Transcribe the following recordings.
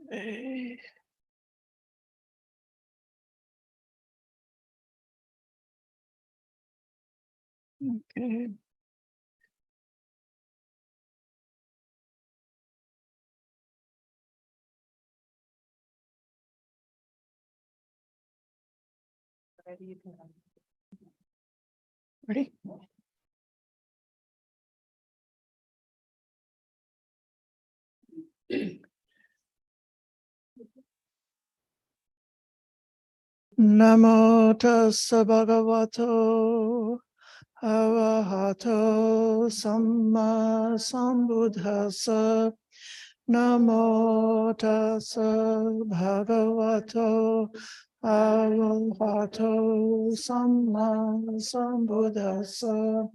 Okay. Okay. Ready? Namo tassa bhagavato arahato samma sambuddhassa. Namo tassa bhagavato arahato samma sambuddhassa.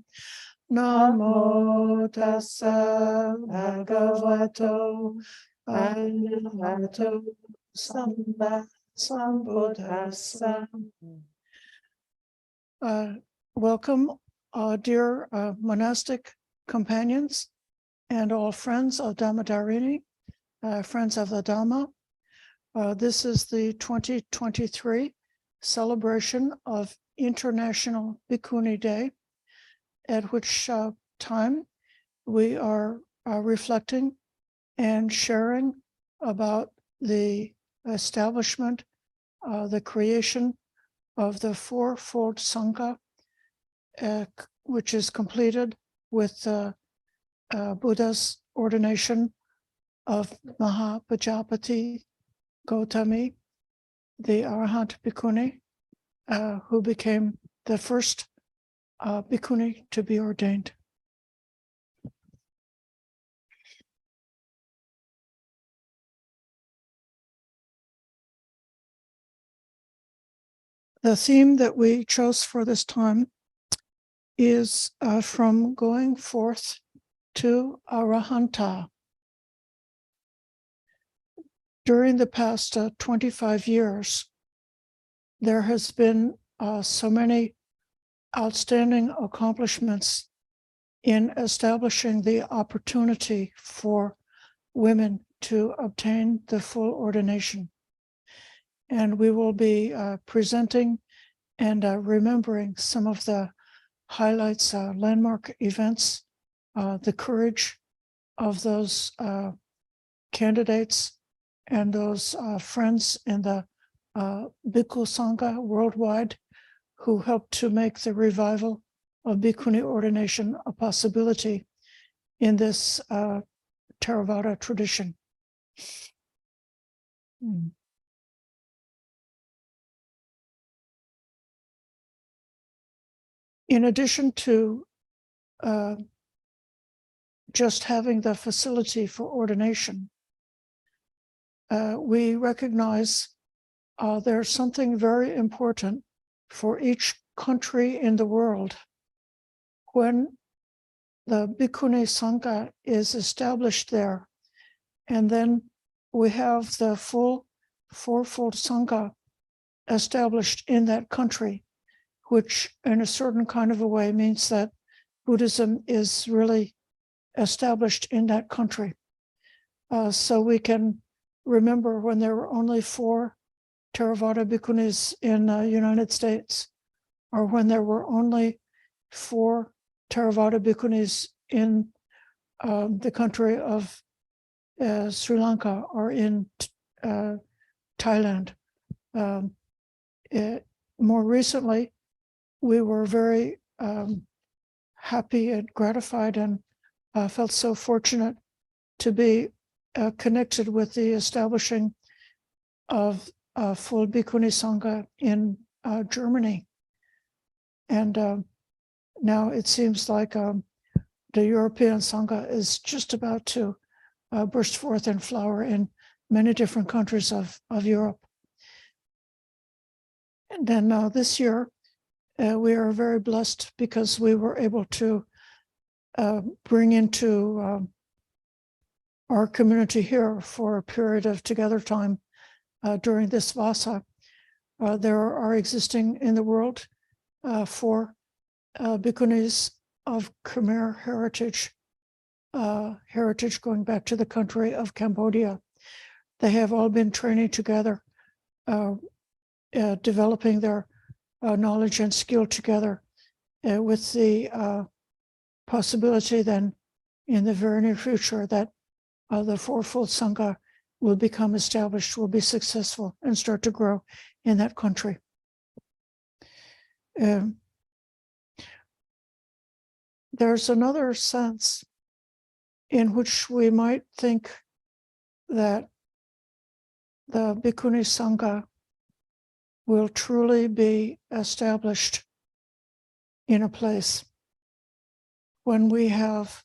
Namo tassa bhagavato arahato samma sambuddhassa. Welcome, dear monastic companions and all friends of Dhammadharini, friends of the Dhamma. This is the 2023 celebration of International Bhikkhuni Day, at which time we are reflecting and sharing about the establishment, the creation of the Fourfold Sangha, which is completed with Buddha's ordination of Mahapajapati Gautami, the Arahanta Bhikkhuni, who became the first Bhikkhuni to be ordained. The theme that we chose for this time is from going forth to Arahanta. During the past 25 years, there has been so many outstanding accomplishments in establishing the opportunity for women to obtain the full ordination. And we will be presenting and remembering some of the highlights, landmark events, the courage of those candidates and those friends in the Bhikkhu Sangha worldwide who helped to make the revival of Bhikkhuni ordination a possibility in this Theravada tradition. In addition to just having the facility for ordination, we recognize there's something very important for each country in the world. When the Bhikkhuni Sangha is established there, and then we have the full Fourfold Sangha established in that country, which in a certain kind of a way means that Buddhism is really established in that country. So we can remember when there were only 4 Theravada Bhikkhunis in the United States, or when there were only 4 Theravada Bhikkhunis in the country of Sri Lanka or in Thailand. More recently, we were very happy and gratified and felt so fortunate to be connected with the establishing of full Bhikkhuni Sangha in Germany. And now it seems like the European Sangha is just about to burst forth and flower in many different countries of Europe. And then this year, we are very blessed because we were able to bring into our community here for a period of together time during this Vasa. There are existing in the world 4 Bhikkhunis of Khmer heritage going back to the country of Cambodia. They have all been training together, developing their knowledge and skill together, with the possibility then in the very near future that the Fourfold Sangha will become established, will be successful, and start to grow in that country. There's another sense in which we might think that the Bhikkhuni Sangha will truly be established in a place when we have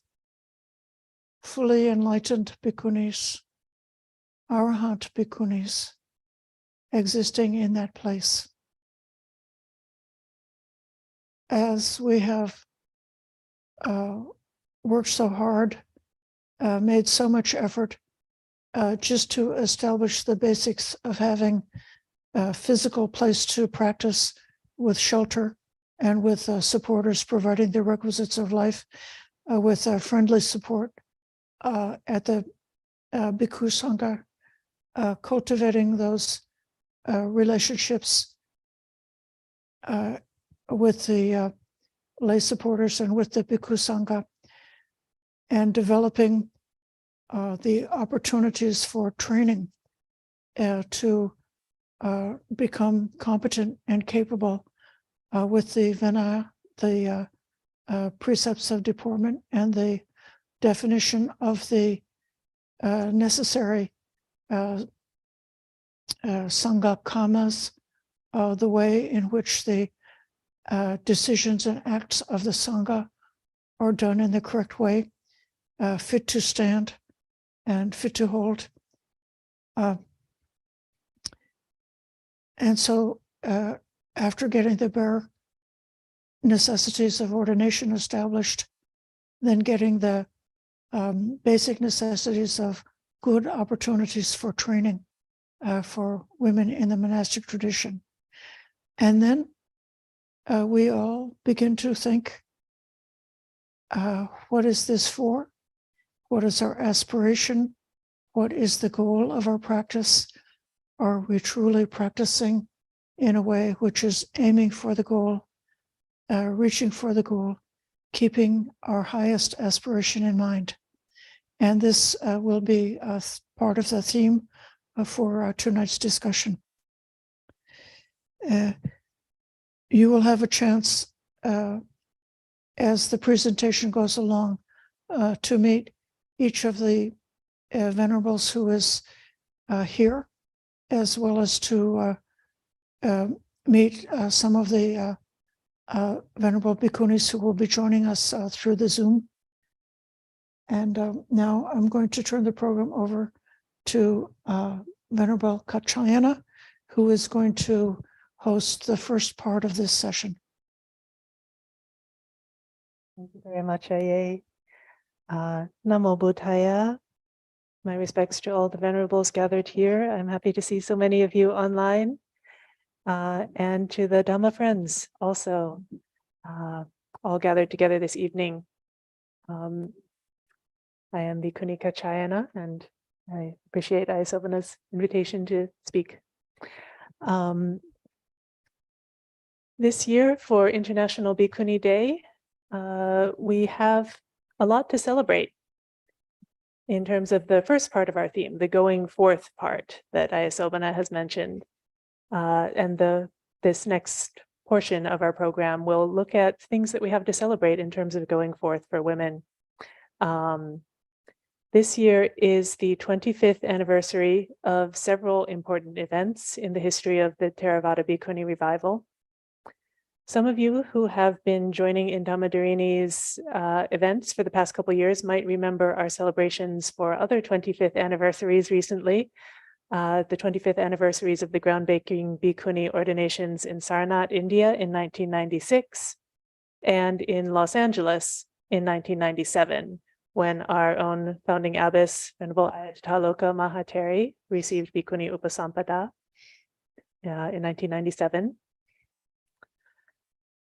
fully enlightened Bhikkhunis, Arahanta Bhikkhunis, existing in that place. As we have worked so hard, made so much effort just to establish the basics of having a physical place to practice with shelter and with supporters providing the requisites of life, with friendly support at the Bhikkhu Sangha, cultivating those relationships with the lay supporters and with the Bhikkhu Sangha, and developing the opportunities for training to become competent and capable with the Vinaya, the precepts of deportment, and the definition of the necessary Sangha kamas, the way in which the decisions and acts of the Sangha are done in the correct way, fit to stand and fit to hold. And so after getting the bare necessities of ordination established, then getting the basic necessities of good opportunities for training for women in the monastic tradition. And then we all begin to think, what is this for? What is our aspiration? What is the goal of our practice? Are we truly practicing in a way which is aiming for the goal, reaching for the goal, keeping our highest aspiration in mind? And this will be part of the theme for tonight's discussion. You will have a chance as the presentation goes along to meet each of the venerables who is here, as well as to meet some of the venerable Bhikkhunis who will be joining us through the Zoom. And now I'm going to turn the program over to Venerable Kaccayana, who is going to host the first part of this session. Thank you very much, Ayya. Namo Buddhaya. My respects to all the venerables gathered here. I'm happy to see so many of you online. And to the Dhamma friends also, all gathered together this evening. I am Bhikkhuni Kaccayana, and I appreciate Ayya Sobhana's invitation to speak. This year for International Bhikkhuni Day, we have a lot to celebrate in terms of the first part of our theme, the going forth part that Ayya Sobhana has mentioned. And this next portion of our program will look at things that we have to celebrate in terms of going forth for women. This year is the 25th anniversary of several important events in the history of the Theravada Bhikkhuni revival. Some of you who have been joining in Dhammadharini's events for the past couple of years might remember our celebrations for other 25th anniversaries recently. The 25th anniversaries of the groundbreaking Bhikkhuni Ordinations in Sarnath, India in 1996, and in Los Angeles in 1997, when our own founding abbess, Venerable Ayatthaloka Mahateri, received Bhikkhuni Upasampada in 1997.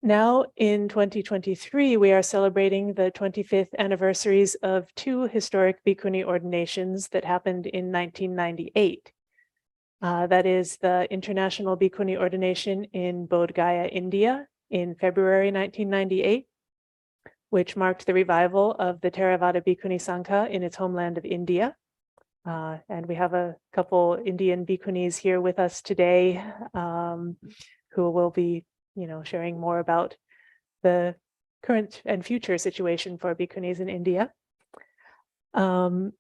Now in 2023, we are celebrating the 25th anniversaries of two historic Bhikkhuni ordinations that happened in 1998. That is the International Bhikkhuni Ordination in Bodh Gaya, India in February 1998, which marked the revival of the Theravada Bhikkhuni Sangha in its homeland of India. And we have a couple Indian Bhikkhunis here with us today who will be sharing more about the current and future situation for Bhikkhunis in India. And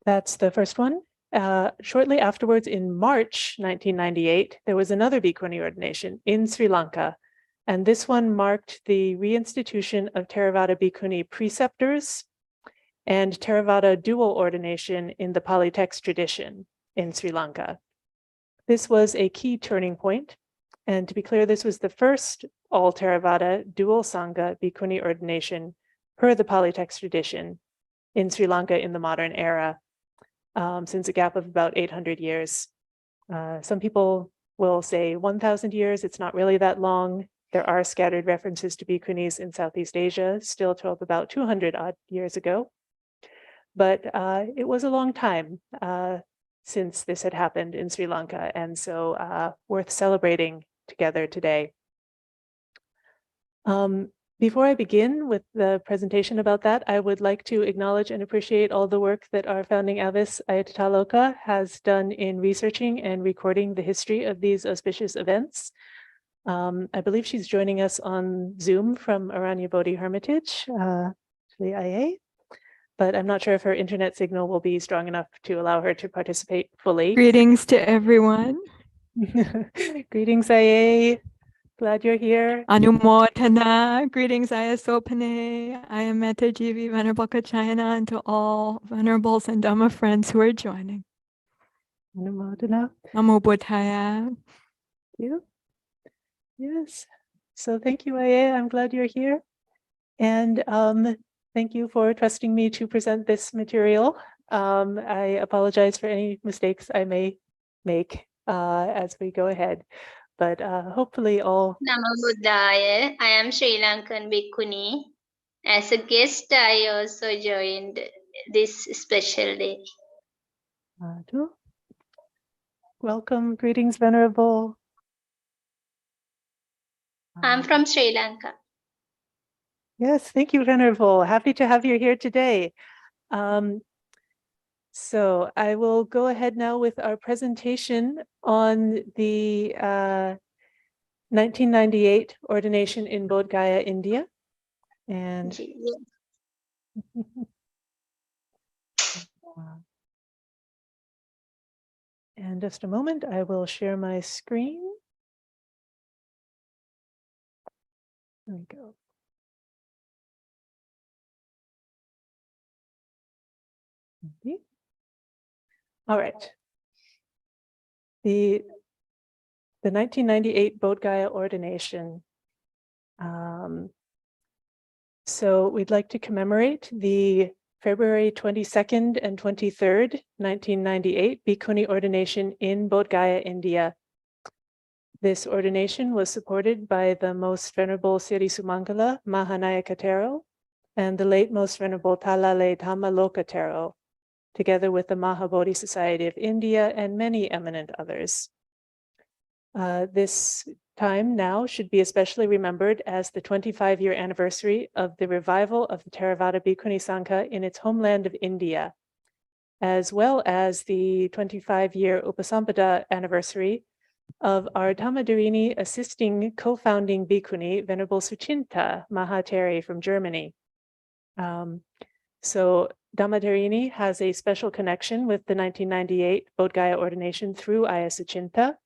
that's the first one. Shortly afterwards, in March 1998, there was another Bhikkhuni ordination in Sri Lanka. And this one marked the reinstitution of Theravada Bhikkhuni Preceptors and Theravada dual ordination in the Pali text tradition in Sri Lanka. This was a key turning point. And to be clear, this was the first all Theravada dual Sangha Bhikkhuni ordination per the Pali text tradition in Sri Lanka in the modern era, since a gap of about 800 years. Some people will say 1,000 years. It's not really that long. There are scattered references to Bhikkhunis in Southeast Asia, still to up about 200 odd years ago. But it was a long time since this had happened in Sri Lanka, and so worth celebrating together today. Before I begin with the presentation about that, I would like to acknowledge and appreciate all the work that our founding abbess, Ayya has done in researching and recording the history of these auspicious events. I believe she's joining us on Zoom from Aranya Bodhi Hermitage, the Ayya. But I'm not sure if her internet signal will be strong enough to allow her to participate fully. Greetings to everyone. Greetings, Ayya. Glad you're here. Anumodhana. Greetings, Ayya Sobhana. I am Metajivi, Venerable Kaccayana, and to all venerables and Dhamma friends who are joining. Anumodhana. Namo Buddhaya. Thank you. Yes. So thank you, Ayya. I'm glad you're here. And thank you for trusting me to present this material. I apologize for any mistakes I may make as we go ahead, but hopefully all... Namo Buddhaya. I am Sri Lankan Bhikkhuni. As a guest, I also joined this special day. Welcome. Greetings, Venerable. I'm from Sri Lanka. Yes, thank you, Venerable. Happy to have you here today. So I will go ahead now with our presentation on the 1998 ordination in Bodh Gaya, India. And in just a moment, I will share my screen. There we go. All right. The 1998 Bodh Gaya ordination. So we'd like to commemorate the February 22nd and 23rd, 1998 Bhikkhuni ordination in Bodh Gaya, India. This ordination was supported by the Most Venerable Siri Sumangala Mahanayaka Thero and the late Most Venerable Thalale Dhammaloka Thero, together with the Mahabodhi Society of India and many eminent others. This time now should be especially remembered as the 25-year anniversary of the revival of the Theravada Bhikkhuni Sangha in its homeland of India, as well as the 25-year Upasampada anniversary of our Dhammadharini assisting co-founding Bhikkhuni, Venerable Sucinta Maha-Theri from Germany. So Dhammadharini has a special connection with the 1998 Bodh Gaya ordination through Ayya Sucinta,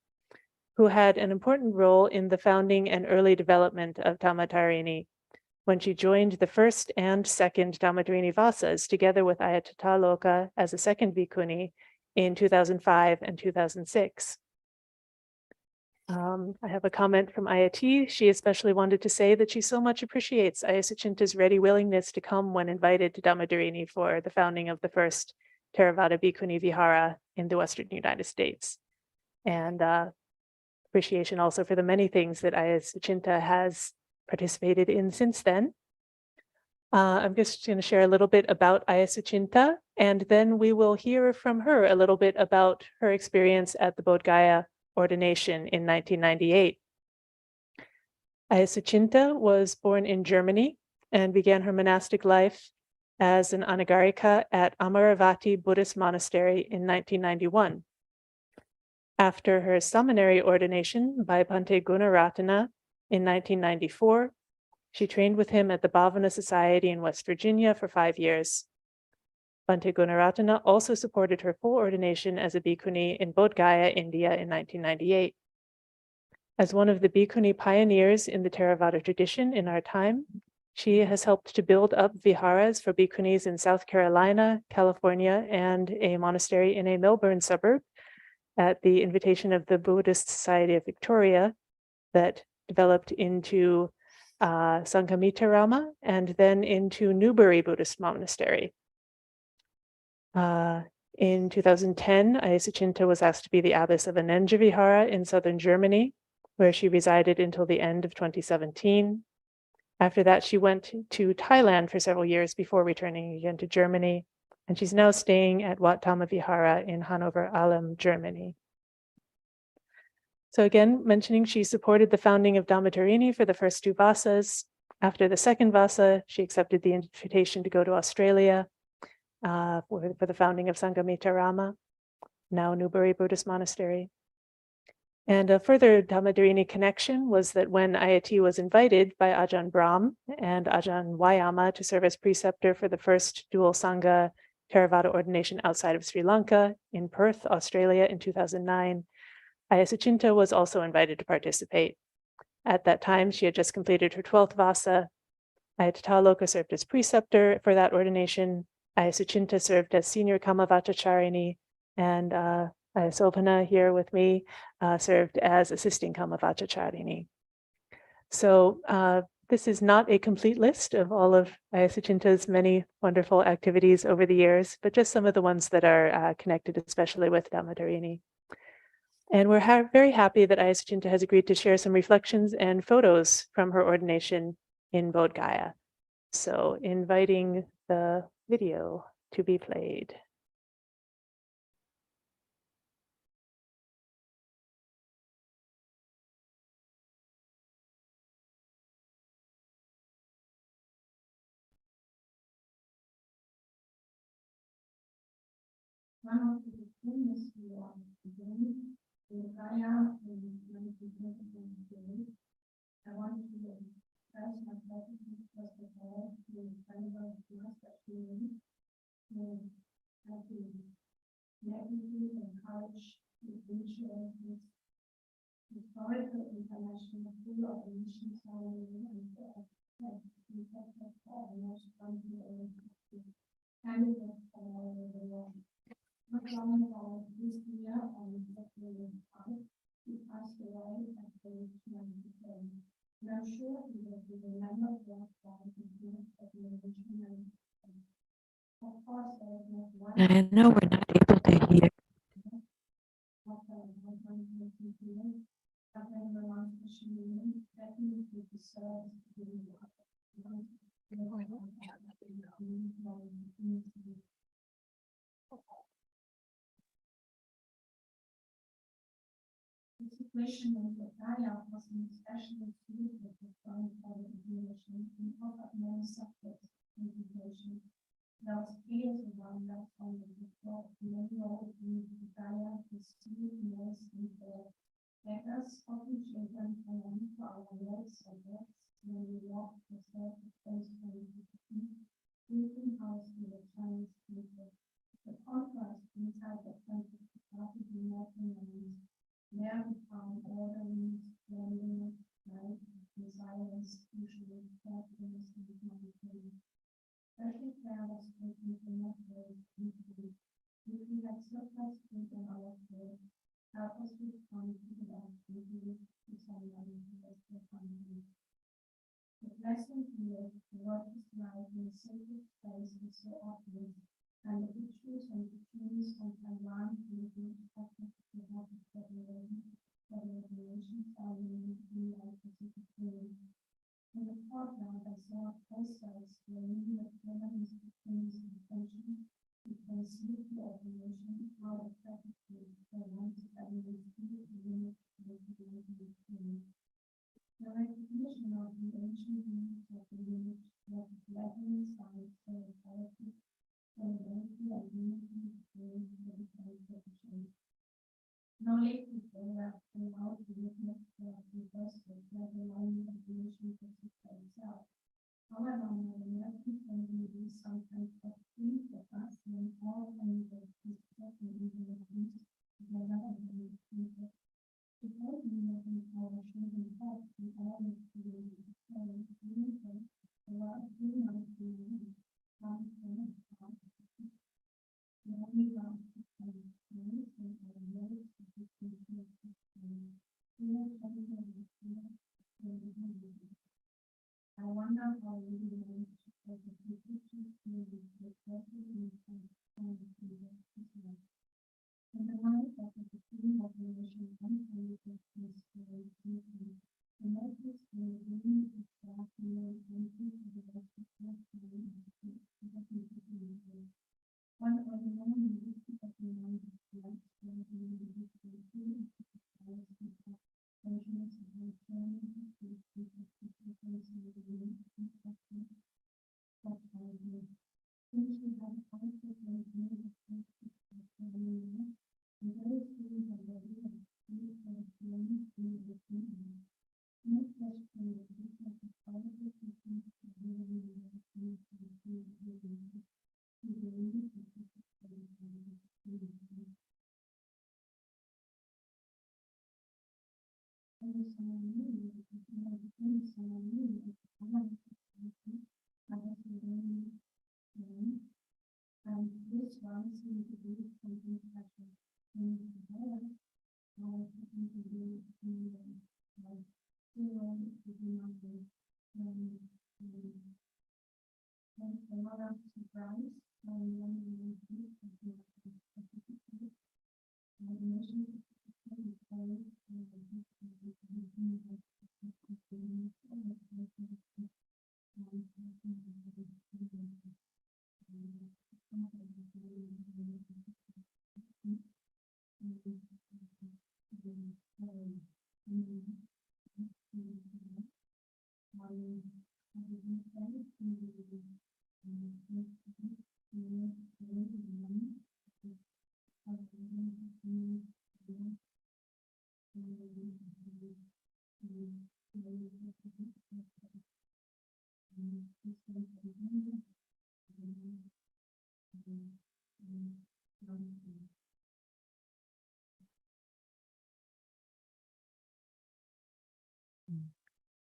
who had an important role in the founding and early development of Dhammadharini when she joined the first and second Dhammadharini Vasas together with Ayya Tataloka as a second Bhikkhuni in 2005 and 2006. I have a comment from Ayya T. She especially wanted to say that she so much appreciates Ayya Sucinta's ready willingness to come when invited to Dhammadharini for the founding of the first Theravada Bhikkhuni Vihara in the Western United States. And appreciation also for the many things that Ayya Suchinta has participated in since then. I'm just going to share a little bit about Ayya Suchinta, and then we will hear from her a little bit about her experience at the Bodh Gaya ordination in 1998. Ayya Suchinta was born in Germany and began her monastic life as an anagarika at Amaravati Buddhist Monastery in 1991. After her seminary ordination by Bhante Gunaratana in 1994, she trained with him at the Bhavana Society in West Virginia for 5 years. Bhante Gunaratana also supported her full ordination as a bhikkhuni in Bodh Gaya, India in 1998. As one of the bhikkhuni pioneers in the Theravada tradition in our time, she has helped to build up viharas for bhikkhunis in South Carolina, California, and a monastery in a Melbourne suburb at the invitation of the Buddhist Society of Victoria that developed into Sanghamitra and then into Newbury Buddhist Monastery. In 2010, Ayya Suchinta was asked to be the abbess of Anenja Vihara in southern Germany, where she resided until the end of 2017. After that, she went to Thailand for several years before returning again to Germany, and she's now staying at Wat Tama Vihara in Hanover Allem, Germany. So again, mentioning she supported the founding of Dhammadharini for the first 2 vasas. After the second vasa, she accepted the invitation to go to Australia for the founding of Sanghamitra, now Newbury Buddhist Monastery. And a further Dhammadharini connection was that when Ayya was invited by Ajahn Brahm and Ajahn Wayama to serve as preceptor for the first dual Sangha Theravada ordination outside of Sri Lanka in Perth, Australia in 2009, Ayya Suchinta was also invited to participate. At that time, she had just completed her 12th vasa. Ayya Tataloka served as preceptor for that ordination. Ayya Suchinta served as senior Kamavachacharini, and Ayya Sobhana here with me served as assisting Kamavachacharini. So this is not a complete list of all of Ayya Suchinta's many wonderful activities over the years, but just some of the ones that are connected especially with Dhammadharini. And we're very happy that Ayya Suchinta has agreed to share some reflections and photos from her ordination in Bodh Gaya. So inviting the video to be played. One of the Bhikkhunis who are beginning in Gaya in 1920, I want to express my gratitude first of all to the Theravada Bhikkhuni who have been letting me encourage the initial historical international full ordination ceremony and the most candidates from all over the world. Not long ago, this year on February 5th, he passed away at the age of 93. And I'm sure he will be remembered worldwide in the ordination. Of course, there is not one. I know we're not able to hear. Definitely deserves to be the situation of the Ayya was an especially suited to find for the ordination and offered many subjects of education. There was chaos around us on the before many old in the Ayya to see noise and bird. Beggars, often children, come on to our roads or walks when we walk the surface place for the sleeping house with the Chinese people. The contrast inside the country started in Northern Ireland. There we found orderliness, cleanliness, light, and silence, usually thoughtfulness and meditation. Special care was taken to not very deeply. If we had surplus food in our food, help us respond to the activity to somebody who was the family. The blessing here, the word is life in a sacred space is so obvious, and the Bhikkhus and Bhikkhunis from Taiwan will be expected to have a ordination saw posters where many of Theravada's Bhikkhunis intention to conceive the ordination out of practice for one to have a spirit unit with the Bhikkhunis. The recognition of the ancient units of the lineage was Latin science and politics, solidarity and unity between the different traditions. Knowledge is there allowed to witness the reversal that the line of the nation persists by itself. However, American communities sometimes have free for us when all communities discuss and interview together and people. Because we have been our children back to all of the communities, there are three months to come from the only round to come and our knowledge of the future. I wonder how we will manage to take the future community with every in the light of the Bhikkhuni Ordination and communities the message in the beginning of the afternoon and to the rest of the one of the main reasons of the mind is the and this one seems to be something special. A lot of surprise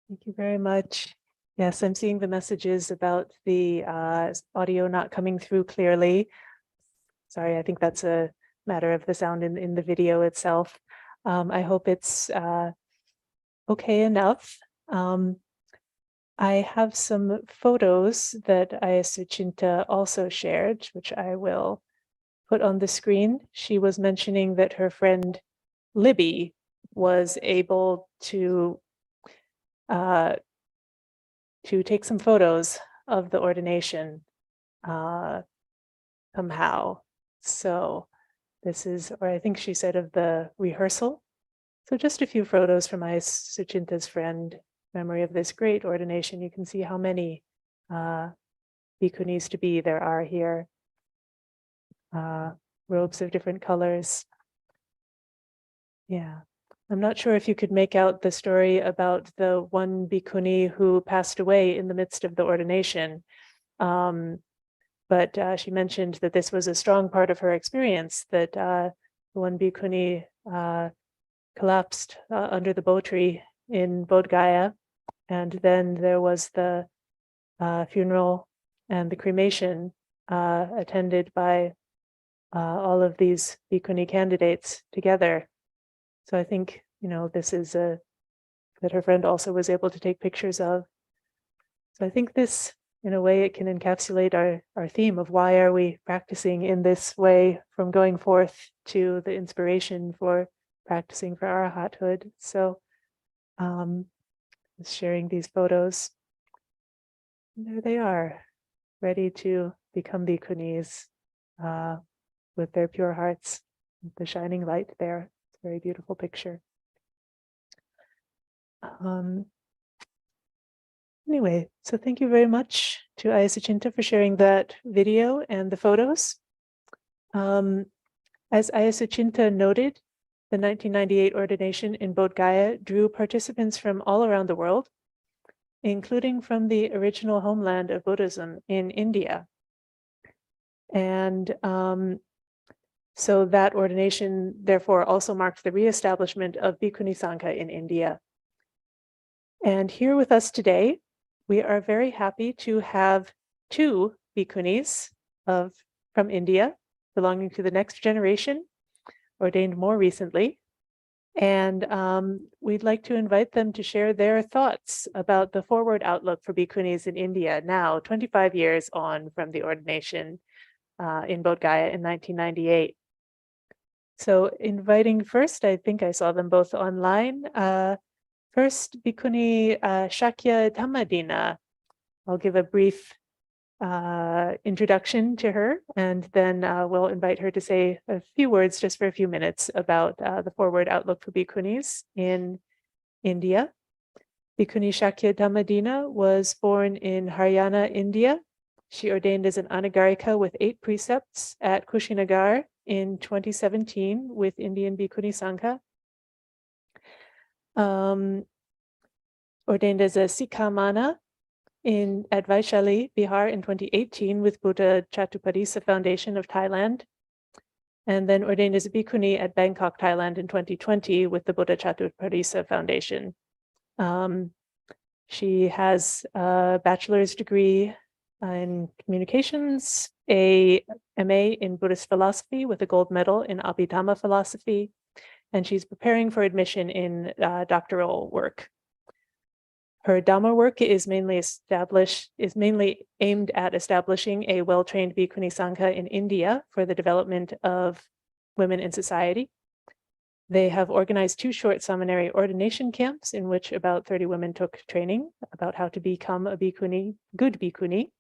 Thank you very much. Yes, I'm seeing the messages about the audio not coming through clearly. Sorry, I think that's a matter of the sound in the video itself. I hope it's okay enough. I have some photos that Ayya Suchinta also shared, which I will put on the screen. She was mentioning that her friend Libby was able to take some photos of the ordination somehow. So this is, or I think she said of the rehearsal. So just a few photos from Ayya Suchinta's friend, memory of this great ordination. You can see how many Bhikkhunis to be there are here. Robes of different colors. Yeah. I'm not sure if you could make out the story about the one Bhikkhuni who passed away in the midst of the ordination. But she mentioned that this was a strong part of her experience, that the one Bhikkhuni collapsed under the bo tree in Bodh Gaya. And then there was the funeral and the cremation attended by all of these Bhikkhuni candidates together. So I think, this is that her friend also was able to take pictures of. So I think this, in a way, it can encapsulate our theme of why are we practicing in this way from going forth to the inspiration for practicing for arahathood. So sharing these photos. There they are, ready to become Bhikkhunis with their pure hearts, the shining light there. It's a very beautiful picture. Anyway, so thank you very much to Ayya Suchinta for sharing that video and the photos. As Ayya Suchinta noted, the 1998 ordination in Bodh Gaya drew participants from all around the world, including from the original homeland of Buddhism in India. And so that ordination, therefore, also marked the reestablishment of Bhikkhuni Sangha in India. And here with us today, we are very happy to have two Bhikkhunis from India, belonging to the next generation, ordained more recently. And we'd like to invite them to share their thoughts about the forward outlook for Bhikkhunis in India now, 25 years on from the ordination in Bodh Gaya in 1998. So inviting first, I think I saw them both online. First, Bhikkhuni Shakya Dhammadina. I'll give a brief introduction to her, and then we'll invite her to say a few words just for a few minutes about the forward outlook for Bhikkhunis in India. Bhikkhuni Shakya Dhammadina was born in Haryana, India. She ordained as an Anagarika with 8 precepts at Kushinagar in 2017 with Indian Bhikkhuni Sangha. Ordained as a Sikhamana at Vaishali, Bihar in 2018 with Buddha Chattopadisa Foundation of Thailand, and then ordained as a Bhikkhuni at Bangkok, Thailand in 2020 with the Buddha Chattopadisa Foundation. She has a bachelor's degree in communications, a MA in Buddhist philosophy with a gold medal in Abhidhamma philosophy, and she's preparing for admission in doctoral work. Her Dhamma work is mainly aimed at establishing a well-trained Bhikkhuni Sangha in India for the development of women in society. They have organized 2 short seminary ordination camps in which about 30 women took training about how to become a Bhikkhuni, good Bhikkhuni.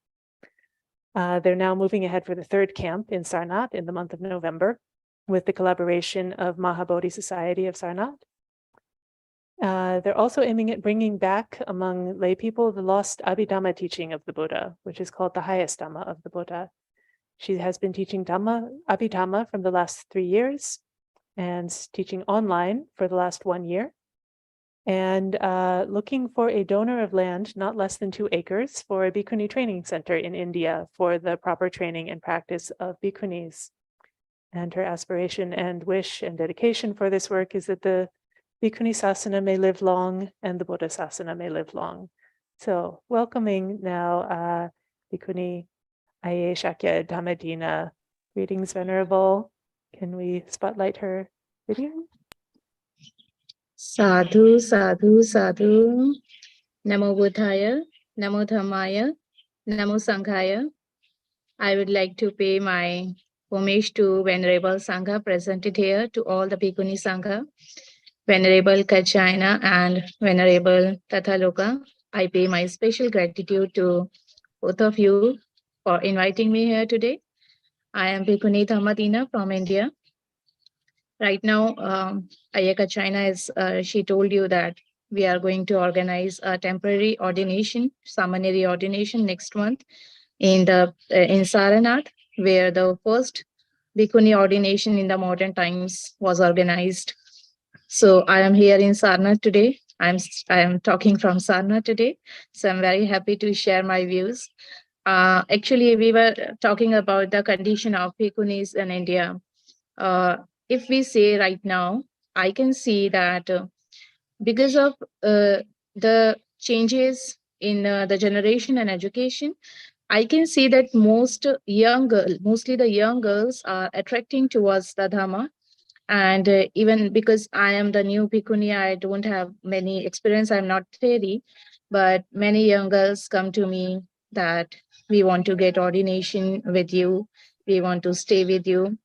They're now moving ahead for the 3rd camp in Sarnath in the month of November with the collaboration of Mahabodhi Society of Sarnath. They're also aiming at bringing back among lay people the lost Abhidhamma teaching of the Buddha, which is called the highest Dhamma of the Buddha. She has been teaching Abhidhamma from the last 3 years and teaching online for the last 1 year, and looking for a donor of land, not less than 2 acres, for a Bhikkhuni training center in India for the proper training and practice of Bhikkhunis. And her aspiration and wish and dedication for this work is that the Bhikkhuni Sasana may live long and the Buddha Sasana may live long. So welcoming now Bhikkhuni Ayya Shakya Dhammadina. Greetings, Venerable. Can we spotlight her video? Sadhu, sadhu, sadhu. Namo Buddhaya, Namo Dhammaya, Namo Sanghaya. I would like to pay my homage to Venerable Sangha presented here, to all the Bhikkhuni Sangha, Venerable Kaccayana and Venerable Tathaloka. I pay my special gratitude to both of you for inviting me here today. I am Bhikkhuni Dhammadina from India. Right now, Ayya Kaccayana she told you that we are going to organize a temporary ordination, Samaneri ordination next month in Sarnath, where the first Bhikkhuni ordination in the modern times was organized. So I am here in Sarnath today. I am talking from Sarnath today. So I'm very happy to share my views. Actually, we were talking about the condition of Bhikkhunis in India. If we say right now, I can see that because of the changes in the generation and education, I can see that mostly the young girls are attracting towards the Dhamma. And even because I am the new Bhikkhuni, I don't have many experience. I'm not Theri, but many young girls come to me that we want to get ordination with you. We want to stay with you.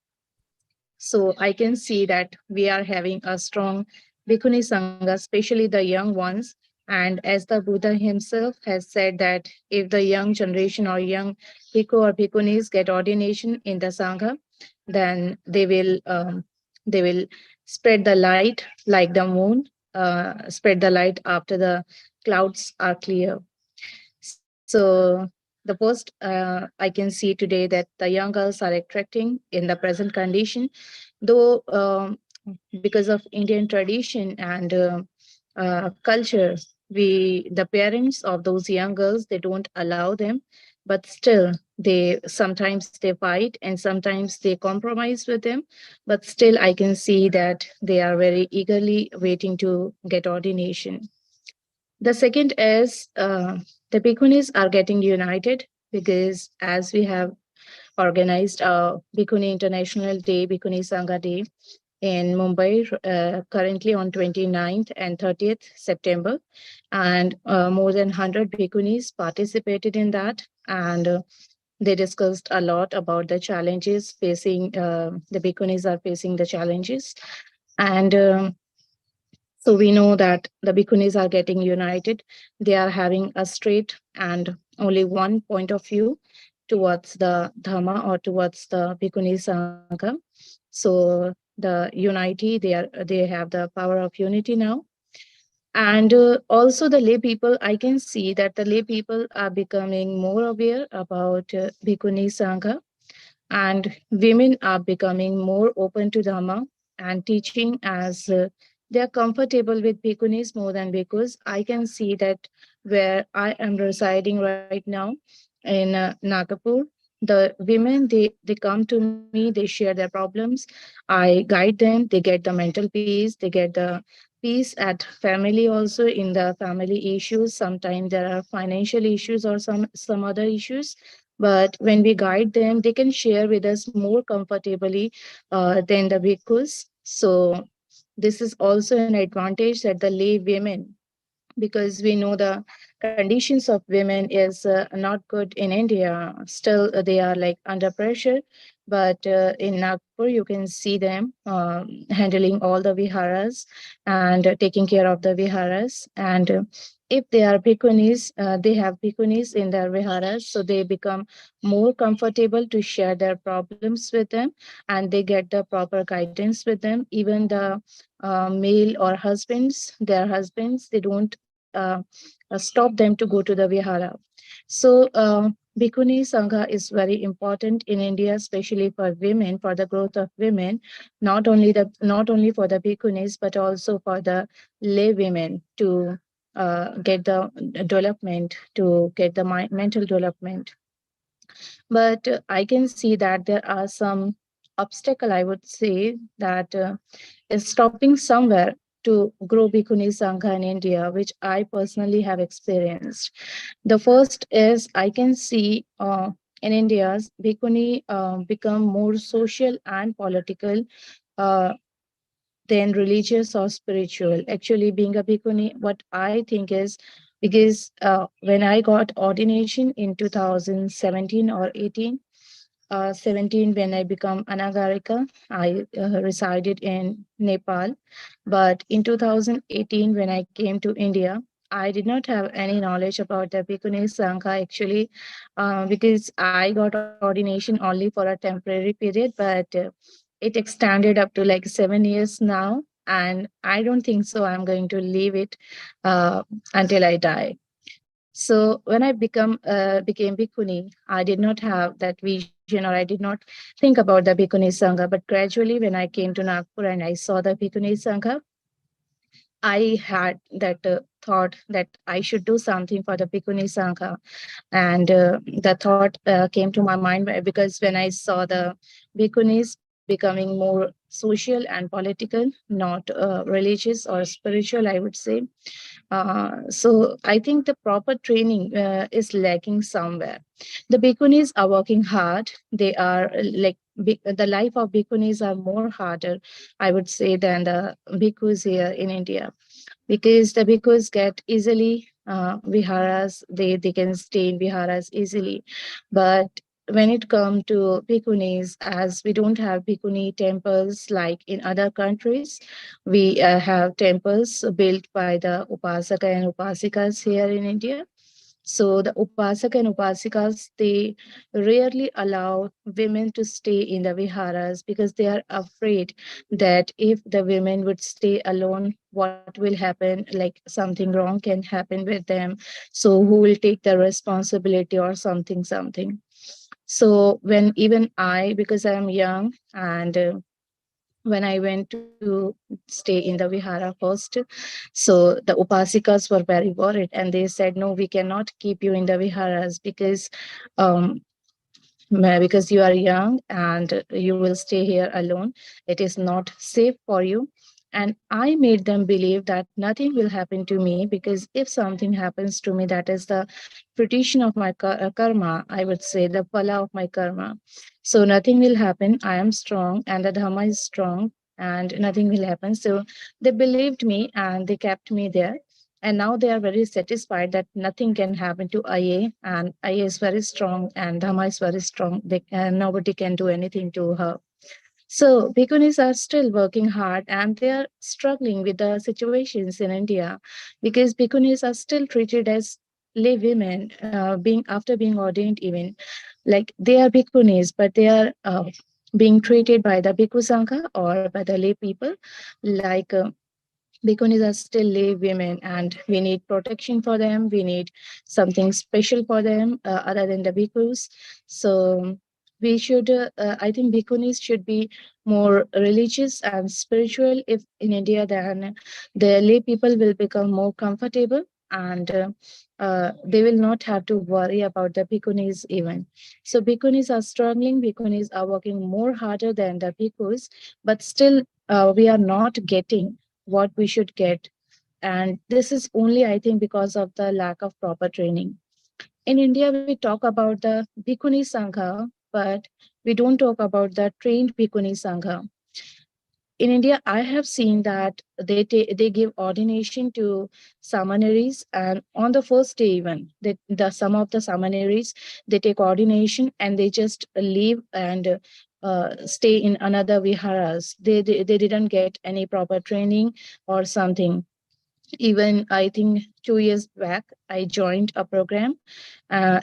So I can see that we are having a strong Bhikkhuni Sangha, especially the young ones. And as the Buddha himself has said that if the young generation or young bhikkhu or bhikkhunis get ordination in the Sangha, then they will spread the light like the moon, spread the light after the clouds are clear. So the first I can see today that the young girls are attracting in the present condition, though because of Indian tradition and culture, the parents of those young girls, they don't allow them, but still they sometimes they fight and sometimes they compromise with them, but still I can see that they are very eagerly waiting to get ordination. The second is the Bhikkhunis are getting united because as we have organized Bhikkhuni International Day, Bhikkhuni Sangha Day in Mumbai, currently on 29th and 30th September. And more than 100 Bhikkhunis participated in that. And they discussed a lot about the challenges facing, the Bhikkhunis are facing the challenges. And so we know that the Bhikkhunis are getting united. They are having a straight and only one point of view towards the Dhamma or towards the Bhikkhuni Sangha. So the unity, they have the power of unity now. And also the lay people, I can see that the lay people are becoming more aware about Bhikkhuni Sangha, and women are becoming more open to Dhamma and teaching as they are comfortable with Bhikkhunis more than bhikkhus. I can see that where I am residing right now in Nagpur, the women, they come to me, they share their problems. I guide them, they get the mental peace, they get the peace at family also in the family issues. Sometimes there are financial issues or some other issues. But when we guide them, they can share with us more comfortably than the bhikkhus. So this is also an advantage that the lay women, because we know the conditions of women is not good in India. Still, they are like under pressure. But in Nagpur, you can see them handling all the viharas and taking care of the viharas. And if they are bhikkhunis, they have bhikkhunis in their viharas, so they become more comfortable to share their problems with them, and they get the proper guidance with them. Even the male or husbands, their husbands, they don't stop them to go to the vihara. So Bhikkhuni Sangha is very important in India, especially for women, for the growth of women, not only for the bhikkhunis, but also for the lay women to get the development, to get the mental development. But I can see that there are some obstacle, I would say, that is stopping somewhere to grow Bhikkhuni Sangha in India, which I personally have experienced. The first is I can see in India, Bhikkhuni become more social and political uh, than religious or spiritual. Actually, being a bhikkhuni, what I think is, because when I got ordination in 2017 or 18, 17 when I become anagarika, I resided in Nepal. But in 2018, when I came to India, I did not have any knowledge about the Bhikkhuni Sangha actually, because I got ordination only for a temporary period, but it extended up to like 7 years now. And I don't think so I'm going to leave it until I die. So when I became Bhikkhuni, I did not have that vision, or I did not think about the Bhikkhuni Sangha. But gradually, when I came to Nagpur and I saw the Bhikkhuni Sangha, I had that thought that I should do something for the Bhikkhuni Sangha. And the thought came to my mind because when I saw the Bhikkhunis becoming more social and political, not religious or spiritual, I would say. So I think the proper training is lacking somewhere. The Bhikkhunis are working hard. They are the life of Bhikkhunis are more harder, I would say, than the bhikkhus here in India, because the bhikkhus get easily viharas. They can stay in viharas easily. But when it comes to Bhikkhunis, as we don't have Bhikkhuni temples like in other countries, we have temples built by the Upasaka and Upasikas here in India. So the Upasaka and Upasikas, they rarely allow women to stay in the viharas because they are afraid that if the women would stay alone, what will happen? Like something wrong can happen with them. So who will take the responsibility or something. So when even I, because I am young, and when I went to stay in the vihara first, so the upasikas were very worried and they said, no, we cannot keep you in the viharas um, because you are young and you will stay here alone. It is not safe for you. And I made them believe that nothing will happen to me, because if something happens to me, that is the fruition of my karma, I would say, the phala of my karma. So nothing will happen. I am strong and the Dhamma is strong and nothing will happen. So they believed me and they kept me there. And now they are very satisfied that nothing can happen to Ayya, and Ayya is very strong and Dhamma is very strong. Nobody can do anything to her. So Bhikkhunis are still working hard and they are struggling with the situations in India, because Bhikkhunis are still treated as lay women, after being ordained even. Like they are Bhikkhunis, but they are being treated by the Bhikkhu Sangha or by the lay people like Bhikkhunis are still lay women, and we need protection for them. We need something special for them other than the bhikkhus. So we should, I think Bhikkhunis should be more religious and spiritual if in India, then the lay people will become more comfortable, and they will not have to worry about the Bhikkhunis even. So Bhikkhunis are struggling, Bhikkhunis are working more harder than the bhikkhus, but still we are not getting what we should get. And this is only, I think, because of the lack of proper training. In India, we talk about the Bhikkhuni Sangha, but we don't talk about the trained Bhikkhuni Sangha. In India, I have seen that they give ordination to samaneries, and on the first day even, some of the samaneries, they take ordination and they just leave and stay in another viharas. They didn't get any proper training or something. Even I think 2 years back, I joined a program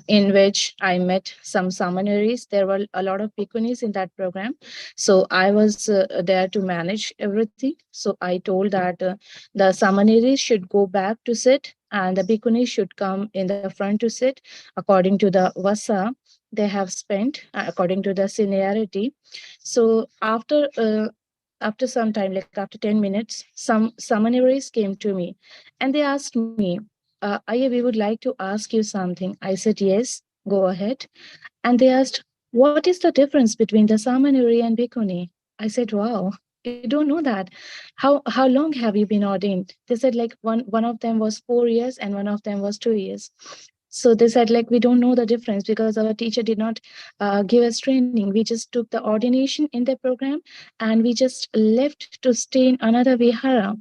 in which I met some samaneries. There were a lot of bhikkhunis in that program. So I was there to manage everything. So I told that the samaneries should go back to sit and the bhikkhunis should come in the front to sit according to the vasa they have spent, according to the seniority. So after some time, like after 10 minutes, some summonaries came to me and they asked me, Ayya, we would like to ask you something. I said, yes, go ahead. And they asked, what is the difference between the Samaneri and Bhikkhuni? I said, wow, you don't know that. How long have you been ordained? They said like one of them was 4 years and one of them was 2 years. So they said like, we don't know the difference because our teacher did not give us training. We just took the ordination in the program and we just left to stay in another vihara.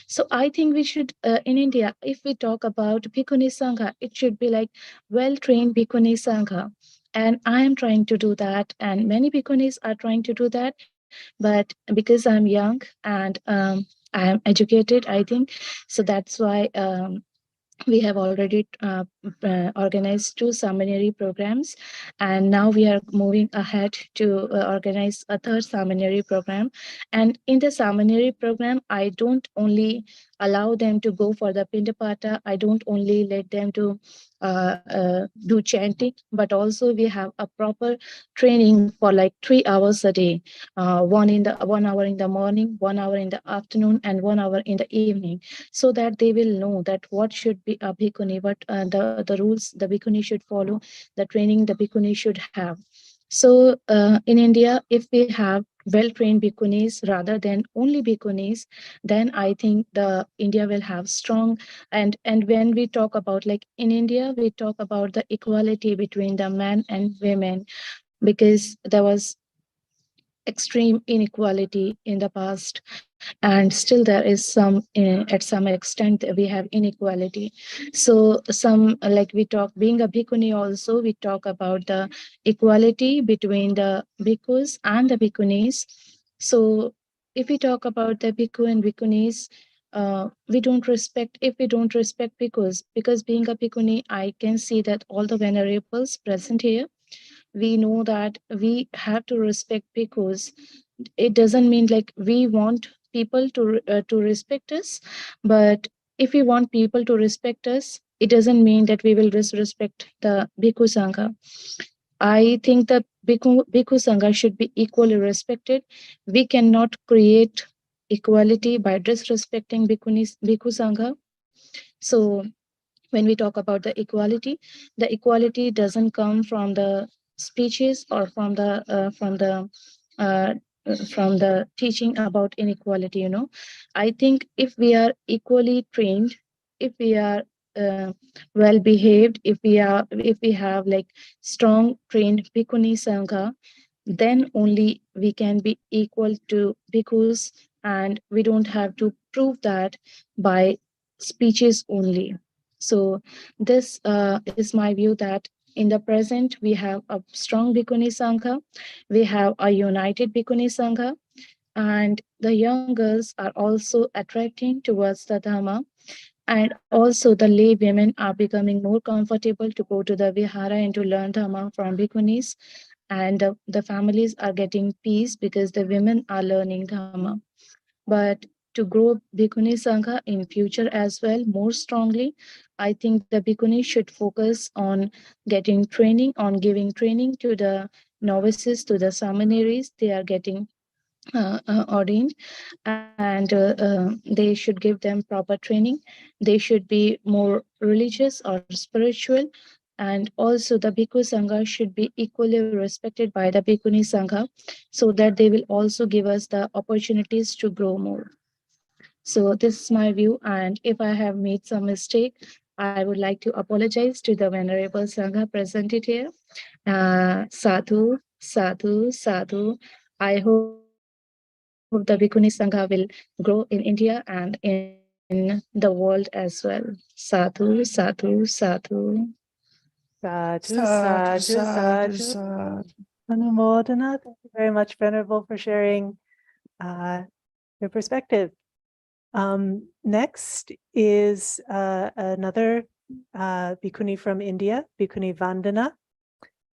So I think we should, in India, if we talk about Bhikkhuni Sangha, it should be like well-trained Bhikkhuni Sangha. And I am trying to do that, and many Bhikkhunis are trying to do that. But because I'm young and I am educated, I think, so that's why we have already organized 2 seminary programs, and now we are moving ahead to organize a 3rd seminary program. And in the seminary program, I don't only allow them to go for the Pindapata, I don't only let them to do chanting, but also we have a proper training for like 3 hours a day, 1 hour in the morning, 1 hour in the afternoon, and 1 hour in the evening, so that they will know that what should be a bhikkhuni, what the rules the bhikkhuni should follow, the training the bhikkhuni should have. So in India, if we have well-trained bhikkhunis rather than only bhikkhunis, then I think the India will have strong. And when we talk about, like in India, we talk about the equality between the men and women, because there was extreme inequality in the past. and still there is some at some extent we have inequality. So some, like we talk, being a bhikkhuni also, we talk about the equality between the bhikkhus and the bhikkhunis. So if we talk about the bhikkhu and bhikkhunis, we don't respect, if we don't respect bhikkhus, because being a bhikkhuni, I can see that all the venerables present here, we know that we have to respect bhikkhus. It doesn't mean like we want people to respect us, but if we want people to respect us, it doesn't mean that we will disrespect the bhikkhu sangha. I think that bhikkhu sangha should be equally respected. We cannot create equality by disrespecting bhikkhu sangha. So when we talk about the equality doesn't come from the speeches or uh, from the teaching about inequality. You know, I think if we are equally trained, if we are well behaved, if we have like strong trained bhikkhuni sangha, then only we can be equal to bhikkhus, and we don't have to prove that by speeches only. So this is my view, that in the present we have a strong Bhikkhuni Sangha, we have a united Bhikkhuni Sangha, and the young girls are also attracting towards the Dhamma. And also the lay women are becoming more comfortable to go to the Vihara and to learn Dhamma from Bhikkhunis. And the families are getting peace because the women are learning Dhamma. But to grow Bhikkhuni Sangha in future as well more strongly, I think the Bhikkhuni should focus on getting training, on giving training to the novices, to the seminaries they are getting ordained, and they should give them proper training. They should be more religious or spiritual, and also the Bhikkhu Sangha should be equally respected by the Bhikkhuni Sangha, so that they will also give us the opportunities to grow more. So this is my view, and if I have made some mistake, I would like to apologize to the Venerable Sangha presented here. Sadhu, sadhu, sadhu. I hope the Bhikkhuni Sangha will grow in India and in the world as well. Sadhu, sadhu, sadhu. Sadhu, Sadhu, sadhu, sadhu, sadhu. sadhu. Anumodana. Thank you very much, Venerable, for sharing your perspective. Next is another Bhikkhuni from India, Bhikkhuni Vandana.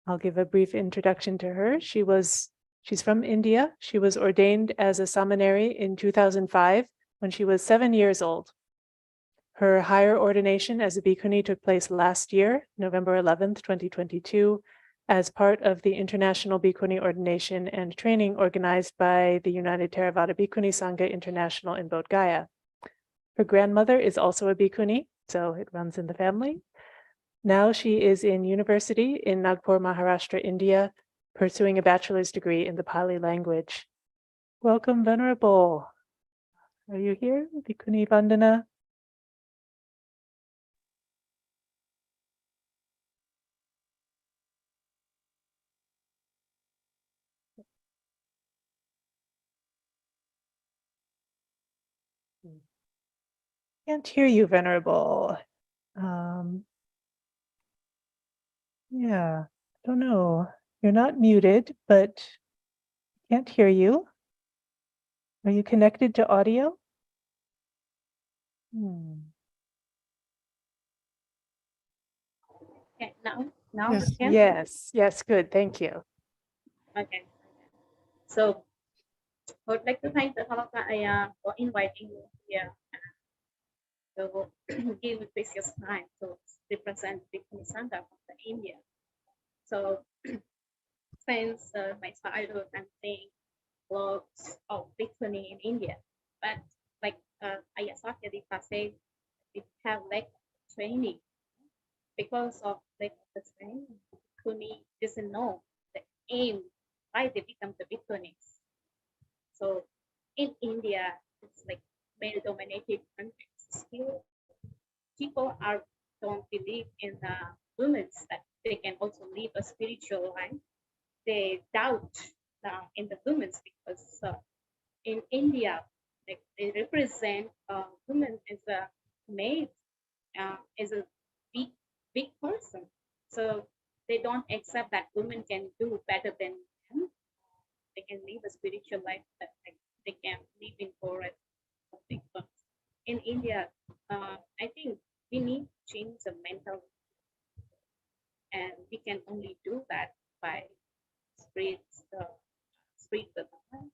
I'll give a brief introduction to her. She's from India. She was ordained as a samaneri in 2005 when she was 7 years old. Her higher ordination as a Bhikkhuni took place last year, November 11th, 2022, as part of the International Bhikkhuni Ordination and Training organized by the United Theravada Bhikkhuni Sangha International in Bodh Gaya. Her grandmother is also a Bhikkhuni, so it runs in the family. Now she is in university in Nagpur, Maharashtra, India, pursuing a bachelor's degree in the Pali language. Welcome, Venerable. Are you here, Bhikkhuni Vandana? Can't hear you, Venerable. Yeah, I don't know. You're not muted, but can't hear you. Are you connected to audio? Okay, now Yes. you can? Yes, good. Thank you. Okay. So I would like to thank the Thamaka Ayya for inviting me here to give precious time to represent Bhikkhuni Sangha from India. So since my childhood, I'm seeing lots of Bhikkhuni in India, but like Ayya Satyadika said, we have lack of training. Because of lack of the training, Bhikkhuni doesn't know the aim why they become the Bhikkhunis. So in India, it's like male-dominated countries. Still, people don't believe in women that they can also live a spiritual life. They doubt in the women because in India like they represent women as a maid, as a big person. So they don't accept that women can do better than men. They can live a spiritual life that like, they can live in forest. In India, I think we need to change the mental, and we can only do that by spread the Dhamma,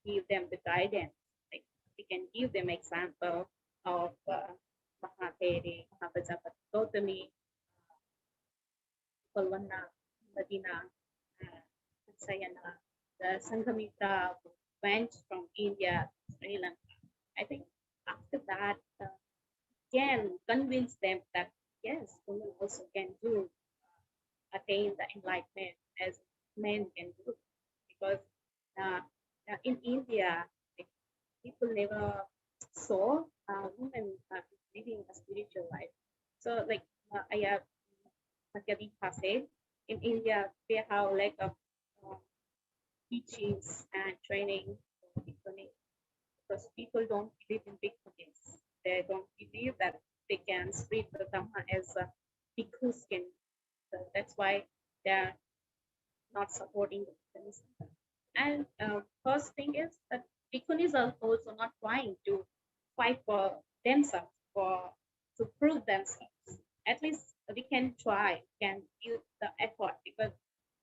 give them the guidance. Like we can give them example of Theri, Gautami, Palwana, Madina, Kaccayana, the Sanghamita who went from India to Sri Lanka. I think after that, can convince them that yes, women also can do attain the enlightenment as men can do, because in India, like, people never saw women living a spiritual life. So, like Ayya said, in India, we have lack of teachings and training for Bhikkhunis, because people don't believe in Bhikkhunis. They don't believe that they can spread the Dhamma as Bhikkhus can. So that's why they're not supporting the Bhikkhunis. And first thing is that Bhikkhunis are also not trying to fight for themselves, to prove themselves. At least we can try, can give the effort, because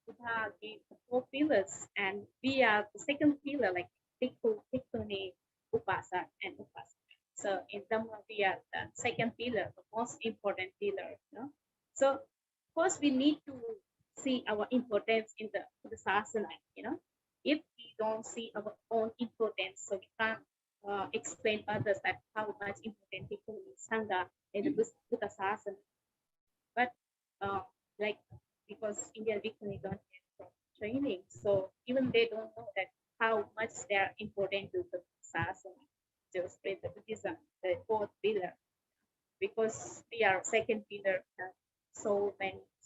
Buddha gave the 4 pillars, and we are the second pillar, like Bhikkhu, Bhikkhuni, Upasa, and Upasana. So in Dhamma, we are the second pillar, the most important pillar. You know? So first, we need to see our importance in the sasana. You know, if we don't see our own importance, so we can't explain others that how much important Bhikkhuni Sangha in the Buddha sasana. But like because Indian Bhikkhuni don't get training, so even they don't know that how much they are important to the sasana, to spread the Buddhism, the 4th pillar, because we are second pillar, so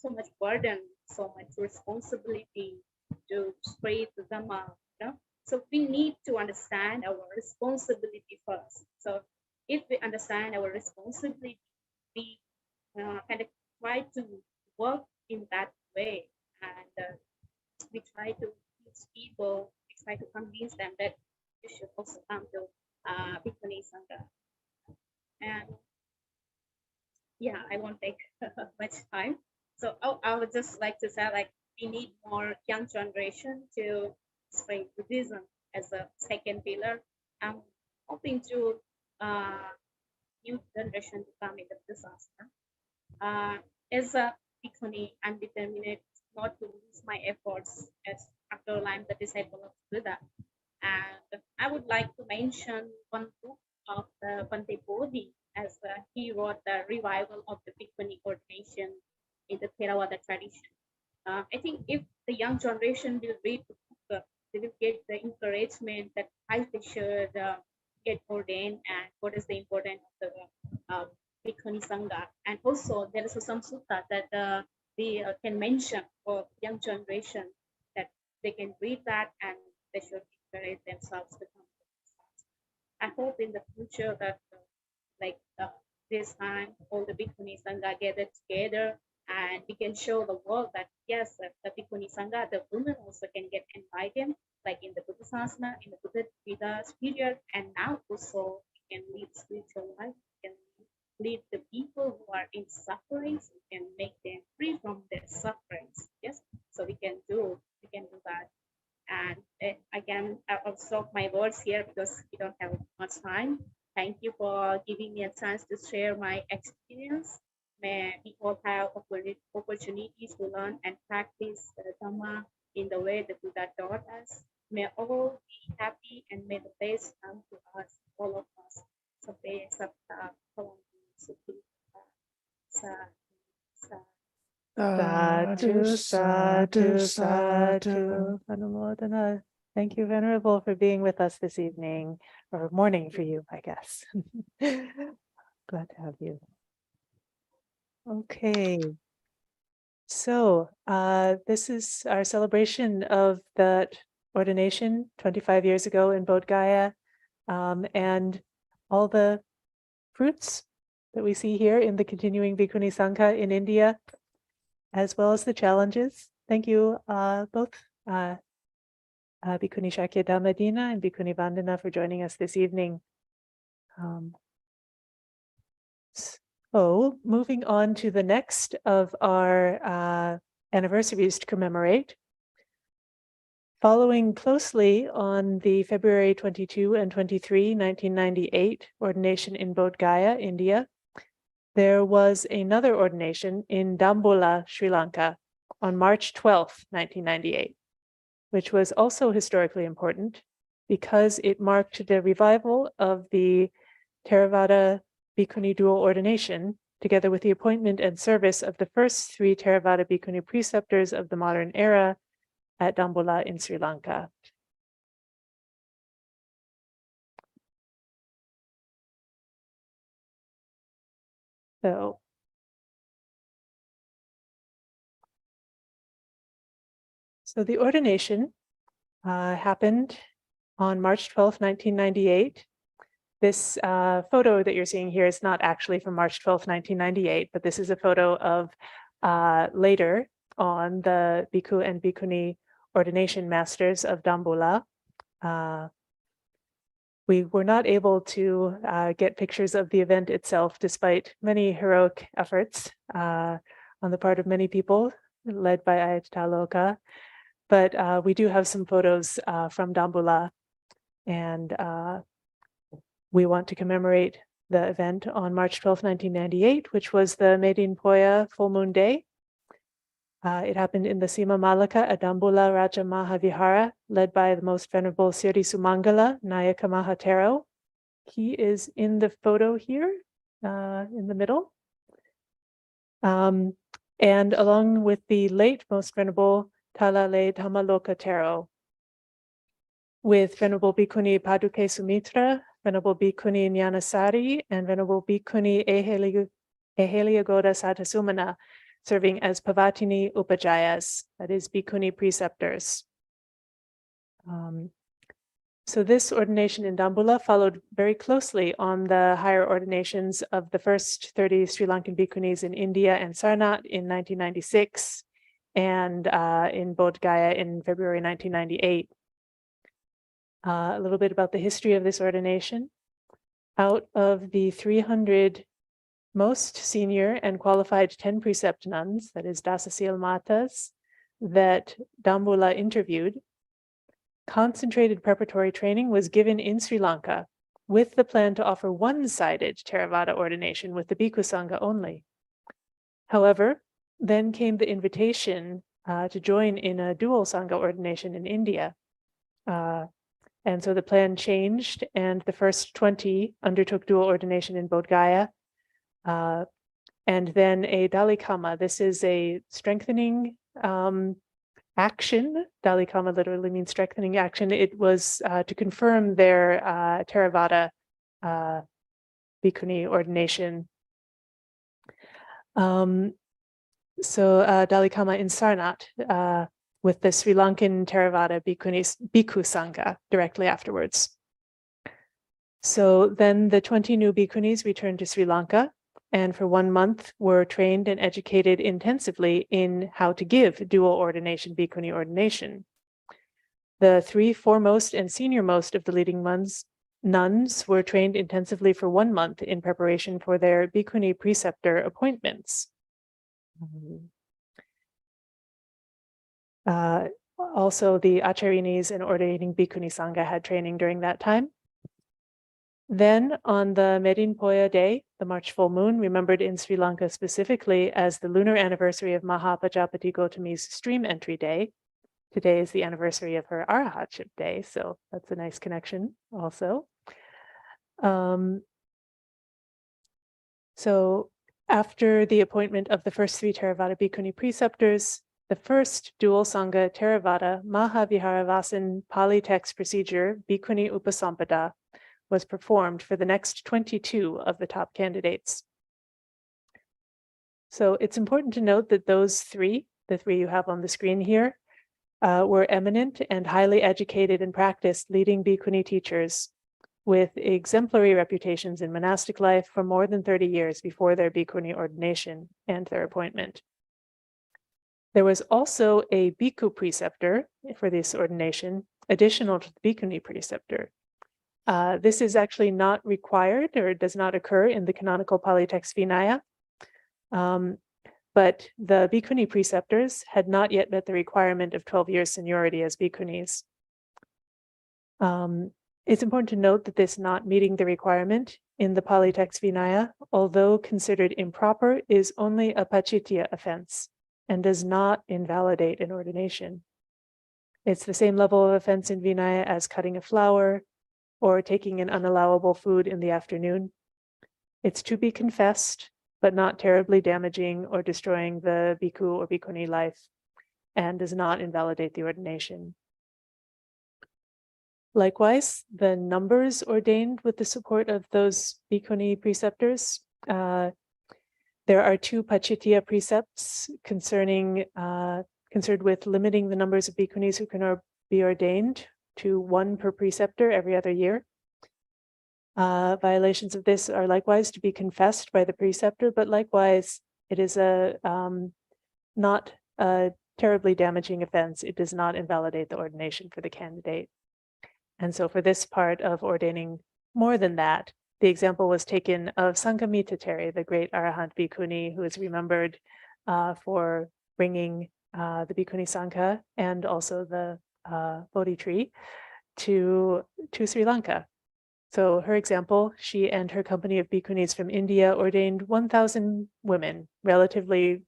much burden, so much responsibility to spread the Dhamma. You know? So we need to understand our responsibility first. So if we understand our responsibility, we kind of try to work in that way, and we try to teach people, we try to convince them that you should also come to Bhikkhuni Sangha. And yeah, I won't take much time. So I would just like to say, like, we need more young generation to spread Buddhism as a second pillar. I'm hoping to new generation to come in the Buddhism. As a Bhikkhuni, I'm determined not to lose my efforts as after all I'm the disciple of Buddha. And I would like to mention one book of the Bhante Bodhi, as he wrote the revival of the Bhikkhuni ordination in the Theravada tradition. I think if the young generation will read the book, they will get the encouragement that I should get ordained, and what is the importance of the Bhikkhuni Sangha. And also there is some sutta that we can mention for young generation, that they can read that and they should encourage themselves to come to this. I hope in the future that this time all the Bhikkhuni Sangha gathered together, and we can show the world that yes, the Bhikkhuni Sangha, the women also can get enlightened, like in the Buddha Sasana, in the Buddha Vedas period, and now also we can lead spiritual life, we can lead the people who are in sufferings, we can make them free from their sufferings. Yes, so we can do that. And I'll stop my words here because we don't have much time. Thank you for giving me a chance to share my experience. May we all have opportunities to learn and practice the Dhamma in the way the Buddha taught us. May all be happy, and may the best come to us, all of us. Sabbe sabta bhavantu sukhita. Sadhu, sadhu, sadhu. Anumodana. Thank you, Venerable, for being with us this evening, or morning for you, I guess. Glad to have you. Okay. So this is our celebration of that ordination 25 years ago in Bodh Gaya. and all the fruits that we see here in the continuing Bhikkhuni Sangha in India, as well as the challenges. Thank you both, Bhikkhuni Shakya Dhammadina and Bhikkhuni Vandana, for joining us this evening. So moving on to the next of our anniversaries to commemorate. Following closely on the February 22 and 23, 1998 ordination in Bodh Gaya, India, there was another ordination in Dambulla, Sri Lanka on March 12, 1998, which was also historically important because it marked the revival of the Theravada Bhikkhuni dual ordination, together with the appointment and service of the first 3 Theravada Bhikkhuni preceptors of the modern era at Dambulla in Sri Lanka. So the ordination happened on March 12, 1998. This photo that you're seeing here is not actually from March 12, 1998, but this is a photo of later on the Bhikkhu and Bhikkhuni ordination masters of Dambulla. We were not able to get pictures of the event itself, despite many heroic efforts on the part of many people, led by Ayya. But we do have some photos from Dambulla, and we want to commemorate the event on March 12, 1998, which was the Medin Poya full moon day. It happened in the Sima Malaka at Dambulla Raja Mahavihara, led by the Most Venerable Siri Sumangala Nayaka Mahatero. He is in the photo here in the middle. And along with the late Most Venerable Talale Dhammaloka Tero, with Venerable Bhikkhuni Paduke Sumitra, Venerable Bhikkhuni Nyanasari, and Venerable Bhikkhuni Eheliyagoda Satasumana, serving as Pavatini Upajayas, that is Bhikkhuni preceptors. So this ordination in Dambulla followed very closely on the higher ordinations of the first 30 Sri Lankan Bhikkhunis in India and Sarnath in 1996, and in Bodh Gaya in February 1998. A little bit about the history of this ordination. Out of the 300 most senior and qualified 10 precept nuns, that is Dasasil Matas, that Dambulla interviewed, concentrated preparatory training was given in Sri Lanka with the plan to offer one-sided Theravada ordination with the Bhikkhu Sangha only. However, then came the invitation to join in a dual Sangha ordination in India. And so the plan changed, and the first 20 undertook dual ordination in Bodh Gaya. And then a dalikama. This is a strengthening action. Dalikama literally means strengthening action. It was to confirm their Theravada Bhikkhuni ordination. So dalikama in Sarnath with the Sri Lankan Theravada Bhikkhu Sangha directly afterwards. So then the 20 new Bhikkhunis returned to Sri Lanka, and for 1 month were trained and educated intensively in how to give dual ordination Bhikkhuni ordination. The 3 foremost and senior-most of the leading nuns were trained intensively for 1 month in preparation for their Bhikkhuni preceptor appointments. Also, the Acharyinis and ordinating Bhikkhuni Sangha had training during that time. Then on the Medin Poya day, the March full moon, remembered in Sri Lanka specifically as the lunar anniversary of Mahapajapati Gautami's stream entry day. Today is the anniversary of her Arahatship day, so that's a nice connection also. So after the appointment of the first 3 Theravada Bhikkhuni preceptors, the first dual Sangha Theravada Mahavihara Pali text procedure, Bhikkhuni Upasampada, was performed for the next 22 of the top candidates. So it's important to note that those 3, the 3 you have on the screen here, were eminent and highly educated and practiced leading Bhikkhuni teachers with exemplary reputations in monastic life for more than 30 years before their Bhikkhuni ordination and their appointment. There was also a Bhikkhu preceptor for this ordination, additional to the Bhikkhuni preceptor. This is actually not required or does not occur in the canonical Pali text Vinaya, but the Bhikkhuni preceptors had not yet met the requirement of 12 years seniority as Bhikkhunis. It's important to note that this not meeting the requirement in the Pali text Vinaya, although considered improper, is only a pachitya offense and does not invalidate an ordination. It's the same level of offense in Vinaya as cutting a flower or taking an unallowable food in the afternoon. It's to be confessed, but not terribly damaging or destroying the bhikkhu or bhikkhuni life, and does not invalidate the ordination. Likewise, the numbers ordained with the support of those bhikkhuni preceptors, there are 2 pachitya precepts concerned with limiting the numbers of bhikkhunis who can be ordained to 1 per preceptor every other year. Violations of this are likewise to be confessed by the preceptor, but likewise, it is not a terribly damaging offense. It does not invalidate the ordination for the candidate. And so for this part of ordaining more than that, the example was taken of Sankamita Theri, the great Arahant Bhikkhuni, who is remembered for bringing the Bhikkhuni Sangha and also the Bodhi tree to Sri Lanka. So her example, she and her company of Bhikkhunis from India ordained 1,000 women relatively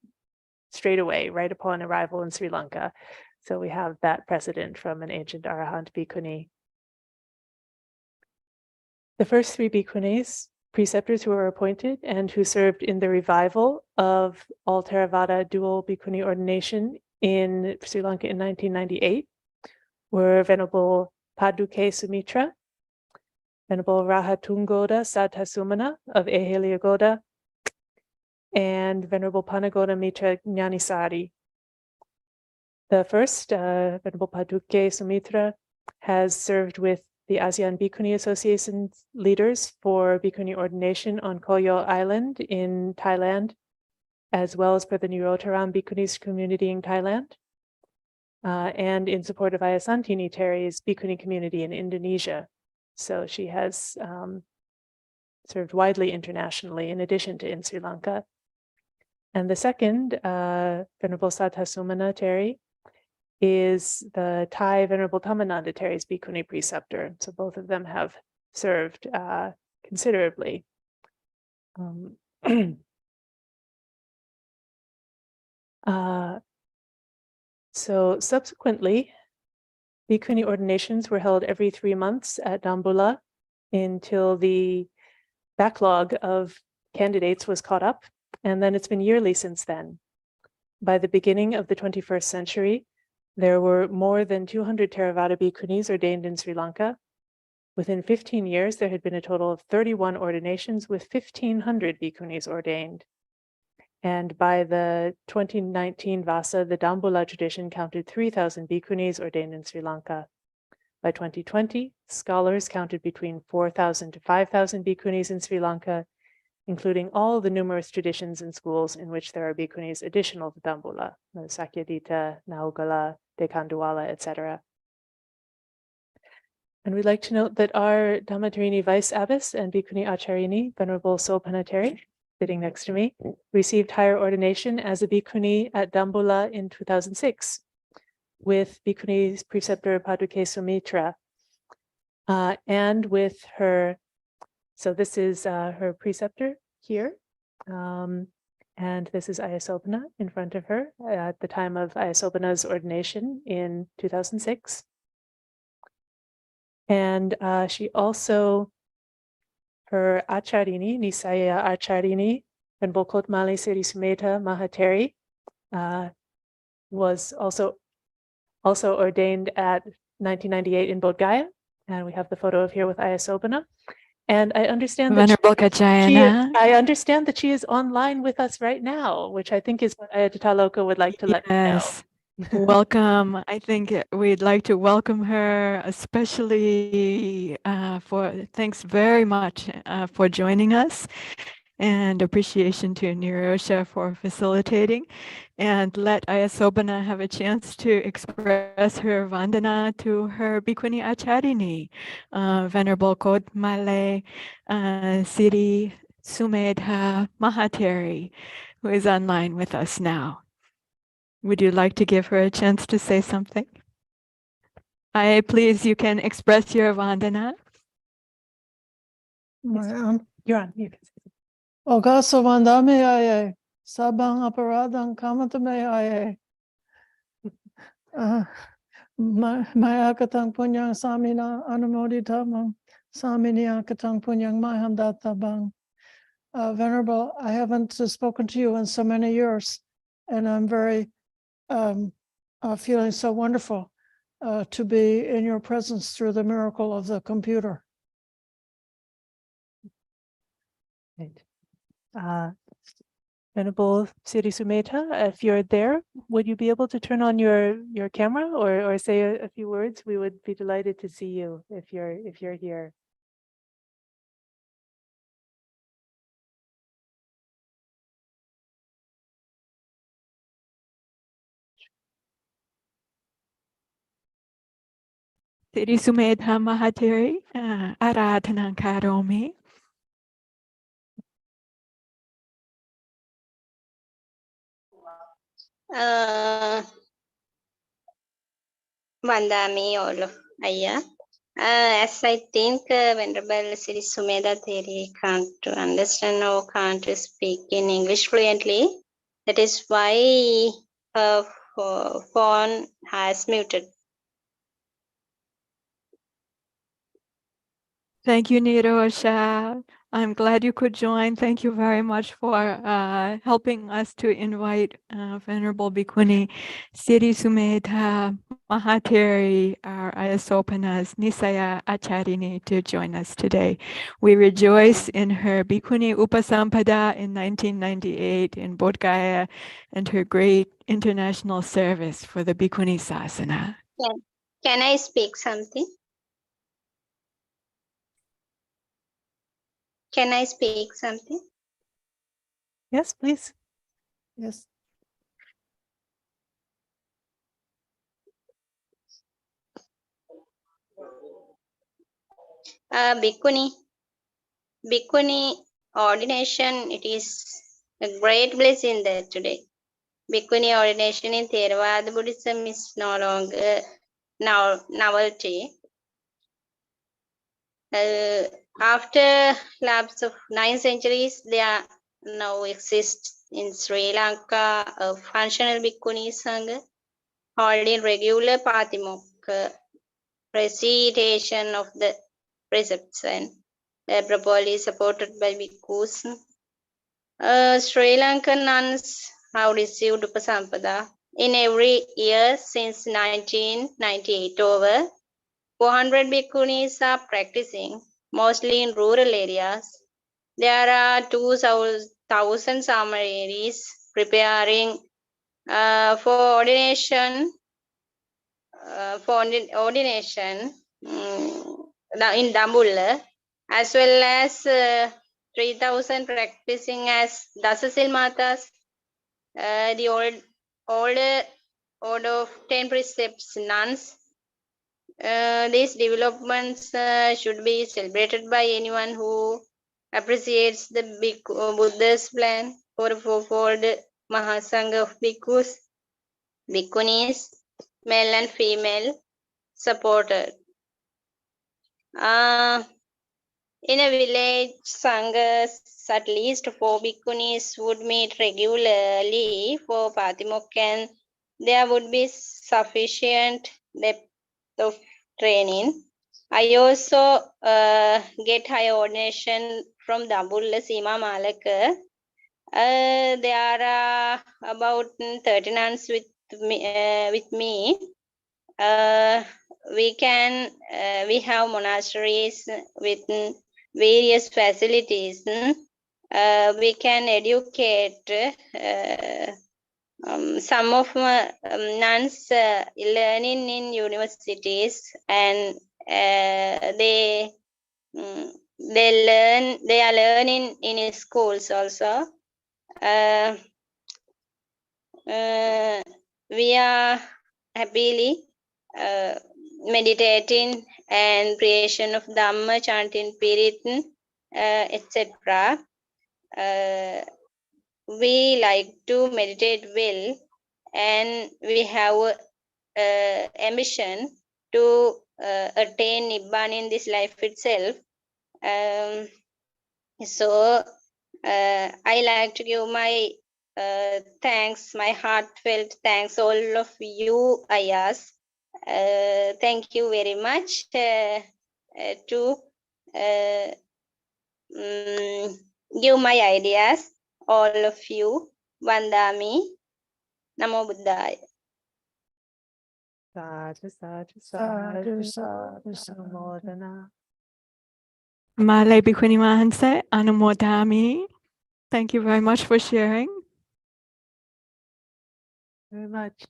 straight away, right upon arrival in Sri Lanka. So we have that precedent from an ancient Arahant Bhikkhuni. The first 3 Bhikkhunis, preceptors who were appointed and who served in the revival of all Theravada dual Bhikkhuni ordination in Sri Lanka in 1998 were Venerable Paduke Sumitra, Venerable Rahatungoda Sadhasumana of Eheliagoda, and Venerable Panagoda Mitra Jnanisari. The first, Venerable Paduke Sumitra, has served with the ASEAN Bhikkhuni Association's leaders for Bhikkhuni ordination on Koyo Island in Thailand, as well as for the Nirotaram Bhikkhunis community in Thailand, and in support of Ayya Santini Theri's Bhikkhuni community in Indonesia. So she has served widely internationally in addition to in Sri Lanka. And the second, Venerable Sadhasumana Theri, is the Thai Venerable Tamananda Theri's Bhikkhuni preceptor. So both of them have served considerably. So subsequently, Bhikkhuni ordinations were held every 3 months at Dambulla until the backlog of candidates was caught up, and then it's been yearly since then. By the beginning of the 21st century, there were more than 200 Theravada Bhikkhunis ordained in Sri Lanka. Within 15 years, there had been a total of 31 ordinations with 1,500 Bhikkhunis ordained. And by the 2019 Vasa, the Dambulla tradition counted 3,000 Bhikkhunis ordained in Sri Lanka. By 2020, scholars counted between 4,000 to 5,000 Bhikkhunis in Sri Lanka, including all the numerous traditions and schools in which there are Bhikkhunis additional to Dambulla, the Sakyadita, Naugala, Dekanduwala, etc. And we'd like to note that our Dhammadharini Vice Abbess and Bhikkhuni Acharini, Venerable Sobhana Theri, sitting next to me, received higher ordination as a Bhikkhuni at Dambulla in 2006 with Bhikkhuni preceptor Paduke Sumitra and with her, so this is her preceptor here, and this is Ayya Sobhana in front of her at the time of Ayya Sobhana's ordination in 2006. And she also, her Acharini, Nisaya Acharini, and Bokotmali Siri Sumeta Mahateri was also ordained at 1998 in Bodh Gaya. And we have the photo of here with Ayya Sobhana. And I understand that Venerable Kaccayana. I understand that she is online with us right now, which I think is what Ayya Tataloka would like to let me know. Yes. Welcome. I think we'd like to welcome her, especially thanks very much for joining us, and appreciation to Nirosha for facilitating, and let Ayya Sobhana have a chance to express her vandana to her Bhikkhuni Acharini, Venerable Kodmale Siri Sumedha Mahateri, who is online with us now. Would you like to give her a chance to say something? Please, you can express your vandana. You're on. You can say. Ogasa vandame aye, sabang aparadang kamatame aye. Maya katang punyang samina anumoditamang, samini akatang punyang mahandatabang. Venerable, I haven't spoken to you in so many years, and I'm very feeling so wonderful to be in your presence through the miracle of the computer. Venerable Siri Sumedha, if you're there, would you be able to turn on your camera or say a few words? We would be delighted to see you if you're here. Siri Sumedha Mahateri, Aradhanam Karomi. Vandami all of Ayya. As I think Venerable Sri Sumedha Theri can't understand or can't speak in English fluently, that is why her phone has muted. Thank you, Nirosha. I'm glad you could join. Thank you very much for helping us to invite Venerable Bhikkhuni Siri Sumedha Mahateri, our Ayya Sobhana's Nisaya Acharini, to join us today. We rejoice in her Bhikkhuni Upasampada in 1998 in Bodh Gaya and her great international service for the Bhikkhuni Sasana. Can I speak something? Can I speak something? Yes, please. Yes. Bhikkhuni ordination, it is a great blessing that today. Bhikkhuni ordination in Theravada Buddhism is no longer novelty. After lapse of 9 centuries, there now exists in Sri Lanka a functional Bhikkhuni Sangha holding regular Patimokka recitation of the precepts and properly supported by bhikkhus. Sri Lankan nuns have received Upasampada in every year since 1998. Over 400 bhikkhunis are practicing, mostly in rural areas. There are 2,000 samaries preparing for ordination. In Dambulla, as well as 3,000 practicing as Dasasil Matas, the older order of 10 precepts nuns. These developments should be celebrated by anyone who appreciates the Buddha's plan for a fourfold Mahasangha of bhikkhus, bhikkhunis, male and female, supported. In a village sanghas, at least 4 bhikkhunis would meet regularly for Patimokka, and there would be sufficient depth of training. I also get higher ordination from Dambulla Sima Malaka. There are about 30 nuns with me. We have monasteries with various facilities. We can educate some of my nuns learning in universities, and they are learning in schools also. We are happily meditating and creation of Dhamma, chanting Piritan, etc. We like to meditate well, and we have ambition to attain Nibbana in this life itself. So I like to give my thanks, my heartfelt thanks, all of you Ayyas. Thank you very much to give my ideas, all of you. Vandami. Namo Buddhaya. Sadhu, sadhu, Sadhu, sadhu, sadhu, Anumodana. Male Bhikkhuni Mahanse Anumodami. Thank you very much for sharing. Very much.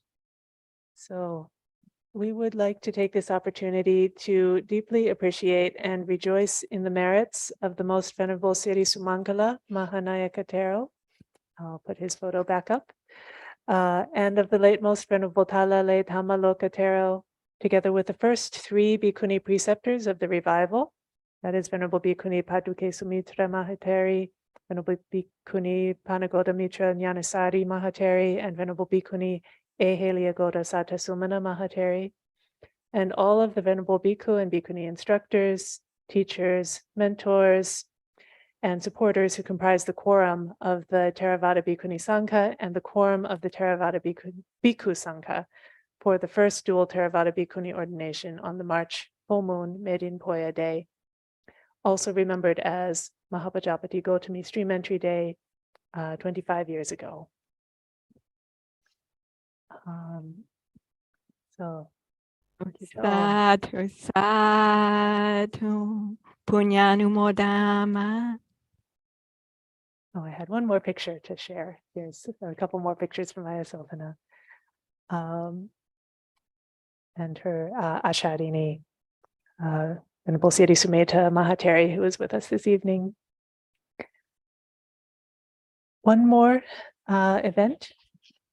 So we would like to take this opportunity to deeply appreciate and rejoice in the merits of the Most Venerable Sri Sumangala Mahanayaka Thero. I'll put his photo back up. And of the late Most Venerable Thalale Dhammaloka Thero, together with the first three Bhikkhuni preceptors of the revival, that is Venerable Bhikkhuni Paduke Sumitra Mahateri, Venerable Bhikkhuni Panagoda Mitra Jnanasari Mahateri, and Venerable Bhikkhuni Eheliagoda Satasumana Mahateri, and all of the Venerable Bhikkhu and Bhikkhuni instructors, teachers, mentors, and supporters who comprise the quorum of the Theravada Bhikkhuni Sangha and the quorum of the Theravada Bhikkhu Sangha for the first dual Theravada Bhikkhuni ordination on the March full moon Medin Poya day, also remembered as Mahapajapati Gautami Stream Entry Day 25 years ago. Sadhu, sadhu, punyanumodama. Oh, I had one more picture to share. Here's a couple more pictures from Ayya Sobhana and her Asharini, Venerable Sri Sumeta Mahateri, who is with us this evening. One more event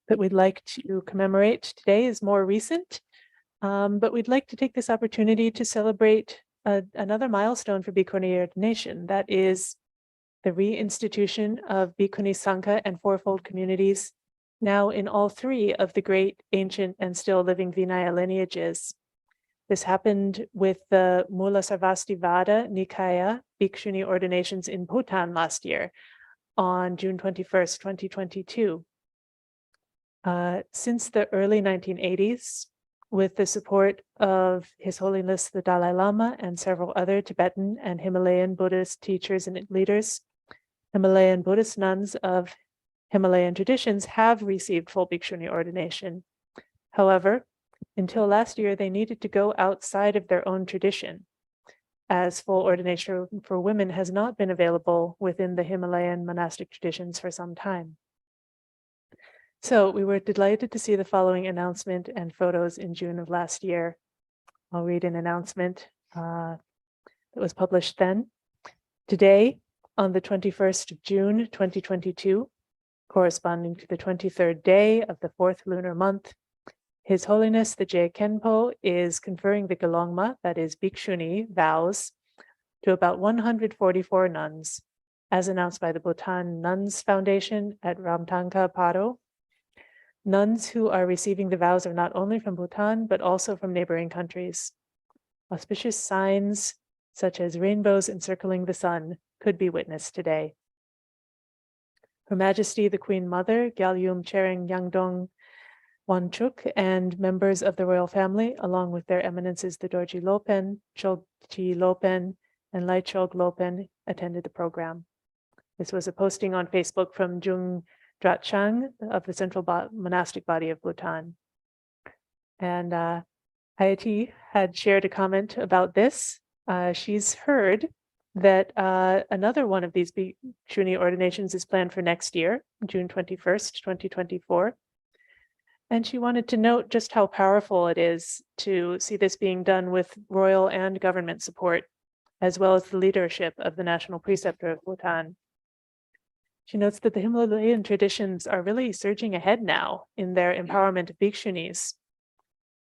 that we'd like to commemorate today is more recent, but we'd like to take this opportunity to celebrate another milestone for Bhikkhuni ordination. That is the reinstitution of Bhikkhuni Sangha and Fourfold Communities, now in all three of the great ancient and still living Vinaya lineages. This happened with the Mūlasarvāstivāda Nikaya Bhikshuni Ordinations in Bhutan last year on June 21st, 2022. Since the early 1980s, with the support of His Holiness the Dalai Lama and several other Tibetan and Himalayan Buddhist teachers and leaders, Himalayan Buddhist nuns of Himalayan traditions have received full Bhikshuni ordination. However, until last year, they needed to go outside of their own tradition, as full ordination for women has not been available within the Himalayan monastic traditions for some time. So we were delighted to see the following announcement and photos in June of last year. I'll read an announcement that was published then. Today, on the 21st of June, 2022, corresponding to the 23rd day of the 4th lunar month, His Holiness the Je Khenpo is conferring the Gelongma, that is Bhikshuni, vows to about 144 nuns, as announced by the Bhutan Nuns Foundation at Ramtangka Paro. Nuns who are receiving the vows are not only from Bhutan, but also from neighboring countries. Auspicious signs, such as rainbows encircling the sun, could be witnessed today. Her Majesty the Queen Mother, Gyalum Tshering Yangdong Wanchuk, and members of the royal family, along with their eminences the Dorji Lopen, Chogchi Lopen, and Laichog Lopen, attended the program. This was a posting on Facebook from Jung Dratchang of the Central Monastic Body of Bhutan. And Ayati had shared a comment about this. She's heard that another one of these Bhikshuni ordinations is planned for next year, June 21st, 2024. And she wanted to note just how powerful it is to see this being done with royal and government support, as well as the leadership of the National Preceptor of Bhutan. She notes that the Himalayan traditions are really surging ahead now in their empowerment of Bhikshunis.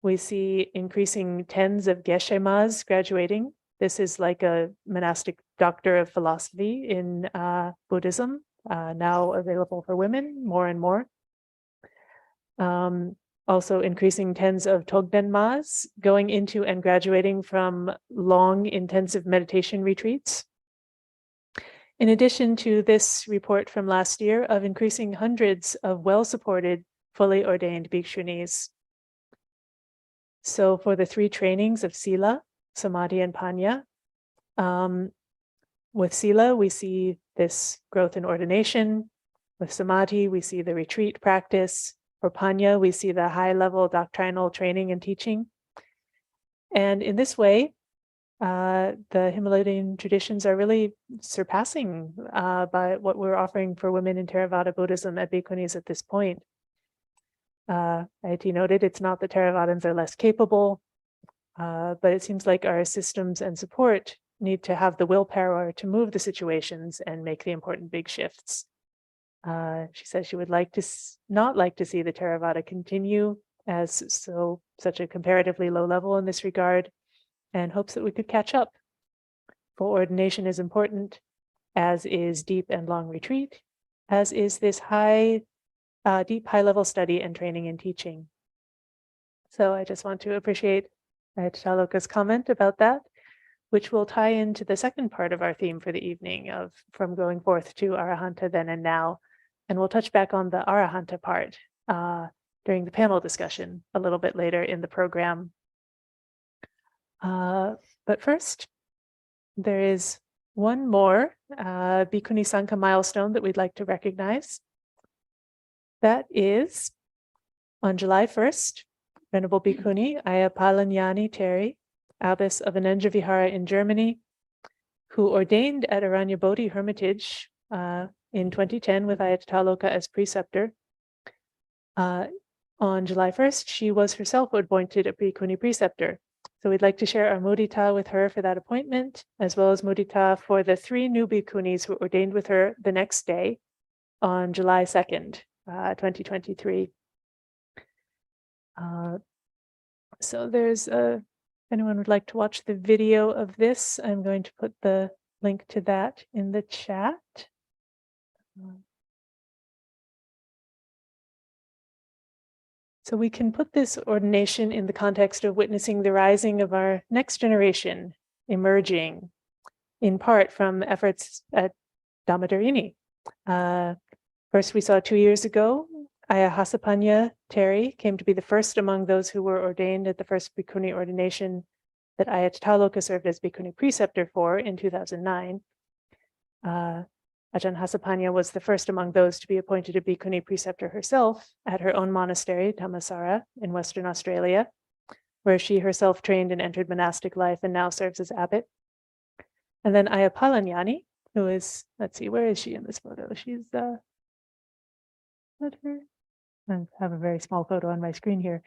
We see increasing tens of Geshe-mas graduating. This is like a monastic doctor of philosophy in Buddhism, now available for women more and more. Also increasing tens of Togden-mas going into and graduating from long intensive meditation retreats. In addition to this report from last year of increasing hundreds of well-supported, fully ordained Bhikshunis. So for the 3 trainings of Sila, Samadhi, and Panya, with Sila, we see this growth in ordination. With Samadhi, we see the retreat practice. For Panya, we see the high-level doctrinal training and teaching. And in this way, the Himalayan traditions are really surpassing by what we're offering for women in Theravada Buddhism at Bhikkhunis at this point. Ayati noted it's not that Theravadins are less capable, but it seems like our systems and support need to have the willpower to move the situations and make the important big shifts. She says she would not like to see the Theravada continue as such a comparatively low level in this regard, and hopes that we could catch up. Full ordination is important, as is deep and long retreat, as is this deep high-level study and training and teaching. So I just want to appreciate Ayatoloka's comment about that, which will tie into the second part of our theme for the evening of from going forth to Arahanta then and now. And we'll touch back on the Arahanta part during the panel discussion a little bit later in the program. But first, there is one more Bhikkhuni Sangha milestone that we'd like to recognize. That is on July 1st, Venerable Bhikkhuni Ayya Theri, abbess of Ananja Vihara in Germany, who ordained at Aranya Bodhi Hermitage in 2010 with Ayatoloka as preceptor. On July 1st, she was herself appointed a Bhikkhuni preceptor. So we'd like to share our mudita with her for that appointment, as well as mudita for the 3 new Bhikkhunis who ordained with her the next day on July 2nd, 2023. So there's if anyone would like to watch the video of this, I'm going to put the link to that in the chat. So we can put this ordination in the context of witnessing the rising of our next generation emerging, in part from efforts at Dhammadharini. First, we saw 2 years ago, Ayya Theri came to be the first among those who were ordained at the first Bhikkhuni ordination that Ayatoloka served as Bhikkhuni preceptor for in 2009. Ajahn Hasapanya was the first among those to be appointed a Bhikkhuni preceptor herself at her own monastery, Dhammasara, in Western Australia, where she herself trained and entered monastic life and now serves as abbot. And then Ayya Palanyani, who is, let's see, where is she in this photo? She's, not her. I have a very small photo on my screen here.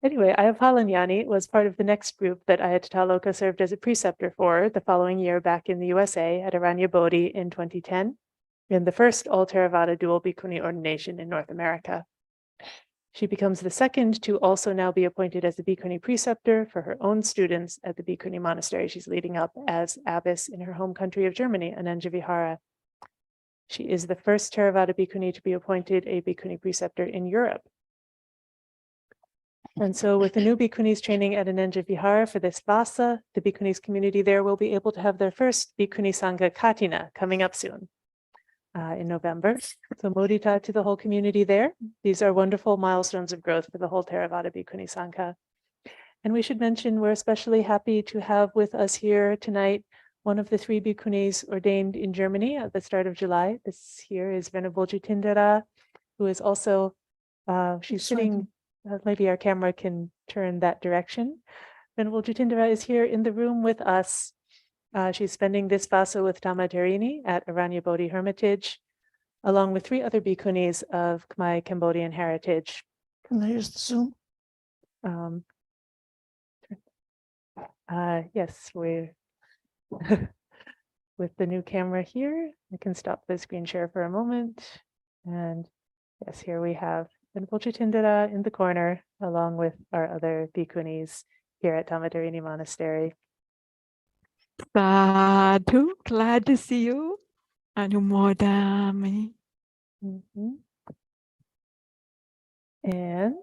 Anyway, Ayya Palanyani was part of the next group that Ayatoloka served as a preceptor for the following year back in the USA at Aranya Bodhi in 2010, in the first all-Theravada dual Bhikkhuni ordination in North America. She becomes the second to also now be appointed as a Bhikkhuni preceptor for her own students at the Bhikkhuni monastery she's leading up as abbess in her home country of Germany, Ananja Vihara. She is the first Theravada Bhikkhuni to be appointed a Bhikkhuni preceptor in Europe. And so with the new Bhikkhunis training at Ananja Vihara for this Vasa, the Bhikkhunis community there will be able to have their first Bhikkhuni Sangha Katina coming up soon in November. So mudita to the whole community there. These are wonderful milestones of growth for the whole Theravada Bhikkhuni Sangha. And we should mention we're especially happy to have with us here tonight one of the 3 Bhikkhunis ordained in Germany at the start of July. This here is Venerable Jutindara, who is also, she's sitting, maybe our camera can turn that direction. Venerable Jutindara is here in the room with us. She's spending this Vasa with Dhammadharini at Aranya Bodhi Hermitage. along with 3 other Bhikkhunis of Khmer Cambodian heritage. Can they use the Zoom? Yes, we're with the new camera here. I can stop the screen share for a moment. And yes, here we have Venerable Chitindara in the corner, along with our other Bhikkhunis here at Dhammadharini Monastery. Sadhu, glad to see you. Anumodami. And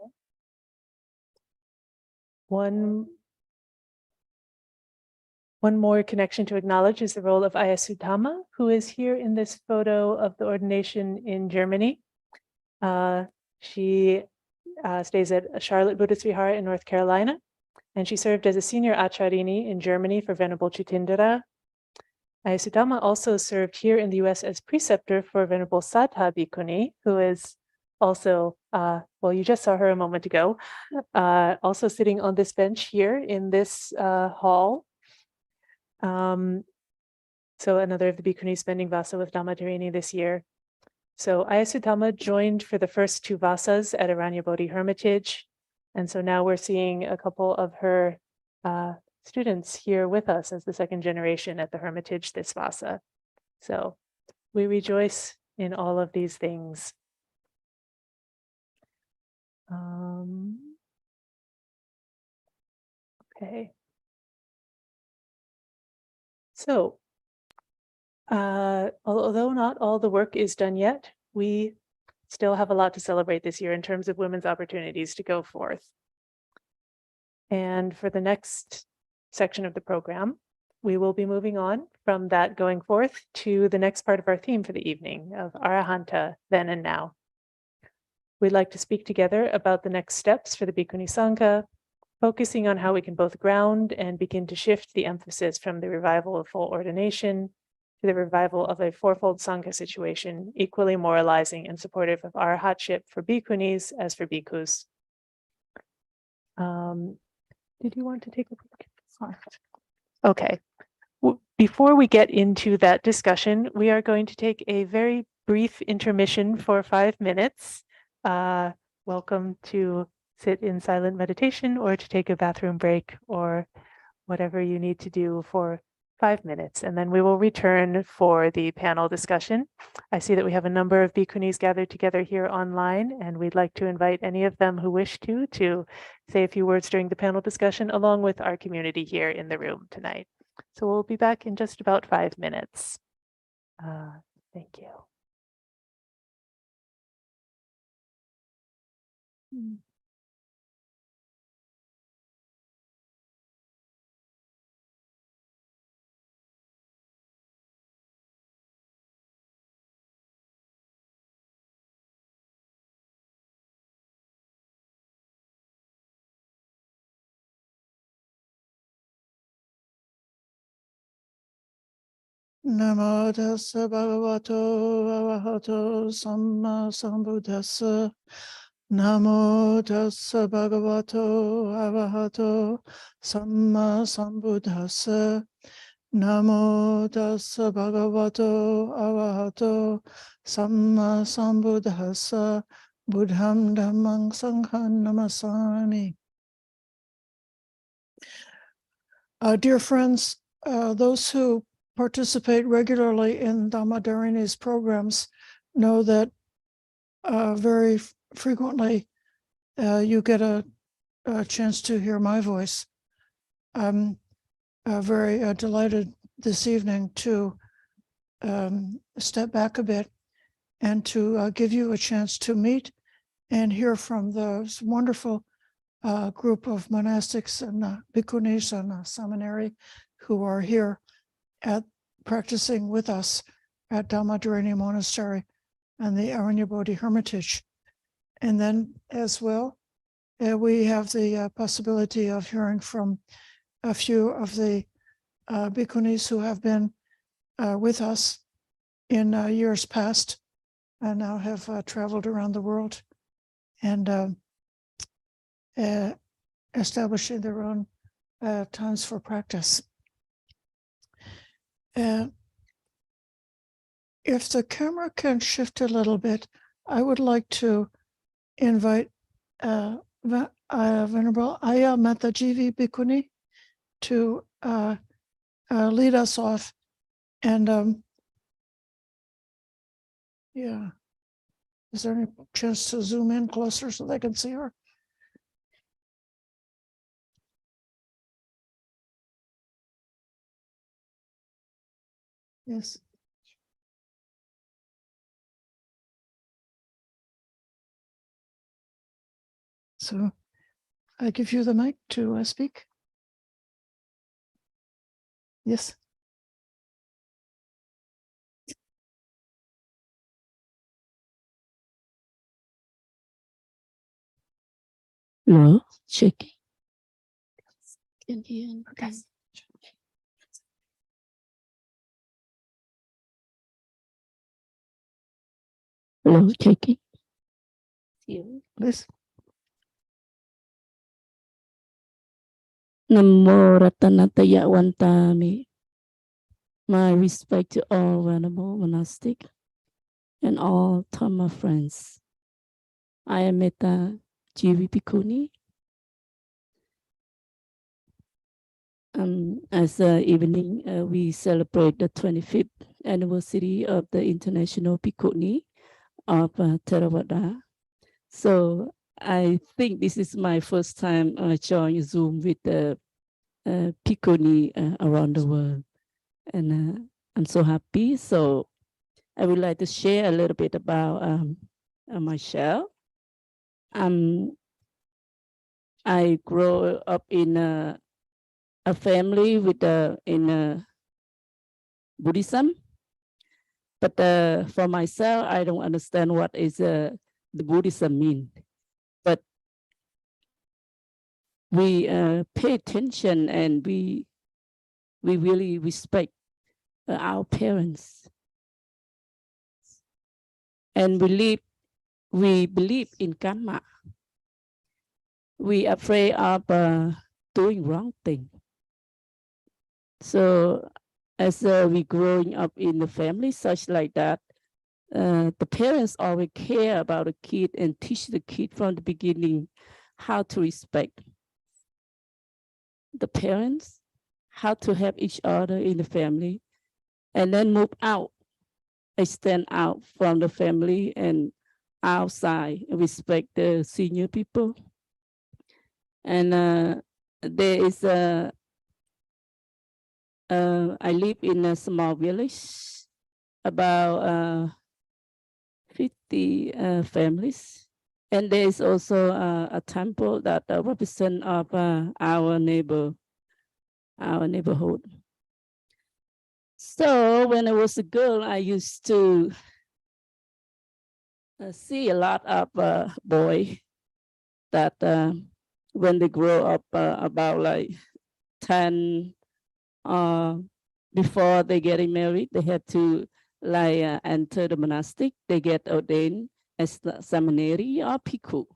one more connection to acknowledge is the role of Ayya Sudhamma, who is here in this photo of the ordination in Germany. She stays at Charlotte Buddhist Vihara in North Carolina, and she served as a senior acharini in Germany for Venerable Chitindara. Ayya Sudhamma also served here in the US as preceptor for Venerable Saddha Bhikkhuni, who is also, well, you just saw her a moment ago, also sitting on this bench here in this hall. So another of the Bhikkhunis spending Vasa with Dhammadharini this year. So Ayya Sudhamma joined for the first 2 Vasas at Aranya Bodhi Hermitage. And so now we're seeing a couple of her students here with us as the 2nd generation at the Hermitage this Vasa. So we rejoice in all of these things. Okay. So, although not all the work is done yet, we still have a lot to celebrate this year in terms of women's opportunities to go forth. And for the next section of the program, we will be moving on from that going forth to the next part of our theme for the evening of Arahanta, then and now. We'd like to speak together about the next steps for the Bhikkhuni Sangha, focusing on how we can both ground and begin to shift the emphasis from the revival of full ordination to the revival of a Fourfold Sangha situation, equally moralizing and supportive of arahatship for Bhikkhunis as for bhikkhus. Did you want to take a quick? Okay. Before we get into that discussion, we are going to take a very brief intermission for 5 minutes. Welcome to sit in silent meditation or to take a bathroom break or whatever you need to do for 5 minutes, and then we will return for the panel discussion. I see that we have a number of Bhikkhunis gathered together here online, and we'd like to invite any of them who wish to say a few words during the panel discussion, along with our community here in the room tonight. So we'll be back in just about 5 minutes. Thank you. Namo tassa bhagavato arahato samma sambuddhassa. Namo tassa bhagavato arahato samma sambuddhassa. Namo tassa bhagavato arahato samma sambuddhassa. Buddham dhammang sangham namasami. Dear friends, those who participate regularly in Dhammadharini's programs know that very frequently you get a chance to hear my voice. I'm very delighted this evening to step back a bit and to give you a chance to meet and hear from the wonderful group of monastics and Bhikkhunis and seminary who are here at practicing with us at Dhammadharini Monastery and the Aranya Bodhi Hermitage. And then as well, we have the possibility of hearing from a few of the Bhikkhunis who have been with us in years past and now have traveled around the world and establishing their own times for practice. If the camera can shift a little bit, I would like to invite Venerable Ayya Matajivi Bhikkhuni to lead us off. And yeah, is there any chance to zoom in closer so they can see her? Yes. So I give you the mic to speak. Yes. Hello, checking. Can hear. Okay. Hello, checking. Please. Namo Ratanataya Wantami. My respect to all venerable monastic and all Dhamma friends. I am Metta Jivi Bhikkhuni. As evening, we celebrate the 25th anniversary of the International Bhikkhuni of Theravada. So I think this is my first time joining Zoom with the Bhikkhuni around the world. And I'm so happy. So I would like to share a little bit about myself. I grew up in a family with in Buddhism, but for myself, I don't understand what is the Buddhism mean. But we pay attention and we really respect our parents, and we believe in karma. We are afraid of doing wrong thing. So as we growing up in the family such like that, the parents always care about the kid and teach the kid from the beginning how to respect the parents, how to help each other in the family, and then move out, extend out from the family and outside, respect the senior people. And there is I live in a small village, about 50 families. And there is also a temple that represents of our neighborhood. So when I was a girl, I used to see a lot of boys that when they grow up about like 10, before they getting married, they had to like enter the monastic. They get ordained as the seminary or bhikkhu.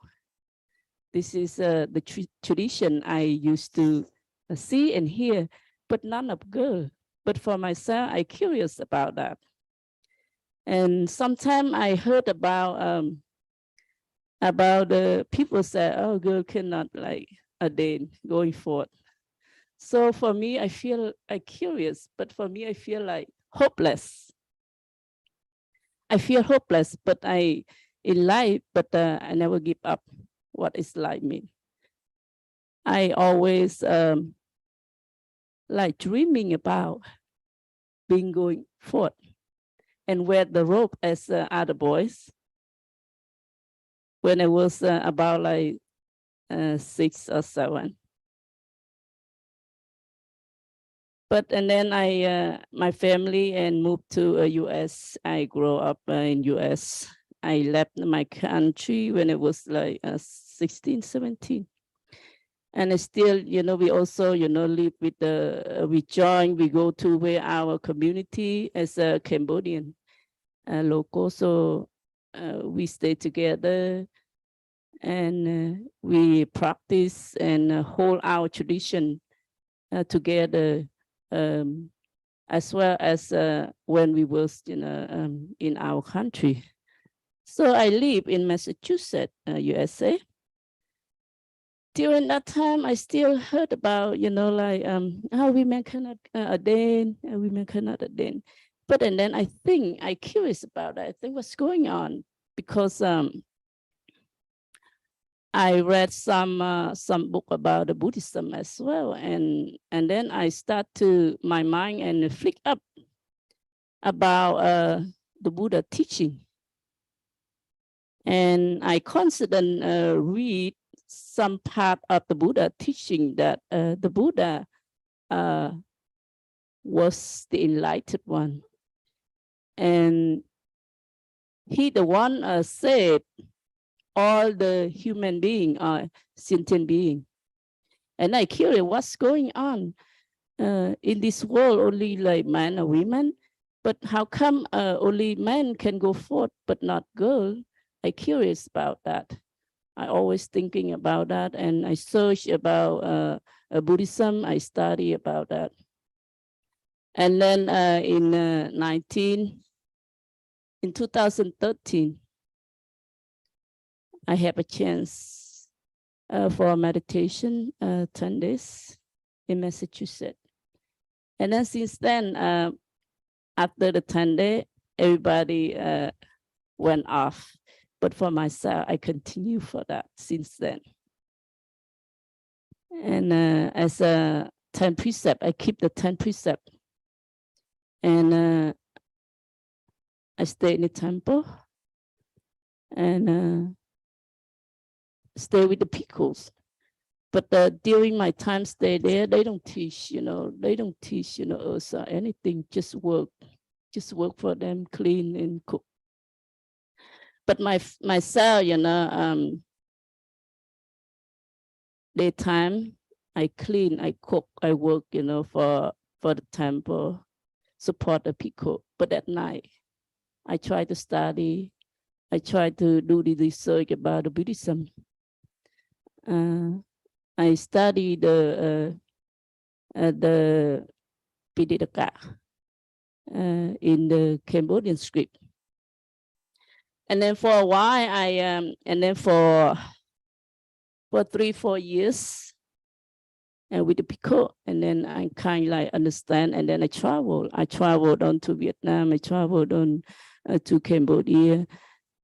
This is the tradition I used to see and hear, but none of girl. But for myself, I curious about that. And sometimes I heard about the people say, oh, girl cannot like ordain going forward. So for me, I feel curious, but for me, I feel like hopeless. I feel hopeless, but in life, but I never give up. What is life mean? I always like dreaming about being going forward and wear the robe as other boys. When I was about like 6 or 7. But and then my family and moved to US. I grew up in US. I left my country when it was like 16, 17. And it's still, we also, live with we join, we go to where our community as a Cambodian local. So we stay together and we practice and hold our tradition together as well as when we were, in our country. So I live in Massachusetts, USA. During that time, I still heard about, how women cannot ordain, women cannot ordain. But and then I curious about that. I think what's going on, because I read some book about the Buddhism as well, and then I start to my mind and flick up about the Buddha teaching, and I constantly read some part of the Buddha teaching that the Buddha was the enlightened one, and he the one said all the human beings are sentient beings. And I curious what's going on in this world, only like men or women, but how come only men can go forth but not girl? I curious about that. I always thinking about that, and I search about Buddhism. I study about that. And then in 2013, I have a chance for a meditation, 10 days in Massachusetts. And then since then, after the 10 days, everybody went off. But for myself, I continue for that since then. And as a 10 precept, I keep the 10 precept. And I stay in the temple and stay with the bhikkhus. But during my time stay there, they don't teach, us anything, just work for them, clean and cook. But myself, daytime, I clean, I cook, I work, for the temple, support the bhikkhu. But at night, I try to study, I try to do the research about the Buddhism. I study the Pitaka in the Cambodian script. And then for a while, and then for 3-4 years, and with the bhikkhu, and then I kind of like understand, and then I traveled on to Vietnam, I traveled on to Cambodia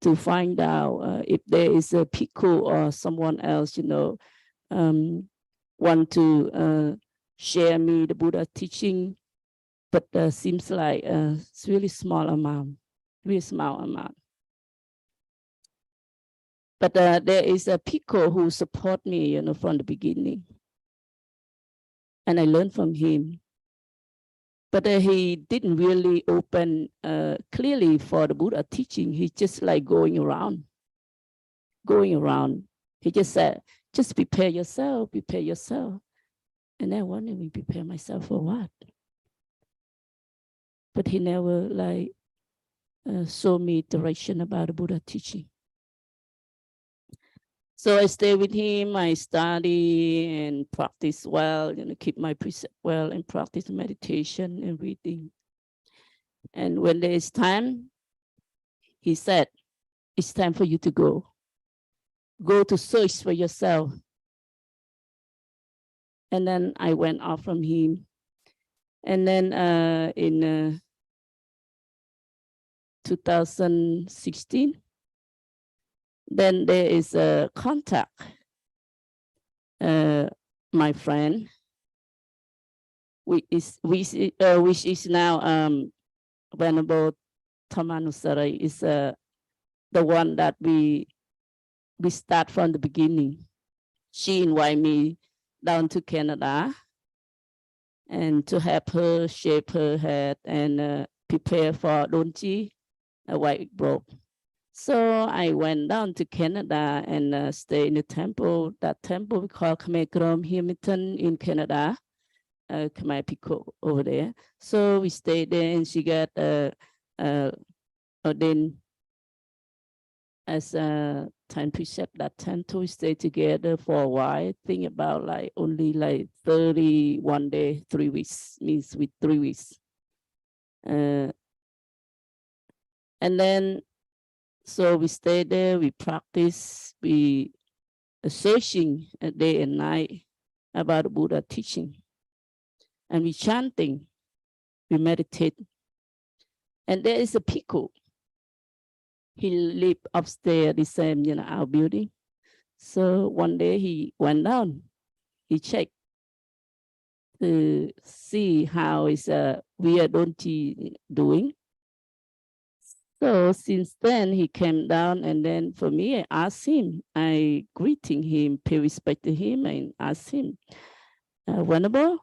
to find out if there is a bhikkhu or someone else, want to share me the Buddha teaching, but seems like it's really small amount. But there is a bhikkhu who support me, from the beginning. And I learned from him. But he didn't really open clearly for the Buddha teaching. He just like going around. He just said, just prepare yourself. And I wanted me prepare myself for what? But he never like showed me direction about the Buddha teaching. So I stay with him, I study and practice well, keep my precept well and practice meditation and reading. And when there is time, he said, it's time for you to go. Go to search for yourself. And then I went off from him. And then in 2016, then there is a contact. My friend, which is now Venerable Tamanusara, is the one that we start from the beginning. She invited me down to Canada and to help her shape her head and prepare for Donji, a white robe. So I went down to Canada and stayed in the temple. That temple we call Khmer Hamilton in Canada, Khmer Bhikkhu over there. So we stayed there, and she got ordained as a time precept that time. So we stayed together for a while. I think about like only like 31 days, 3 weeks, means with 3 weeks. And then, so we stay there, we practice, we searching day and night about the Buddha teaching. And we chanting, we meditate. And there is a bhikkhu. He lived upstairs, the same, our building. So one day he went down, he checked to see how is Viyadonti doing. So since then he came down, and then for me, I asked him, I greeting him, pay respect to him, and asked him, Venerable,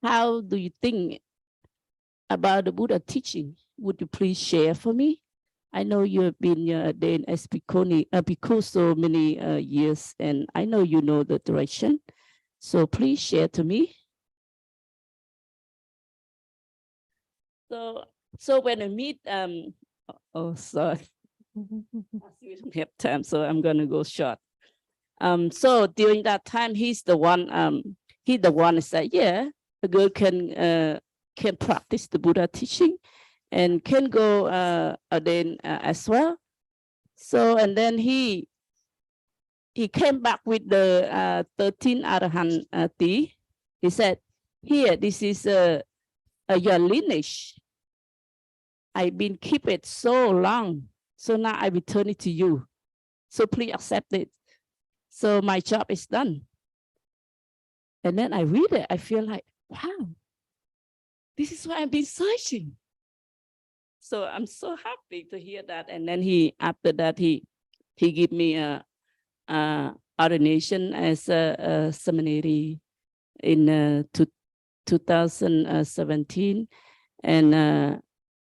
how do you think about the Buddha teaching? Would you please share for me? I know you have been ordained as Bhikkhu so many years, and I know you know the direction. So please share to me. So when I meet, sorry, we don't have time, so I'm gonna go short. So during that time, he's the one who said, yeah, a girl can practice the Buddha teaching and can go ordain as well. So, and then he came back with the 13 Arahanta. He said, here, this is your lineage. I've been keep it so long. So now I return it to you. So please accept it. So my job is done. And then I read it, I feel like, wow, this is what I've been searching. So I'm so happy to hear that. And then after that, he gave me a ordination as a seminary in 2017.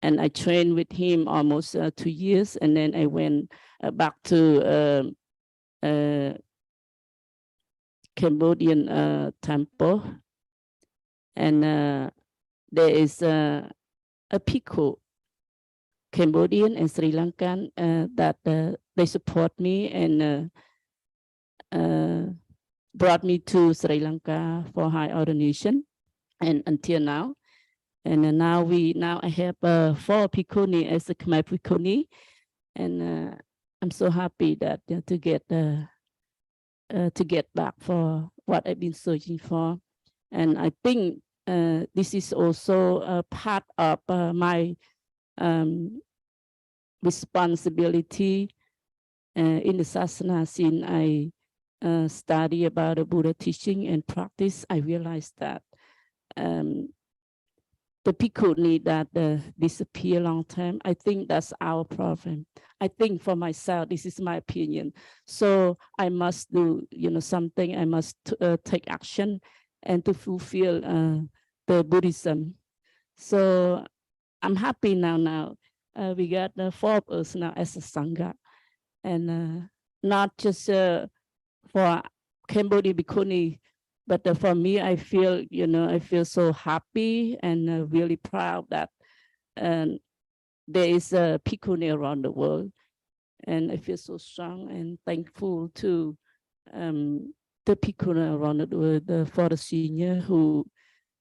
And I trained with him almost 2 years. And then I went back to Cambodian temple. And there is a bhikkhu, Cambodian and Sri Lankan, that they support me and brought me to Sri Lanka for high ordination, and until now. And now I have 4 Bhikkhuni as a Khmer Bhikkhuni, and I'm so happy that to get back for what I've been searching for. And I think this is also a part of my responsibility in the Sasana. Since I study about the Buddha teaching and practice, I realized that the bhikkhuni that disappear long time, I think that's our problem. I think for myself, this is my opinion. So I must do, something. I must take action and to fulfill the Buddhism. So I'm happy now. We got 4 of us now as a Sangha, and not just for Cambodian Bhikkhuni, but for me, I feel, I feel so happy and really proud that there is a Bhikkhuni around the world. And I feel so strong and thankful to the Bhikkhuni around the world, for the senior who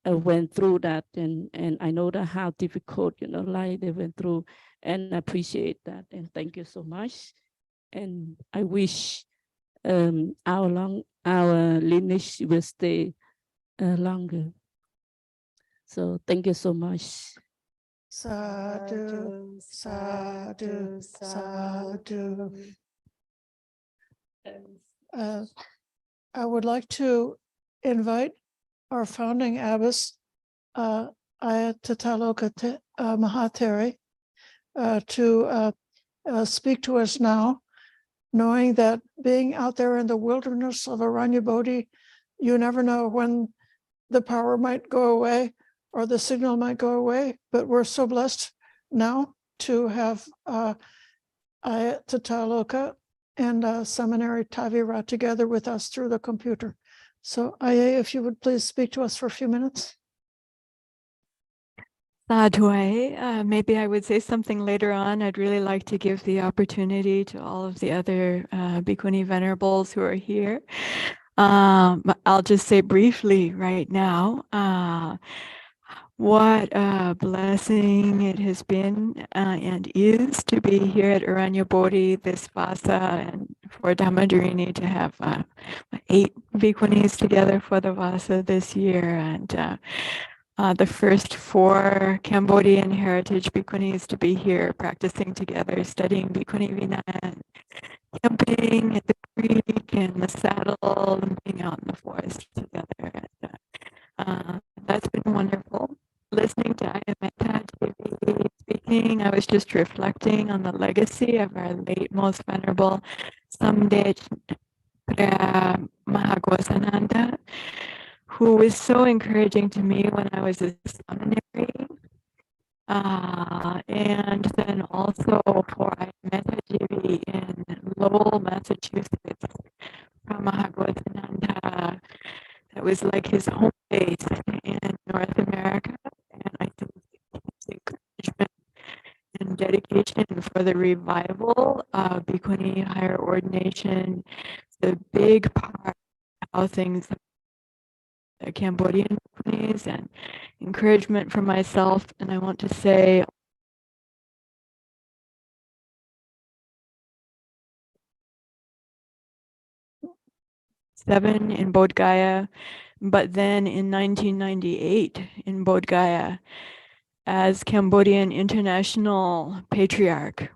went through that. And I know that how difficult, life they went through, and I appreciate that. And thank you so much. And I wish our lineage will stay longer. So thank you so much. Sadhu, sadhu, sadhu. I would like to invite our founding abbess, Ayya Tataloka Mahatheri, to speak to us now, knowing that being out there in the wilderness of Aranya Bodhi, you never know when the power might go away or the signal might go away, but we're so blessed now to have Ayya Tataloka and Seminary Tavira together with us through the computer. So Ayya, if you would please speak to us for a few minutes. Sadhu, maybe I would say something later on. I'd really like to give the opportunity to all of the other Bhikkhuni venerables who are here. I'll just say briefly right now, what a blessing it has been and is to be here at Aranya Bodhi this Vasa, and for Dhammadharini to have 8 Bhikkhunis together for the Vasa this year, and the first 4 Cambodian heritage Bhikkhunis to be here practicing together, studying Bhikkhuni Vinaya, camping at the creek and the saddle, and being out in the forest together. And, that's been wonderful. Listening to Ayya TV speaking, I was just reflecting on the legacy of our late most venerable Samdech Mahagosananda, who was so encouraging to me when I was a seminary. And then also for I met Jivi in Lowell, Massachusetts, from Mahagosananda. That was like his home base in North America. And I think his encouragement and dedication for the revival of Bhikkhuni higher ordination is a big part of how things the Cambodian Bhikkhunis, and encouragement for myself. And I want to say seven in Bodh Gaya, but then in 1998 in Bodh Gaya as Cambodian International Patriarch.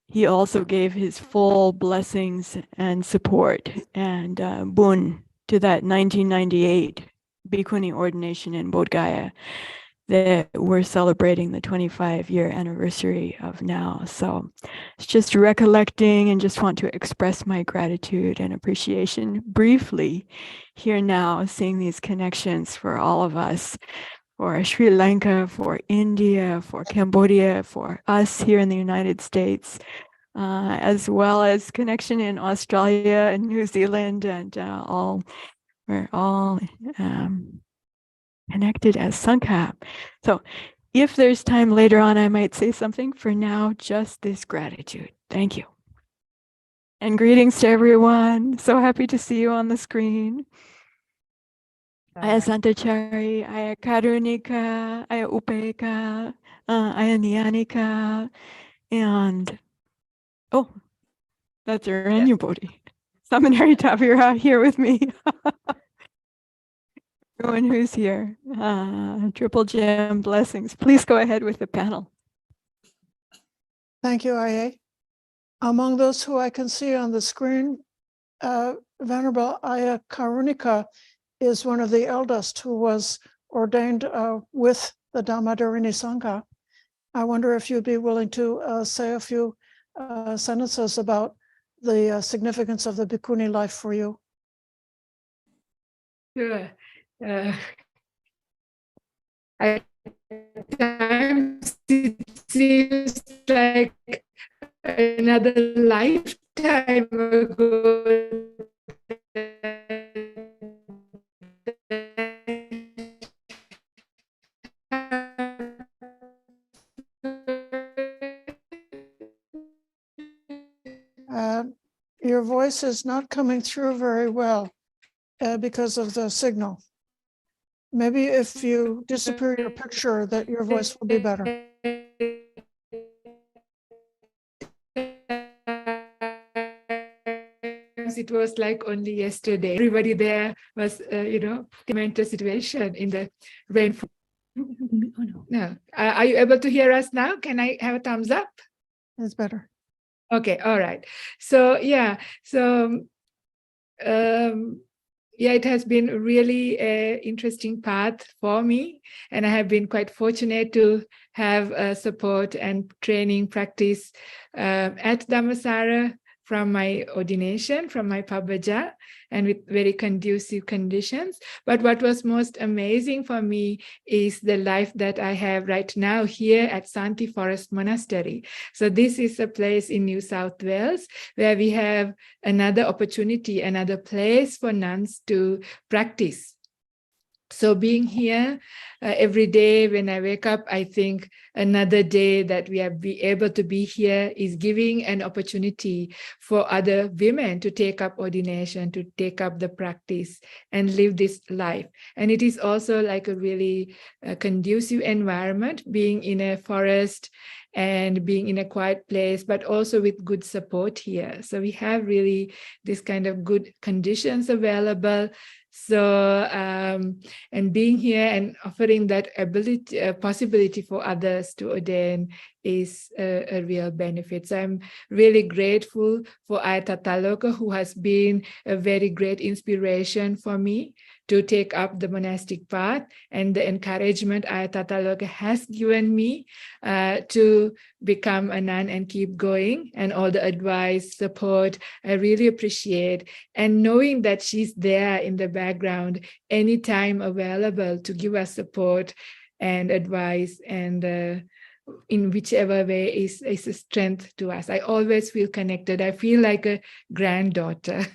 He also gave his full blessings and support and boon to that 1998 Bhikkhuni ordination in Bodh Gaya that we're celebrating the 25-year anniversary of now. So it's just recollecting and just want to express my gratitude and appreciation briefly here now, seeing these connections for all of us, for Sri Lanka, for India, for Cambodia, for us here in the United States, as well as connection in Australia and New Zealand, and we're all connected as Sangha. So if there's time later on, I might say something. For now, just this gratitude. Thank you. And greetings to everyone. So happy to see you on the screen. Ayya Santachari, Ayya Karunika, Ayya Upeka, Ayya Nyanika, and oh, that's Aranya Bodhi. Seminary Tavira here with me. Everyone who's here. Triple Gem blessings. Please go ahead with the panel. Thank you, Ayya. Among those who I can see on the screen, Venerable Ayya Karunika is one of the eldest who was ordained with the Dhammadharini Sangha. I wonder if you'd be willing to say a few sentences about the significance of the Bhikkhuni life for you. Sure. At times it seems like another lifetime ago. Your voice is not coming through very well because of the signal. Maybe if you disappear your picture, that your voice will be better. It was like only yesterday. Everybody there was, tremendous situation in the rainfall. No. Are you able to hear us now? Can I have a thumbs up? It's better. Okay, all right. So it has been really an interesting path for me, and I have been quite fortunate to have support and training practice at Dhammasara from my ordination, from my Pabbaja, and with very conducive conditions. But what was most amazing for me is the life that I have right now here at Santi Forest Monastery. So this is a place in New South Wales where we have another opportunity, another place for nuns to practice. So being here every day when I wake up, I think another day that we are able to be here is giving an opportunity for other women to take up ordination, to take up the practice and live this life. And it is also like a really conducive environment, being in a forest and being in a quiet place, but also with good support here. So we have really this kind of good conditions available. So, and being here and offering that possibility for others to ordain is a real benefit. So I'm really grateful for Ayya Tataloka, who has been a very great inspiration for me to take up the monastic path, and the encouragement Ayya Tataloka has given me to become a nun and keep going, and all the advice, support, I really appreciate. And knowing that she's there in the background anytime available to give us support and advice, and in whichever way is a strength to us. I always feel connected. I feel like a granddaughter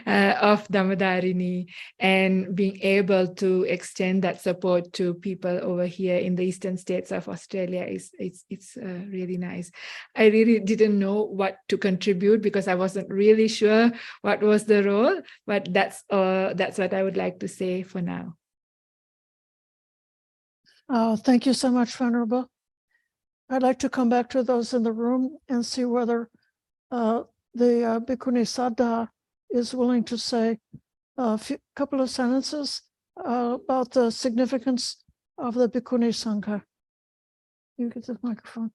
of Dhammadharini, and being able to extend that support to people over here in the eastern states of Australia it's really nice. I really didn't know what to contribute because I wasn't really sure what was the role, but that's what I would like to say for now. Thank you so much, Venerable. I'd like to come back to those in the room and see whether the Bhikkhuni Sangha is willing to say a couple of sentences about the significance of the Bhikkhuni Sangha. You get the microphone.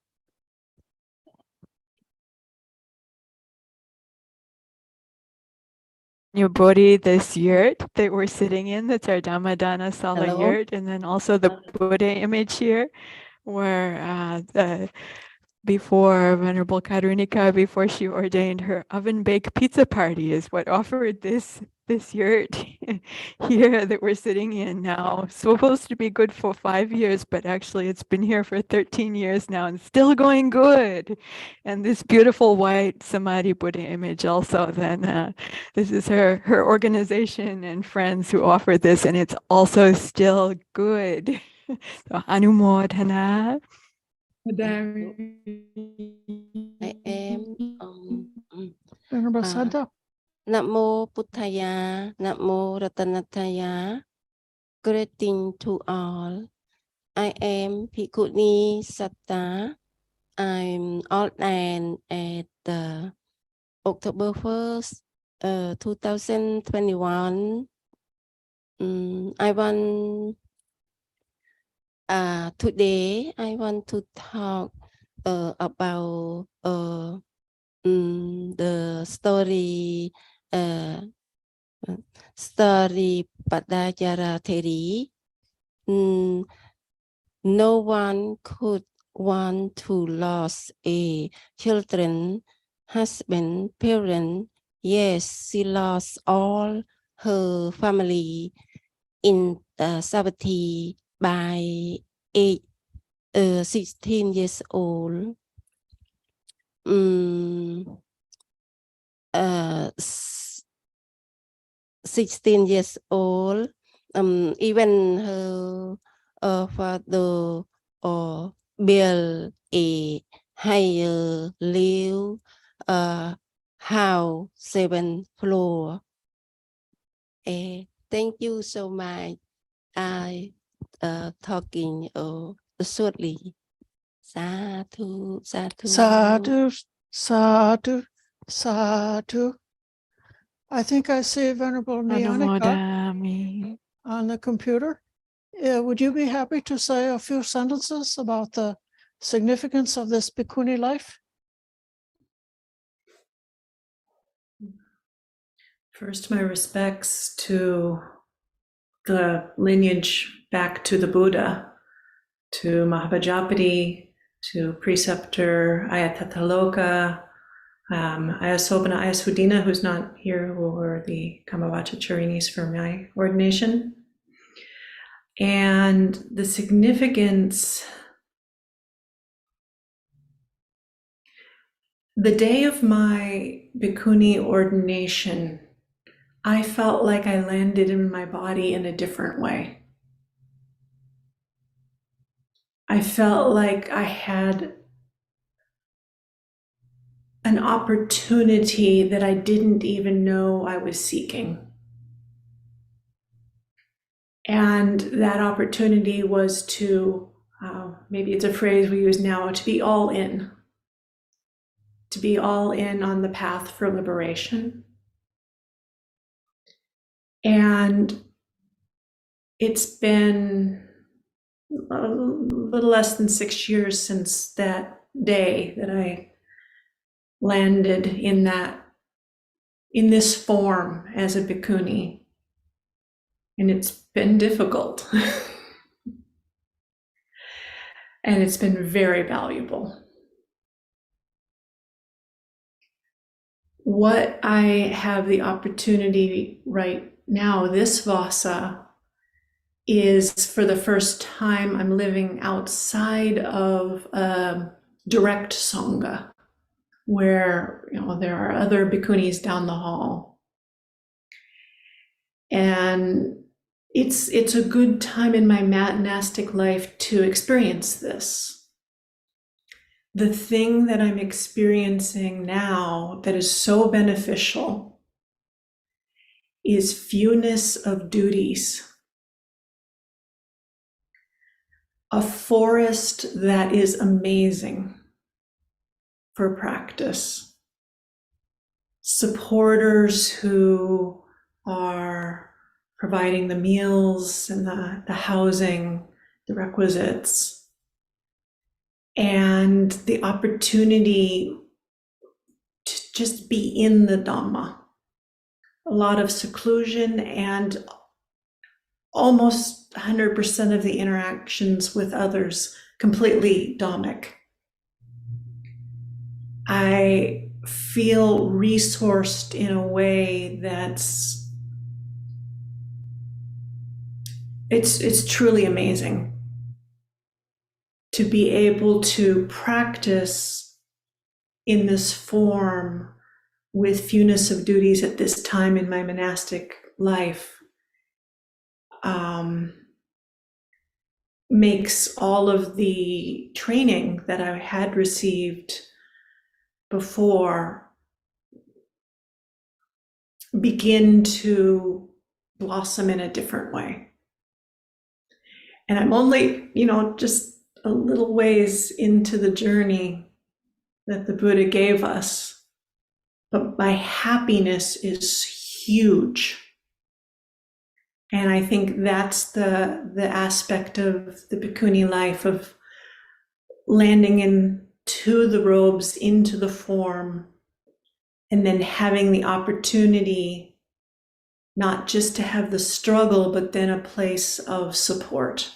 Your Bodhi, this yurt that we're sitting in, that's our Dhammadana Sala Hello? yurt, and then also the Buddha image here, where before Venerable Karunika, before she ordained, her oven-baked pizza party is what offered this yurt here that we're sitting in now. Supposed to be good for 5 years, but actually it's been here for 13 years now and still going good. And this beautiful white Samadhi Buddha image also, then this is her organization and friends who offered this, and it's also still good. So Anumodhana. I am Venerable Sangha. Namo Buddhaya, Namo Ratanataya. Greeting to all. I am Bhikkhuni Sangha. I'm ordained at October 1st, 2021. Today I want to talk about the story Padayara Theri. No one could want to lose a children, husband, parent. Yes, she lost all her family in Savatthi by age 16 years old. 16 years old. Even her father built a higher level house, 7th floor. Thank you so much. I talking shortly. Sadhu, sadhu. Sadhu, sadhu, sadhu. I think I see Venerable Nyanika Anumodami. on the computer. Would you be happy to say a few sentences about the significance of this Bhikkhuni life? First, my respects to the lineage back to the Buddha, to Mahabhajapati, to Preceptor Ayya Tataloka, Ayya Sobhana, Ayya Sudina, who's not here, who were the Kamavachacharinis for my ordination. And the significance, the day of my Bhikkhuni ordination I felt like I landed in my body in a different way. I felt like I had an opportunity that I didn't even know I was seeking. And that opportunity was to, maybe it's a phrase we use now, to be all in on the path for liberation. And it's been a little less than 6 years since that day that I landed in this form as a bhikkhuni. And it's been difficult. And it's been very valuable. What I have the opportunity right now, this Vasa, is for the first time I'm living outside of a direct Sangha, where there are other bhikkhunis down the hall. And it's a good time in my monastic life to experience this. The thing that I'm experiencing now that is so beneficial is fewness of duties. A forest that is amazing for practice. Supporters who are providing the meals and the housing, the requisites, and the opportunity to just be in the Dhamma. A lot of seclusion and almost 100% of the interactions with others completely Dhammic. I feel resourced in a way that's it's truly amazing to be able to practice in this form with fewness of duties at this time in my monastic life. Makes all of the training that I had received before begin to blossom in a different way. And I'm only, just a little ways into the journey that the Buddha gave us, but my happiness is huge. And I think that's the aspect of the bhikkhuni life, of landing into the robes, into the form, and then having the opportunity not just to have the struggle, but then a place of support.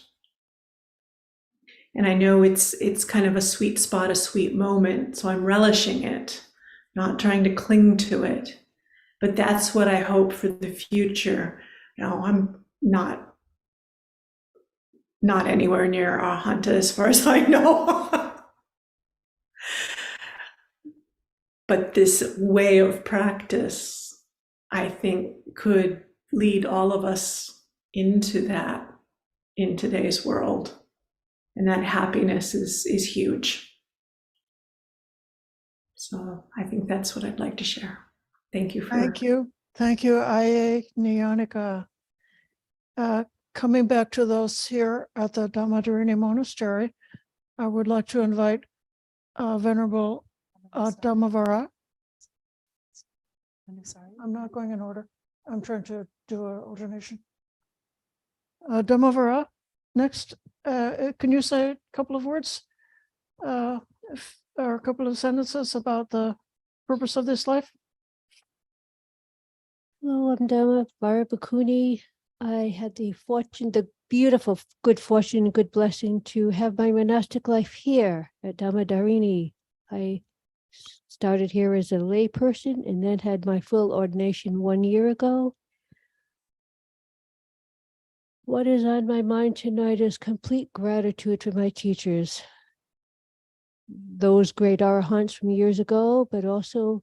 And I know it's kind of a sweet spot, a sweet moment, so I'm relishing it, not trying to cling to it. But that's what I hope for the future. I'm not anywhere near Arahanta as far as I know. But this way of practice, I think, could lead all of us into that in today's world. And that happiness is huge. So I think that's what I'd like to share. Thank you. Thank you, Ayya Nyanika. Coming back to those here at the Dhammadharini Monastery, I would like to invite Venerable Dhammavara. I'm not going in order. I'm trying to do an ordination. Dhammavara, next, can you say a couple of words or a couple of sentences about the purpose of this life? Hello, I'm Dhammadharini Bhikkhuni. I had the beautiful, good fortune, good blessing to have my monastic life here at Dhammadharini. I started here as a lay person and then had my full ordination 1 year ago. What is on my mind tonight is complete gratitude for my teachers, those great arahants from years ago, but also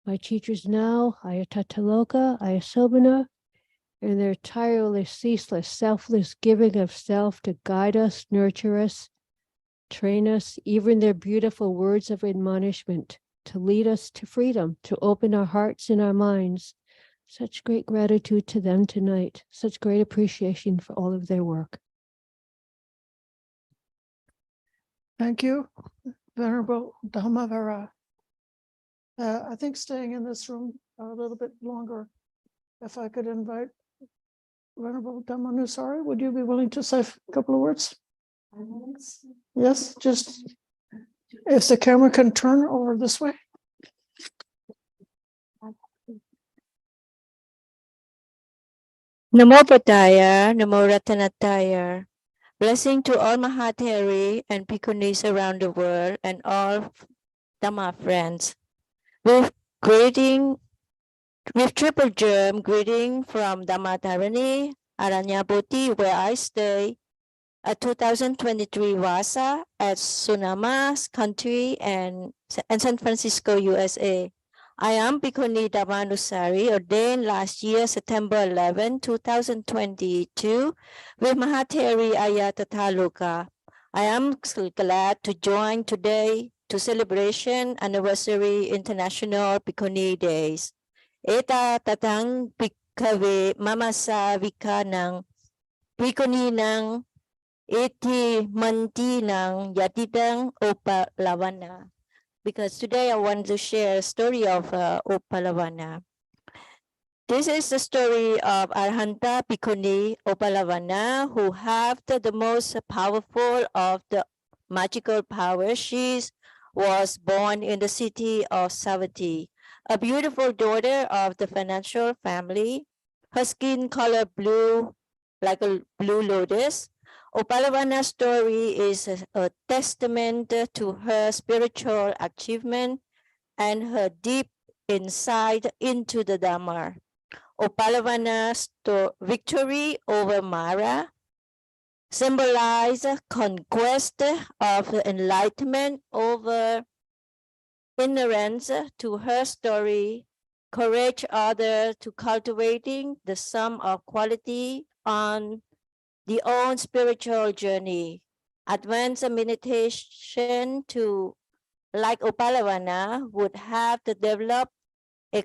my teachers now, Ayya Tataloka, Ayya Sobhana, and their tireless, ceaseless, selfless giving of self to guide us, nurture us, train us, even their beautiful words of admonishment to lead us to freedom, to open our hearts and our minds. Such great gratitude to them tonight, such great appreciation for all of their work. Thank you, Venerable Dhammavara. I think staying in this room a little bit longer, if I could invite Venerable Dhammanusari, would you be willing to say a couple of words? Yes, just if the camera can turn over this way. Namo Buddhaya, Namo Ratanataya. Blessing to all Mahatheri and Bhikkhunis around the world and all Dhamma friends. With triple germ greeting from Dhammadharini, Aranyabhuti, where I stay, at 2023 Vasa at Sonama's country and San Francisco, USA. I am Bhikkhuni Dhammanusari, ordained last year, September 11, 2022, with Mahatheri Ayya Tataloka. I am glad to join today to celebration anniversary International Bhikkhuni Days. Eta tatang bhikkhave mamasa vikanang bhikkhuni nang iti manti nang yatidang opalavana. Because today I want to share a story of Opalavana. This is the story of Arahanta Bhikkhuni Opalavana, who have the most powerful of the magical powers. She was born in the city of Savatthi, a beautiful daughter of the financial family. Her skin color blue, like a blue lotus. Opalavana's story is a testament to her spiritual achievement and her deep insight into the Dhamma. Opalavana's victory over Mara symbolizes conquest of enlightenment over ignorance. To her story, courage others to cultivating the sum of quality on the own spiritual journey. Advanced meditation to, like Opalavana, would have to develop a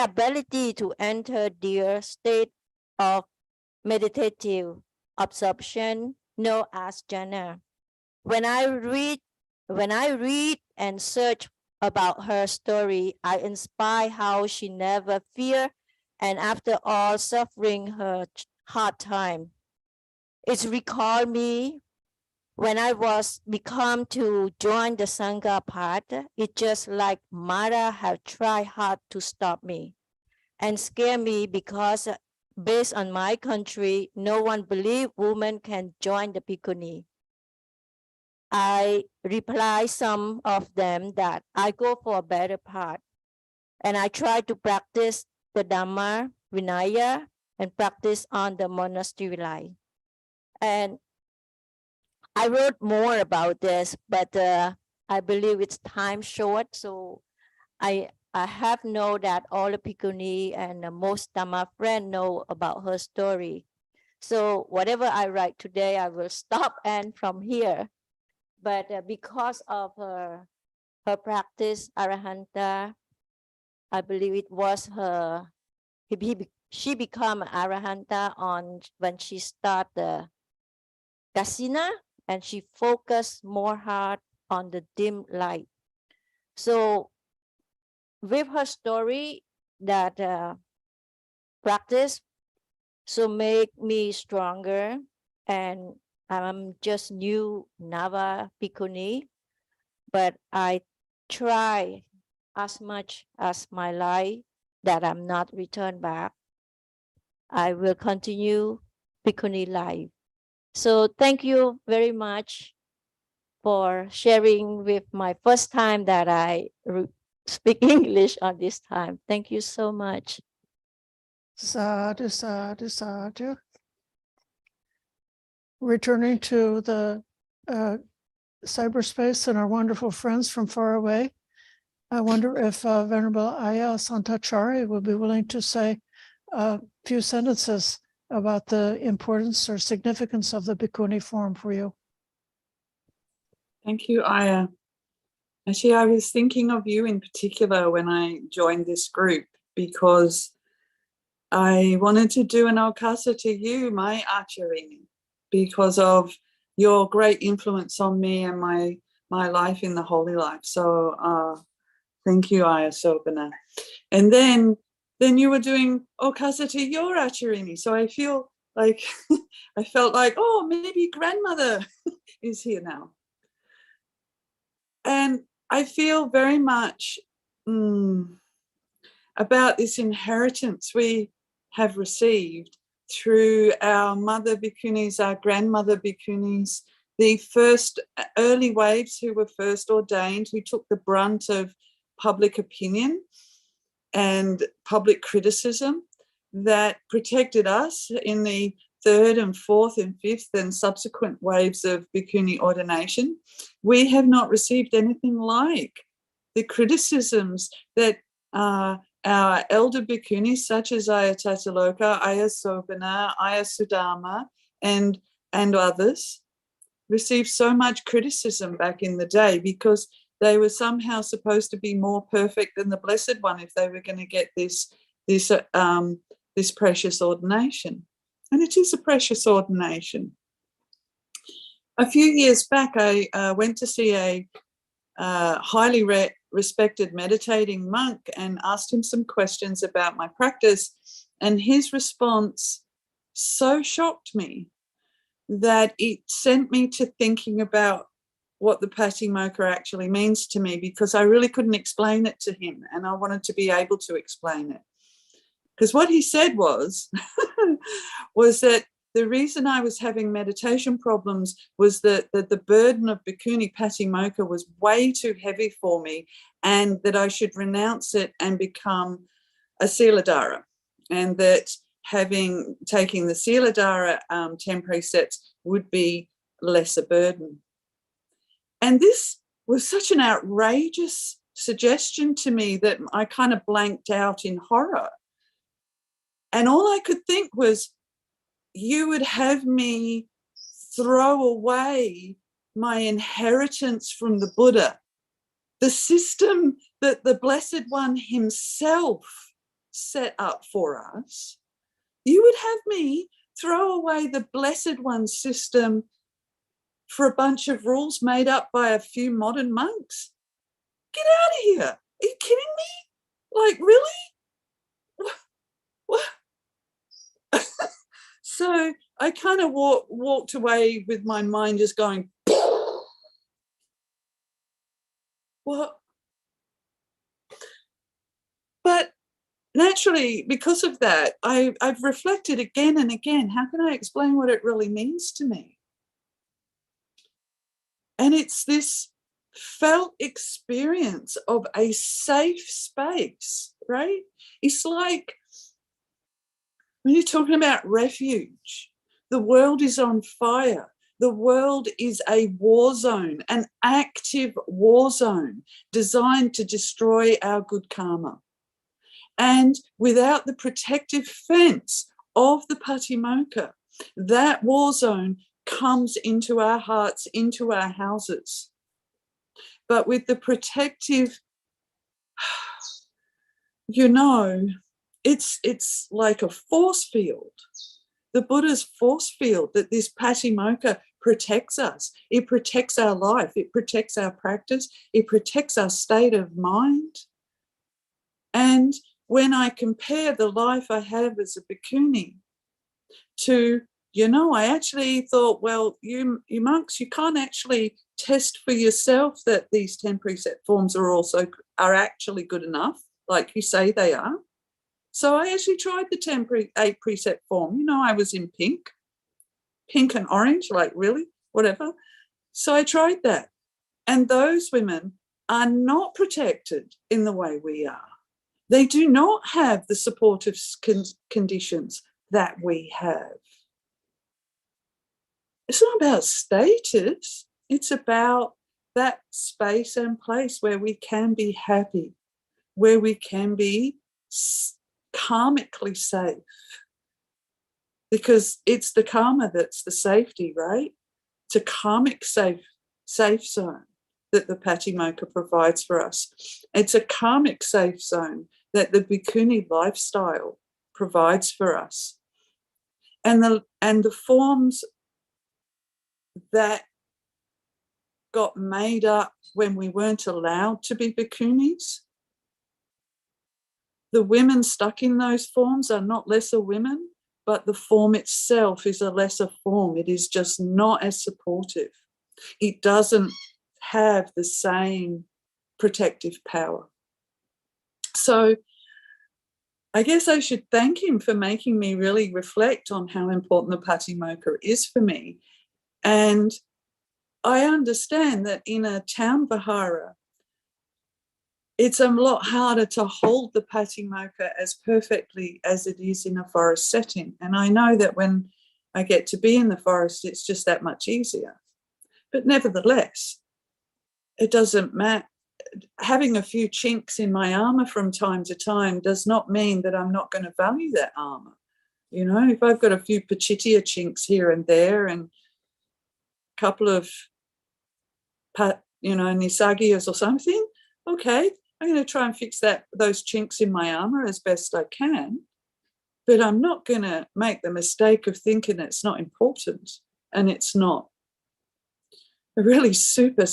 ability to enter the state of meditative absorption known as jhana. When I read and search about her story, I inspire how she never feared and after all suffering her hard time. It's recalled me when I was become to join the Sangha path. It just like Mara had tried hard to stop me and scare me because based on my country, no one believed women can join the Bhikkhuni. I reply some of them that I go for a better path and I try to practice the Dhamma, Vinaya, and practice on the monastery life. And I wrote more about this, but I believe it's time short. So I have know that all the Bhikkhuni and most Dhamma friends know about her story. So whatever I write today, I will stop and from here. But because of her practice, Arahanta, I believe it was her, she became Arahanta when she started Kaccayana, and she focused more hard on the dim light. So with her story, that practice so make me stronger, and I'm just new Nava Bhikkhuni, but I try as much as my life that I'm not returned back. I will continue Bhikkhuni life. So thank you very much for sharing with my first time that I speak English on this time. Thank you so much. Sadhu, sadhu, sadhu. Returning to the cyberspace and our wonderful friends from far away. I wonder if Venerable Ayya Santachari would be willing to say a few sentences about the importance or significance of the Bhikkhuni form for you. Thank you, Ayya. Actually, I was thinking of you in particular when I joined this group, because I wanted to do an okasa to you, my Acharini, because of your great influence on me and my life in the holy life. So thank you, Ayya Sobhana. And then you were doing okasa to your Acharini. So I feel like, I felt like, oh, maybe grandmother is here now. And I feel very much about this inheritance we have received through our mother Bhikkhunis, our grandmother Bhikkhunis, the first early waves who were first ordained, who took the brunt of public opinion and public criticism, that protected us in the third and fourth and fifth and subsequent waves of Bhikkhuni ordination. We have not received anything like the criticisms that our elder Bhikkhunis, such as Ayya Tataloka, Ayya Sobhana, Ayya Sudama, and others, received so much criticism back in the day, because they were somehow supposed to be more perfect than the Blessed One if they were going to get this precious ordination. And it is a precious ordination. A few years back, I went to see a highly respected meditating monk and asked him some questions about my practice. And his response so shocked me that it sent me to thinking about what the Patimokkha actually means to me, because I really couldn't explain it to him, and I wanted to be able to explain it. Because what he said was, was that the reason I was having meditation problems was that the burden of Bhikkhuni Patimokkha was way too heavy for me, and that I should renounce it and become a Siladhara, and that taking the Siladhara 10 precepts would be less a burden. And this was such an outrageous suggestion to me that I kind of blanked out in horror. And all I could think was, you would have me throw away my inheritance from the Buddha, the system that the Blessed One himself set up for us. You would have me throw away the Blessed One's system for a bunch of rules made up by a few modern monks? Get out of here. Are you kidding me? Like, really? What? So I kind of walked away with my mind just going, what? But naturally, because of that, I've reflected again and again, how can I explain what it really means to me? And it's this felt experience of a safe space, right? It's like when you're talking about refuge, the world is on fire. The world is a war zone, an active war zone designed to destroy our good karma. And without the protective fence of the Patimokkha, that war zone comes into our hearts, into our houses. But with the protective, it's like a force field. The Buddha's force field, that this Patimokkha protects us. It protects our life. It protects our practice. It protects our state of mind. And when I compare the life I have as a bhikkhuni to, I actually thought, well, you monks, you can't actually test for yourself that these 10 precept forms are actually good enough, like you say they are. So I actually tried the 8 precept form. I was in pink and orange, like really, whatever. So I tried that. And those women are not protected in the way we are. They do not have the supportive conditions that we have. It's not about status. It's about that space and place where we can be happy, where we can be karmically safe. Because it's the karma that's the safety, right? It's a karmic safe zone that the Patimokkha provides for us. It's a karmic safe zone that the Bhikkhuni lifestyle provides for us. And the forms that got made up when we weren't allowed to be Bhikkhunis, the women stuck in those forms are not lesser women, but the form itself is a lesser form. It is just not as supportive. It doesn't have the same protective power. So I guess I should thank him for making me really reflect on how important the Patimokkha is for me. And I understand that in a town vihara, it's a lot harder to hold the Patimokkha as perfectly as it is in a forest setting. And I know that when I get to be in the forest, it's just that much easier. But nevertheless, it doesn't matter. Having a few chinks in my armor from time to time does not mean that I'm not going to value that armor. You know, if I've got a few pachitia chinks here and there and a couple of, nisagias or something, okay, I'm going to try and fix those chinks in my armor as best I can, but I'm not going to make the mistake of thinking it's not important, and it's not. A really super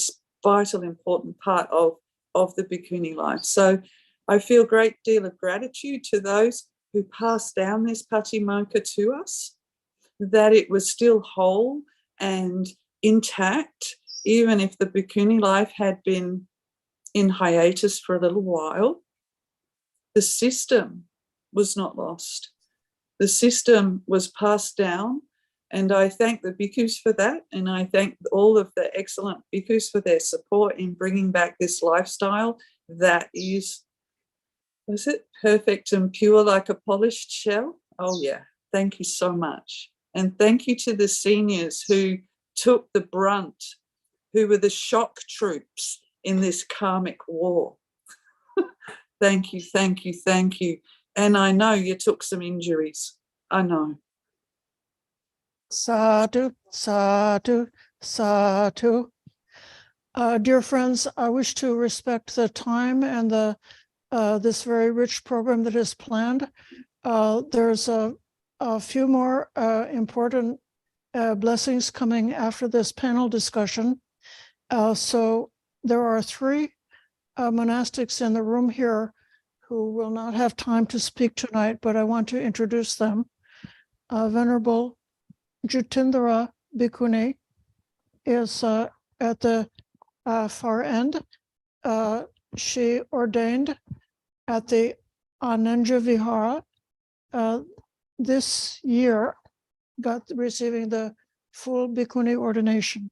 vital, important part of the Bhikkhuni life. So I feel a great deal of gratitude to those who passed down this Patimokkha to us, that it was still whole and intact, even if the Bhikkhuni life had been in hiatus for a little while. The system was not lost. The system was passed down, and I thank the bhikkhus for that, and I thank all of the excellent bhikkhus for their support in bringing back this lifestyle that is, was it perfect and pure like a polished shell? Oh yeah, thank you so much. And thank you to the seniors who took the brunt, who were the shock troops in this karmic war. Thank you, thank you, thank you. And I know you took some injuries. I know. Sadhu, sadhu, sadhu. Dear friends, I wish to respect the time and this very rich program that is planned. There's a few more important blessings coming after this panel discussion. So there are three monastics in the room here who will not have time to speak tonight, but I want to introduce them. Venerable Jutindra Bhikkhuni is at the far end. She ordained at the Ananja Vihara this year, receiving the full Bhikkhuni ordination.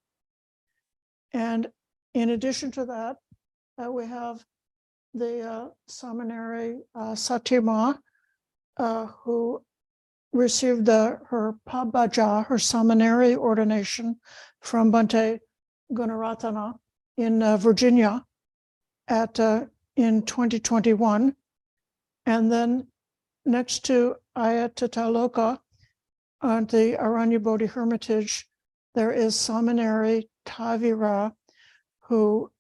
And in addition to that, we have the seminary Satima, who received her Pabaja, her seminary ordination from Bhante Gunaratana in Virginia in 2021. And then next to Ayya Tataloka at the Aranya Bodhi Hermitage, there is seminary Tavira, who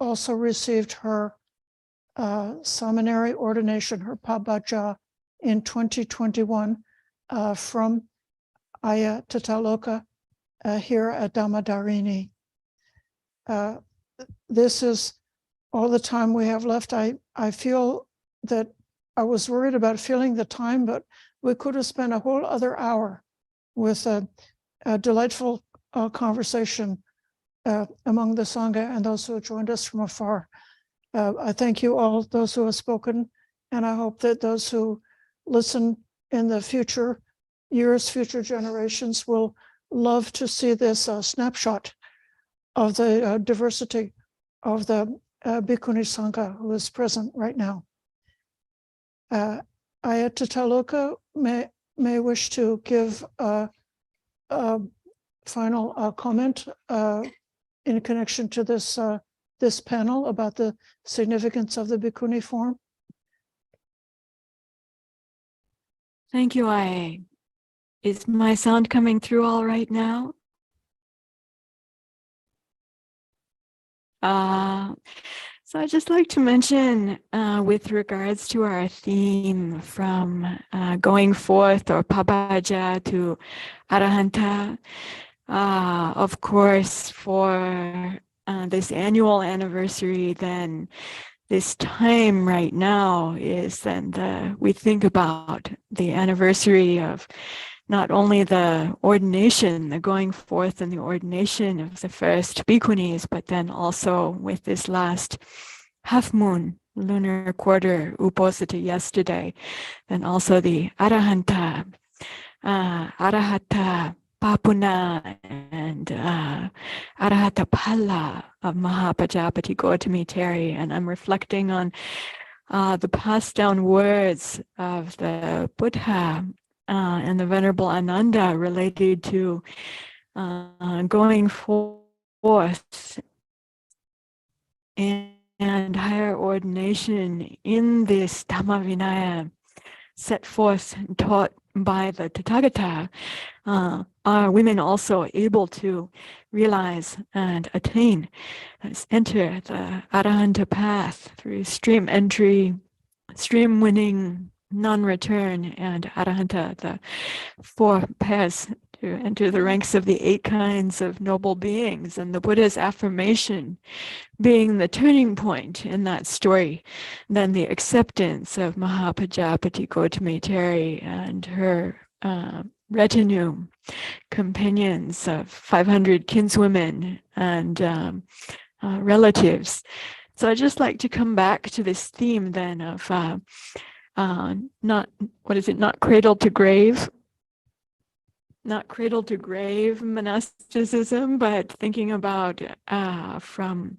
also received her seminary ordination, her Pabaja, in 2021 from Ayya Tataloka here at Dhammadharini. This is all the time we have left. I feel that I was worried about filling the time, but we could have spent a whole other hour with a delightful conversation among the Sangha and those who joined us from afar. I thank you all, those who have spoken, and I hope that those who listen in the future years, future generations will love to see this snapshot of the diversity of the Bhikkhuni Sangha who is present right now. Ayya Tataloka may wish to give a final comment in connection to this this panel about the significance of the Bhikkhuni form? Thank you, Ayya. Is my sound coming through all right now? So I'd just like to mention with regards to our theme from going forth or pabaja to Arahanta, of course, for this annual anniversary, then this time right now is then we think about the anniversary of not only the ordination, the going forth and the ordination of the first Bhikkhunis, but then also with this last half moon, lunar quarter, Uposita yesterday, and also the Arahanta, Arahata, Papuna, and Arahata Pala of Mahapajapati Gautami Theri. And I'm reflecting on the passed down words of the Buddha and the Venerable Ananda related to going forth and higher ordination in this Dhamma Vinaya set forth and taught by the Tathagata. Are women also able to realize and attain, enter the Arahanta path through stream entry, stream winning, non-return, and Arahanta, the 4 pairs to enter the ranks of the 8 kinds of noble beings, and the Buddha's affirmation being the turning point in that story, then the acceptance of Mahapajapati Gautami Theri and her retinue, companions of 500 kinswomen and relatives. So I'd just like to come back to this theme then of not cradle to grave, not cradle to grave monasticism, but thinking about from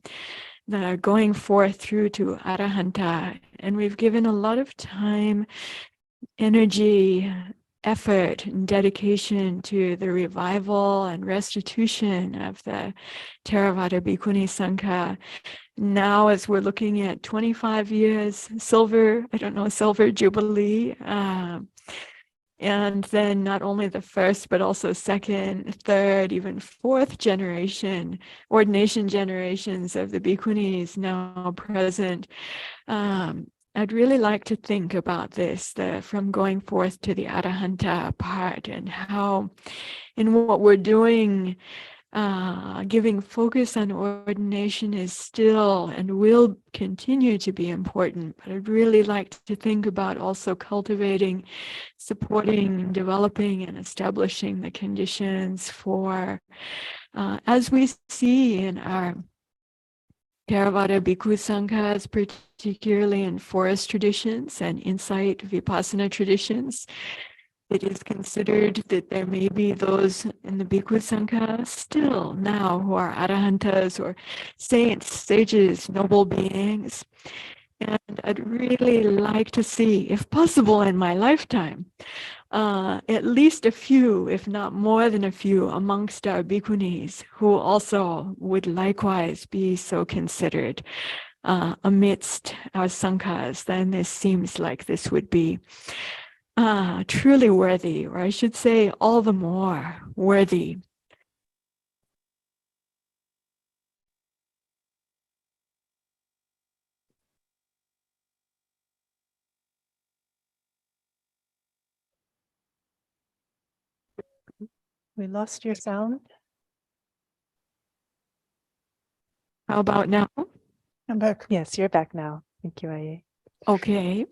the going forth through to Arahanta. And we've given a lot of time, energy, effort, and dedication to the revival and restitution of the Theravada Bhikkhuni Sangha. Now, as we're looking at 25 years, silver jubilee, and then not only the first, but also second, third, even 4th generation, ordination generations of the Bhikkhunis now present. I'd really like to think about this, from going forth to the Arahanta part, and how in what we're doing, giving focus on ordination is still and will continue to be important. But I'd really like to think about also cultivating, supporting, developing, and establishing the conditions for, as we see in our Theravada Bhikkhuni Sangha, particularly in forest traditions and insight Vipassana traditions, it is considered that there may be those in the Bhikkhuni Sangha still now who are Arahantas or saints, sages, noble beings. And I'd really like to see, if possible in my lifetime, at least a few, if not more than a few, amongst our Bhikkhunis who also would likewise be so considered amidst our Sanghas. Then this seems like this would be truly worthy, or I should say all the more worthy. We lost your sound. How about now? I'm back. Yes, you're back now. Thank you, Ayya. Okay,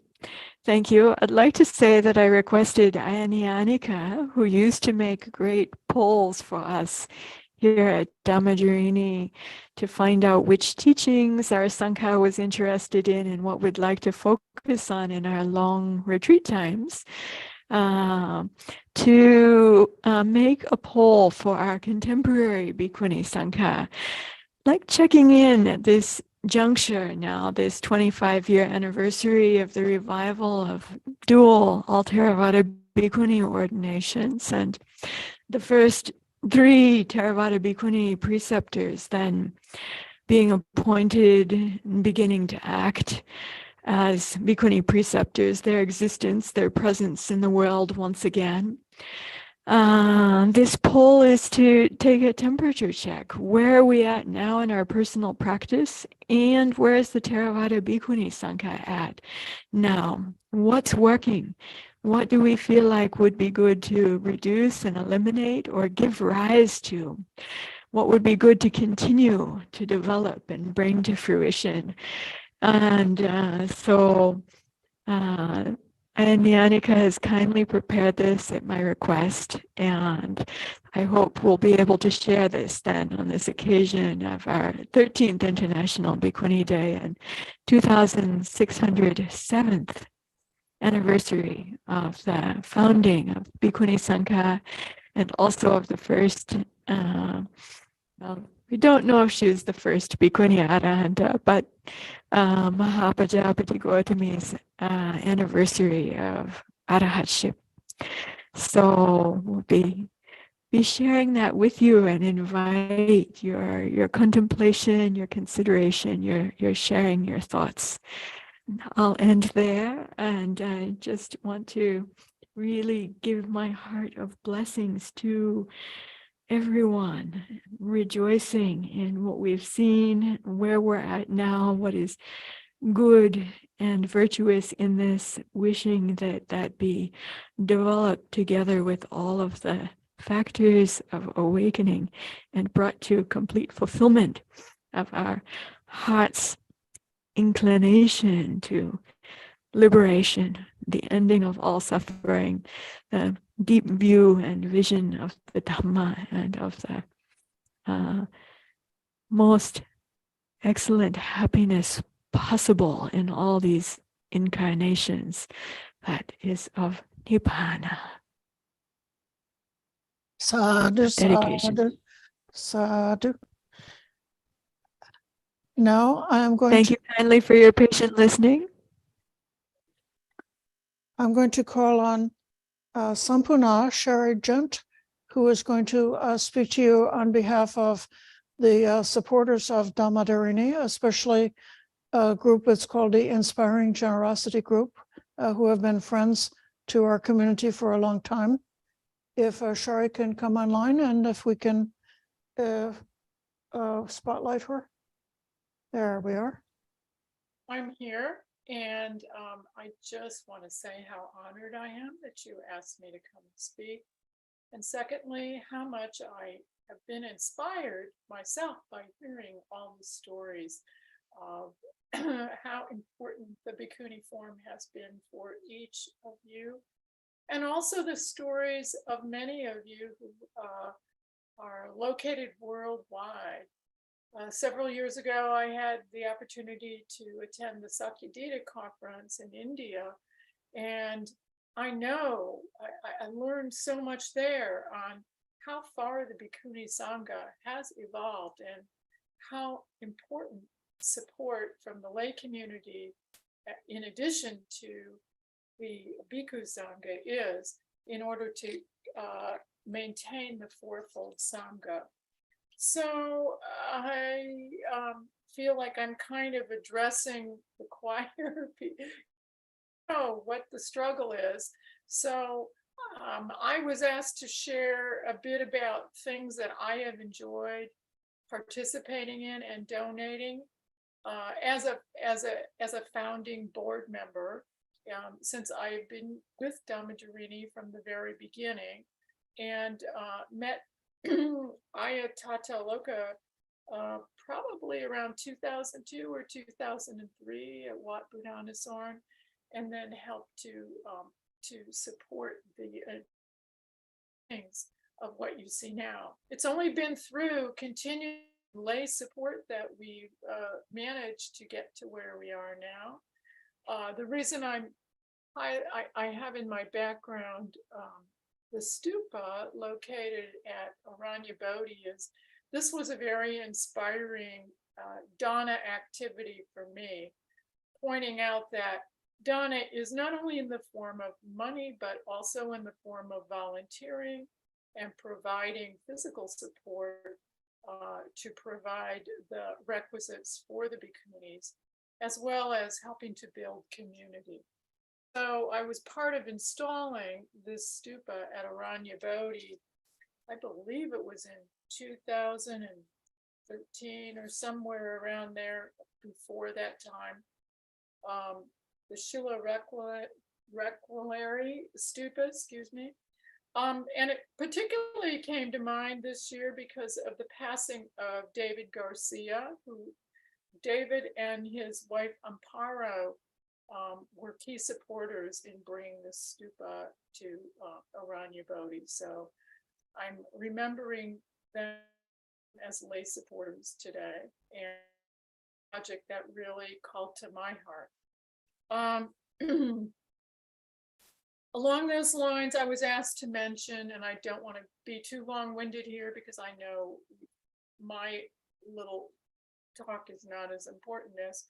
thank you. I'd like to say that I requested Ayya, who used to make great polls for us here at Dhammadharini, to find out which teachings our Sangha was interested in and what we'd like to focus on in our long retreat times, to make a poll for our contemporary Bhikkhuni Sangha, like checking in at this juncture now, this 25-year anniversary of the revival of dual all Theravada Bhikkhuni ordinations. And the first 3 Theravada Bhikkhuni preceptors then being appointed and beginning to act as Bhikkhuni preceptors, their existence, their presence in the world once again. This poll is to take a temperature check. Where are we at now in our personal practice? And where is the Theravada Bhikkhuni Sangha at now? What's working? What do we feel like would be good to reduce and eliminate or give rise to? What would be good to continue to develop and bring to fruition? And and Yannicka has kindly prepared this at my request, and I hope we'll be able to share this then on this occasion of our 13th International Bhikkhuni Day and 2607th anniversary of the founding of Bhikkhuni Sangha, and also of the first, we don't know if she was the first Bhikkhuni Arahanta, but Mahapajapati Gautami's anniversary of Arahatship. So we'll be sharing that with you and invite your contemplation, your consideration, your sharing your thoughts. I'll end there, and I just want to really give my heart of blessings to everyone, rejoicing in what we've seen, where we're at now, what is good and virtuous in this, wishing that that be developed together with all of the factors of awakening and brought to complete fulfillment of our heart's inclination to liberation, the ending of all suffering, the deep view and vision of the Dhamma, and of the most excellent happiness possible in all these incarnations, that is of Nibbana. Sadhu, Dedication. sadhu, sadhu. Now I'm going Thank you kindly for your patient listening. I'm going to call on Sampuna Sherry Gent, who is going to speak to you on behalf of the supporters of Dhammadharini, especially a group that's called the Inspiring Generosity Group, who have been friends to our community for a long time. If Sherry can come online, and if we can spotlight her. There we are. I'm here, and I just want to say how honored I am that you asked me to come and speak. And secondly, how much I have been inspired myself by hearing all the stories of how important the Bhikkhuni form has been for each of you. And also the stories of many of you who are located worldwide. Several years ago, I had the opportunity to attend the Sakyadhita conference in India, and I know I learned so much there on how far the Bhikkhuni Sangha has evolved and how important support from the lay community, in addition to the Bhikkhu Sangha, is in order to maintain the Fourfold Sangha. So I feel like I'm kind of addressing the choir, know what the struggle is. So I was asked to share a bit about things that I have enjoyed participating in and donating as a founding board member, since I've been with Dhammadharini from the very beginning, and met Ayya Loka probably around 2002 or 2003 at Wat Buddhanasaran, and then helped to support the things of what you see now. It's only been through continued lay support that we've managed to get to where we are now. The reason I have in my background the stupa located at Aranya Bodhi is this was a very inspiring dana activity for me, pointing out that dana is not only in the form of money, but also in the form of volunteering, and providing physical support to provide the requisites for the Bhikkhunis, as well as helping to build community. So I was part of installing this stupa at Aranya Bodhi. I believe it was in 2013 or somewhere around there before that time. The Shila Requilary Stupa, excuse me. And it particularly came to mind this year because of the passing of David Garcia, who David and his wife Amparo were key supporters in bringing this stupa to Aranya Bodhi. So I'm remembering them as lay supporters today, and a project that really called to my heart. Along those lines, I was asked to mention, and I don't want to be too long-winded here because I know my little talk is not as important as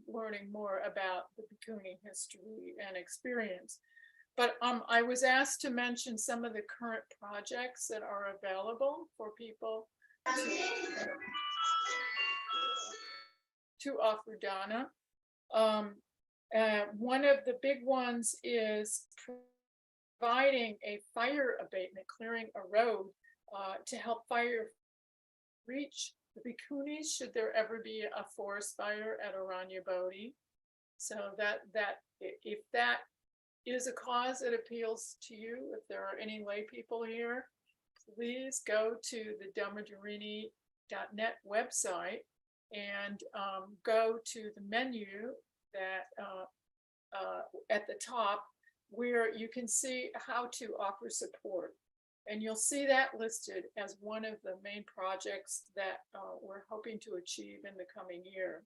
learning more about the Bhikkhuni history and experience. But I was asked to mention some of the current projects that are available for people to offer dana. One of the big ones is providing a fire abatement, clearing a road to help fire reach the Bhikkhunis should there ever be a forest fire at Aranya Bodhi. So that if that is a cause that appeals to you, if there are any lay people here, please go to the Dhammadharini.net website and go to the menu that at the top where you can see how to offer support. And you'll see that listed as one of the main projects that we're hoping to achieve in the coming year.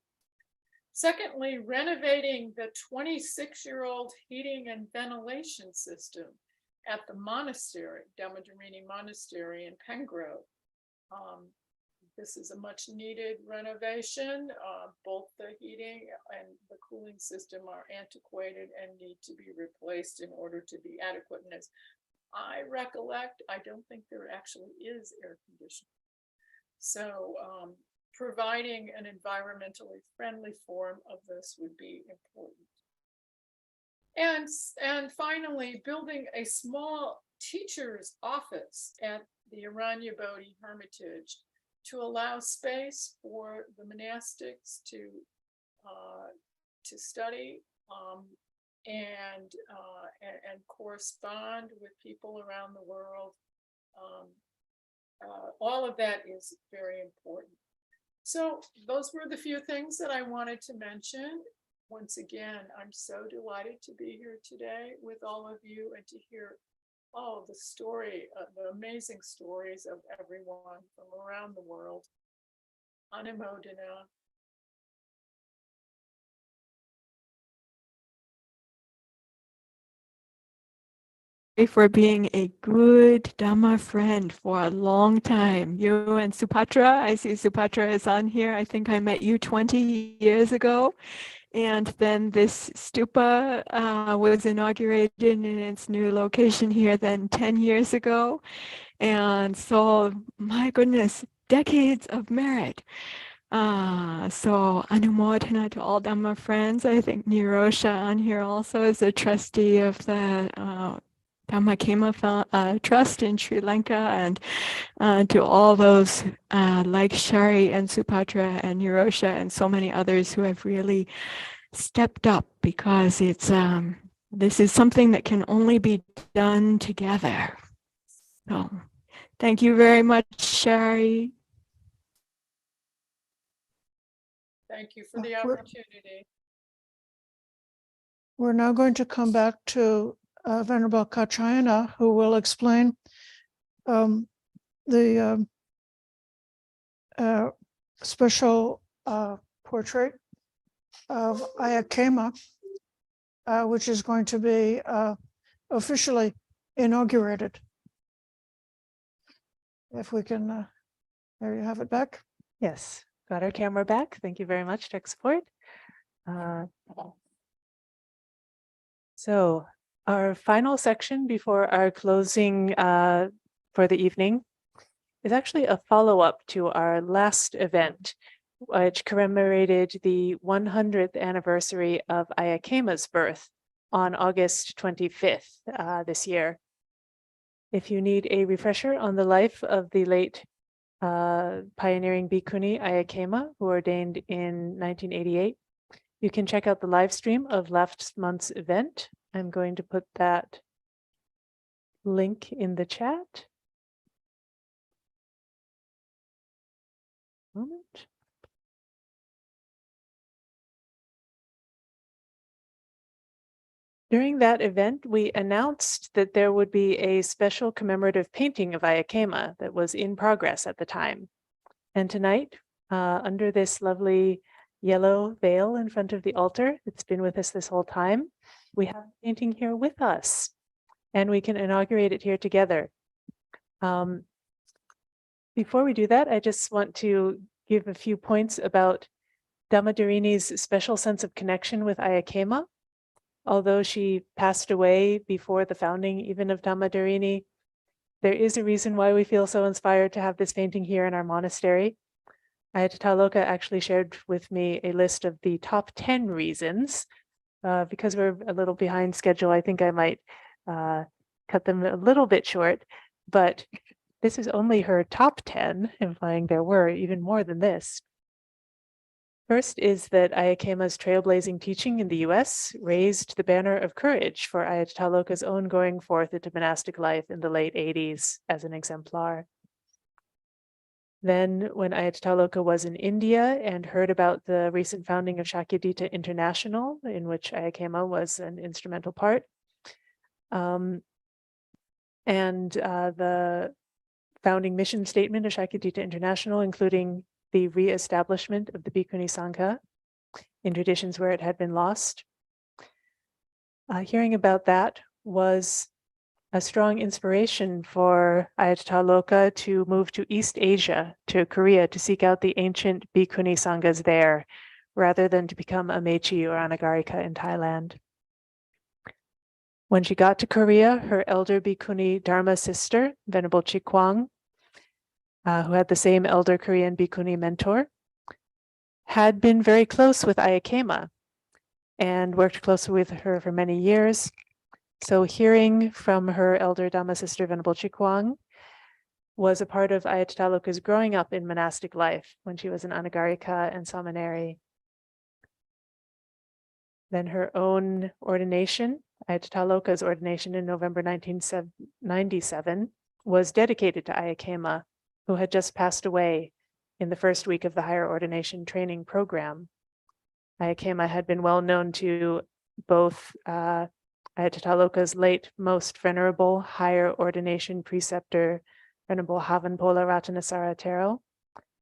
Secondly, renovating the 26-year-old heating and ventilation system at the monastery, Dhammadharini Monastery in Pengrove. This is a much needed renovation. Both the heating and the cooling system are antiquated and need to be replaced in order to be adequate. And as I recollect, I don't think there actually is air conditioning. So providing an environmentally friendly form of this would be important. And finally, building a small teacher's office at the Aranya Bodhi Hermitage to allow space for the monastics to study and correspond with people around the world. All of that is very important. So those were the few things that I wanted to mention. Once again, I'm so delighted to be here today with all of you and to hear all the story, the amazing stories of everyone from around the world. Anumodana. For being a good Dhamma friend for a long time. You and Supatra, I see Supatra is on here. I think I met you 20 years ago. And then this stupa was inaugurated in its new location here then 10 years ago. And so, my goodness, decades of merit. So Anumodana to all Dhamma friends. I think Nirosha on here also is a trustee of the Dhammakema Trust in Sri Lanka, and to all those like Shari and Supatra and Nirosha and so many others who have really stepped up, because it's this is something that can only be done together. So thank you very much, Shari. Thank you for the opportunity. We're now going to come back to Venerable Kaccayana, who will explain the special portrait of Ayya, which is going to be officially inaugurated. If we can, there you have it back. Yes, got our camera back. Thank you very much, tech support. So Our final section before our closing for the evening is actually a follow-up to our last event, which commemorated the 100th anniversary of Ayya birth on August 25th this year. If you need a refresher on the life of the late pioneering Bhikkhuni Ayya, who ordained in 1988, you can check out the live stream of last month's event. I'm going to put that link in the chat. Moment. During that event, we announced that there would be a special commemorative painting of Ayya that was in progress at the time. And tonight, under this lovely yellow veil in front of the altar that's been with us this whole time, we have a painting here with us, and we can inaugurate it here together. Before we do that, I just want to give a few points about Dhammadharini's special sense of connection with Ayya. Although she passed away before the founding even of Dhammadharini, there is a reason why we feel so inspired to have this painting here in our monastery. Ayatoloka actually shared with me a list of the top 10 reasons. Because we're a little behind schedule, I think I might cut them a little bit short, but this is only her top 10, implying there were even more than this. First is that Ayya trailblazing teaching in the US raised the banner of courage for Ayatoloka's own going forth into monastic life in the late 80s as an exemplar. Then, when Ayatoloka was in India and heard about the recent founding of Shakyadita International, in which Ayya was an instrumental part, and the founding mission statement of Shakyadita International, including the reestablishment of the Bhikkhuni Sangha in traditions where it had been lost. Hearing about that was a strong inspiration for Ayatoloka to move to East Asia, to Korea, to seek out the ancient Bhikkhuni Sanghas there, rather than to become a Mechi or Anagarika in Thailand. When she got to Korea, her elder Bhikkhuni Dharma sister, Venerable Chikwang, who had the same elder Korean Bhikkhuni mentor, had been very close with Ayya and worked closely with her for many years. So hearing from her elder Dhamma sister, Venerable Chikwang, was a part of Ayatoloka's growing up in monastic life when she was an Anagarika and Samaneri. Then her own ordination, Ayatoloka's ordination in November 1997, was dedicated to Ayya, who had just passed away in the first week of the higher ordination training program. Ayya had been well known to both Ayatoloka's late most venerable higher ordination preceptor, Venerable Havanpola Ratanasara Thero,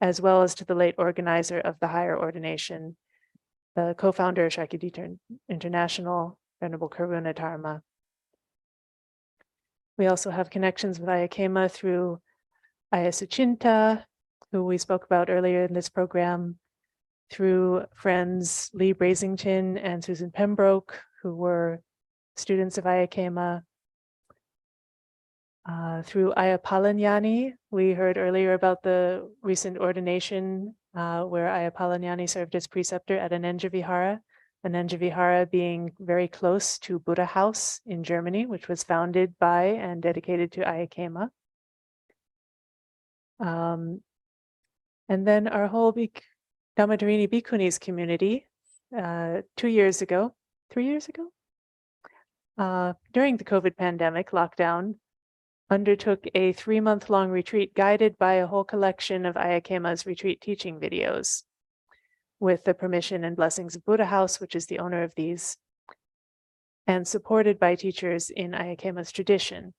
as well as to the late organizer of the higher ordination, the co-founder of Shakyadita International, Venerable Karuna Dharma. We also have connections with Ayya through Ayya Suchinta, who we spoke about earlier in this program, through friends Lee Brasington and Susan Pembroke, who were students of Ayya. Through Ayya Palanyani, we heard earlier about the recent ordination where Ayya Palanyani served as preceptor at Anenja Vihara being very close to Buddha House in Germany, which was founded by and dedicated to Ayya. And then our whole Dhammadharini Bhikkhunis community 3 years ago, during the COVID pandemic lockdown, undertook a 3-month-long retreat guided by a whole collection of Ayya retreat teaching videos with the permission and blessings of Buddha House, which is the owner of these, and supported by teachers in Ayya tradition.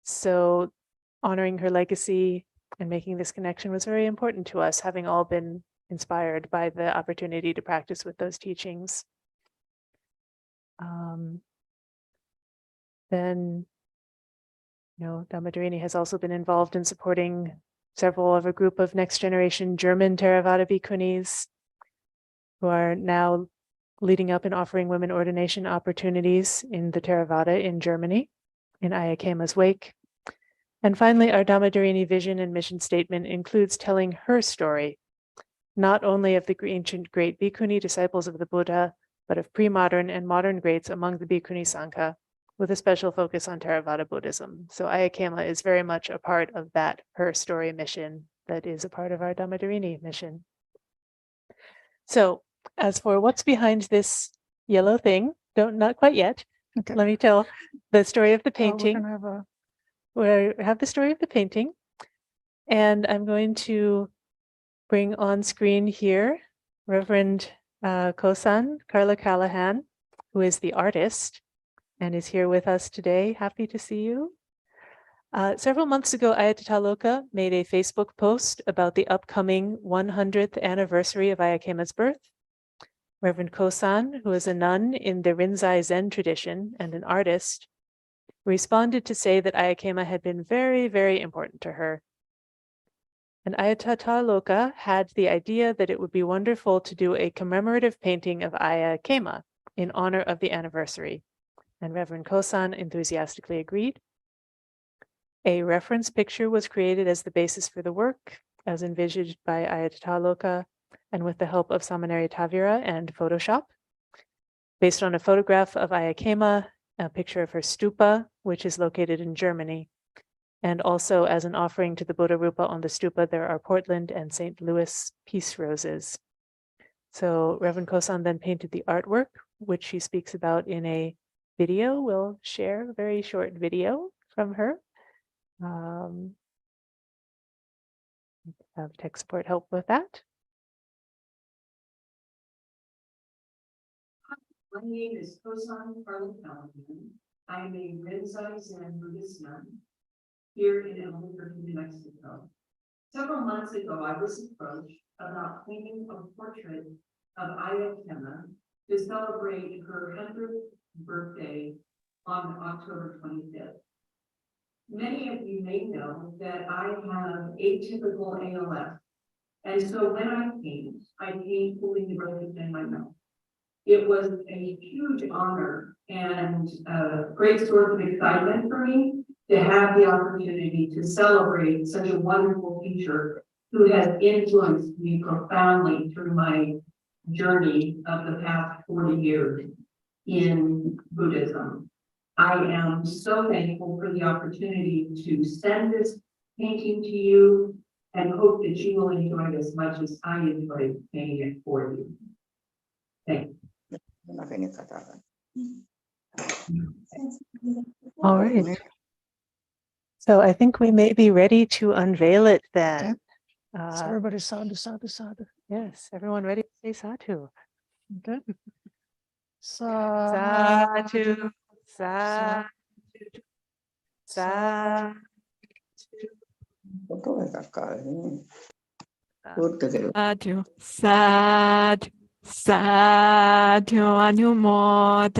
So honoring her legacy and making this connection was very important to us, having all been inspired by the opportunity to practice with those teachings. Then, Dhammadharini has also been involved in supporting several of a group of next generation German Theravada Bhikkhunis who are now leading up and offering women ordination opportunities in the Theravada in Germany, in Ayya Khema's wake. And finally, our Dhammadharini vision and mission statement includes telling her story, not only of the ancient great Bhikkhuni disciples of the Buddha, but of pre-modern and modern greats among the Bhikkhuni Sangha, with a special focus on Theravada Buddhism. So Ayya Khema is very much a part of that her story mission that is a part of our Dhammadharini mission. So as for what's behind this yellow thing, not quite yet. Okay. Let me tell the story of the painting. We're gonna We have the story of the painting, and I'm going to bring on screen here Reverend Kosan Carla Callahan, who is the artist and is here with us today. Happy to see you. Several months ago, Ayya Taloka made a Facebook post about the upcoming 100th anniversary of Ayya Khema's birth. Reverend Kosan, who is a nun in the Rinzai Zen tradition and an artist, responded to say that Ayya Khema had been very, very important to her. And Ayya Taloka had the idea that it would be wonderful to do a commemorative painting of Ayya Khema in honor of the anniversary. And Reverend Kosan enthusiastically agreed. A reference picture was created as the basis for the work, as envisioned by Ayya Taloka, and with the help of Samaneri Tavira and Photoshop, based on a photograph of Ayya Khema, a picture of her stupa, which is located in Germany. And also as an offering to the Buddha Rupa on the stupa, there are Portland and St. Louis peace roses. So Reverend Kosan then painted the artwork, which she speaks about in a video. We'll share a very short video from her. Have tech support help with that. My name is Kosan Carla Callahan. I am a Rinzai Zen Buddhist nun here in Albuquerque, New Mexico. Several months ago, I was approached about painting a portrait of Ayya Khema to celebrate her 100th birthday on October 25th. Many of you may know that I have atypical ALS, and so when I paint fully devoted in my mouth. It was a huge honor and a great source of excitement for me to have the opportunity to celebrate such a wonderful teacher who has influenced me profoundly through my journey of the past 40 years in Buddhism. I am so thankful for the opportunity to send this painting to you and hope that you will enjoy it as much as I enjoyed painting it for you. Thank you. All right. So I think we may be ready to unveil it then. so everybody sadhu, sadhu, sadhu. Yes, everyone ready to say sadhu? Okay. Sadhu, sadhu, sadhu. Sadhu, sadhu, sadhu, anumodama.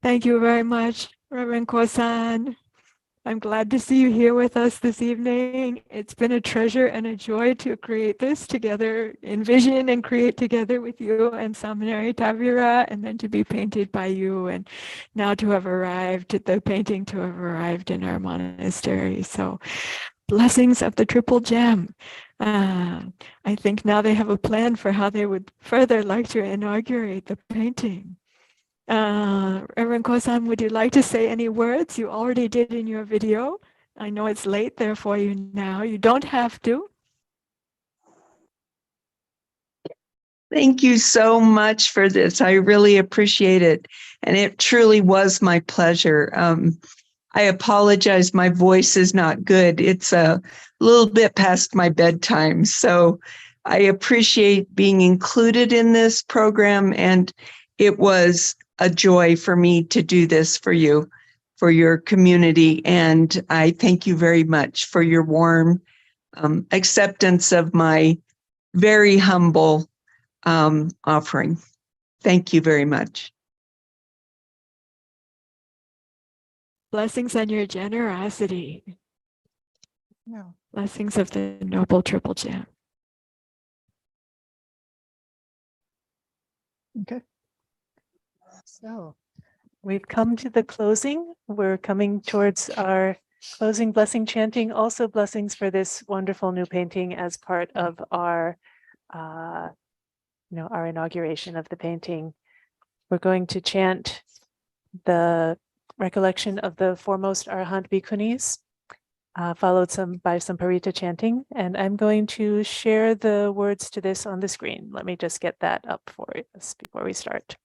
Thank you very much, Reverend Kosan. I'm glad to see you here with us this evening. It's been a treasure and a joy to create this together, envision and create together with you and Samaneri Tavira, and then to be painted by you, and now to have arrived, the painting to have arrived in our monastery. So blessings of the Triple Gem. I think now they have a plan for how they would further like to inaugurate the painting. Reverend Kosan, would you like to say any words? You already did in your video. I know it's late there for you now. You don't have to. Thank you so much for this. I really appreciate it. And it truly was my pleasure. I apologize. My voice is not good. It's a little bit past my bedtime. So I appreciate being included in this program. And it was a joy for me to do this for you, for your community. And I thank you very much for your warm acceptance of my very humble offering. Thank you very much. Blessings on your generosity. Yeah. Blessings of the Noble Triple Gem. Okay. So we've come to the closing. We're coming towards our closing blessing chanting, also blessings for this wonderful new painting as part of our, our inauguration of the painting. We're going to chant the recollection of the foremost Arahant Bhikkhunis, followed by some Parita chanting. And I'm going to share the words to this on the screen. Let me just get that up for us before we start.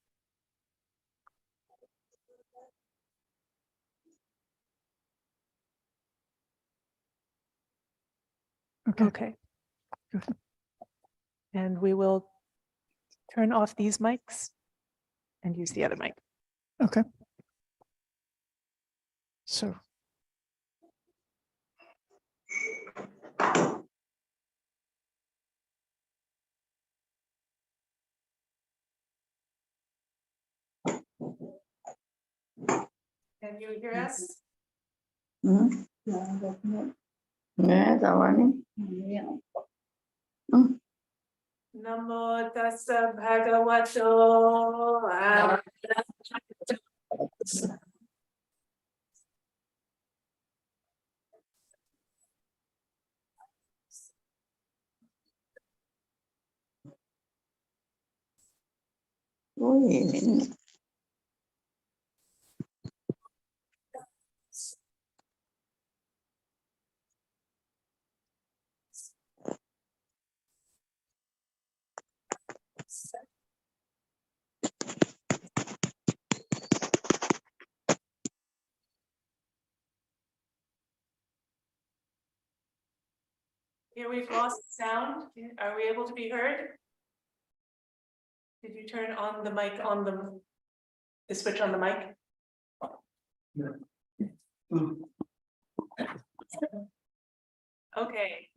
Okay. And we will turn off these mics and use the other mic. Okay. So. Can you hear us? Namo tassa bhagavato arahato. Here we've lost sound. Are we able to be heard? Did you turn on the mic on the switch on the mic? Okay.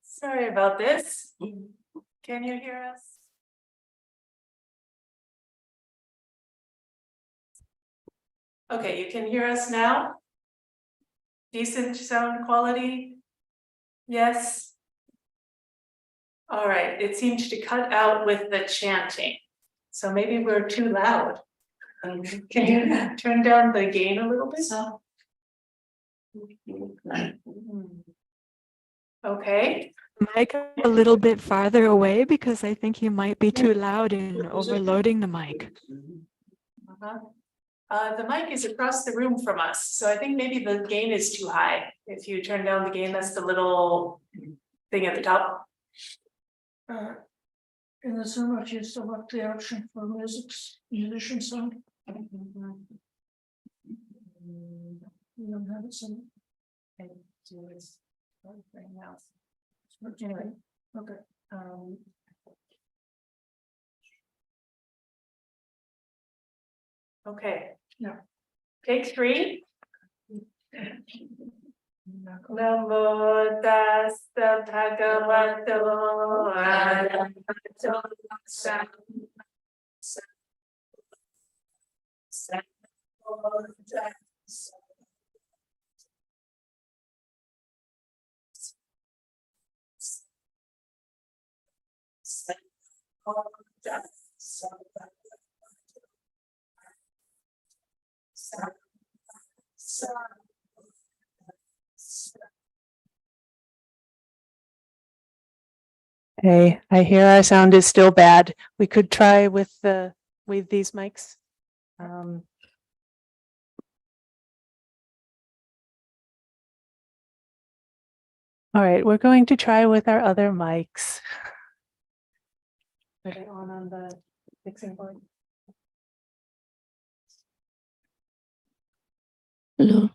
Sorry about this. Can you hear us? Okay, you can hear us now? Decent sound quality? Yes? All right, it seems to cut out with the chanting. So maybe we're too loud. Can you turn down the gain a little bit? Okay. Mic a little bit farther away because I think you might be too loud and overloading the mic. The mic is across the room from us, so I think maybe the gain is too high. If you turn down the gain, that's the little thing at the top. In the Zoom, if you select the option for musician sound. You don't have it some. Anyway, okay. Okay. Yeah. Take 3. Namo tassa bhagavato arahato Hey, I hear our sound is still bad. We could try with these mics. All right, we're going to try with our other mics. Are they on the mixing board? Hello.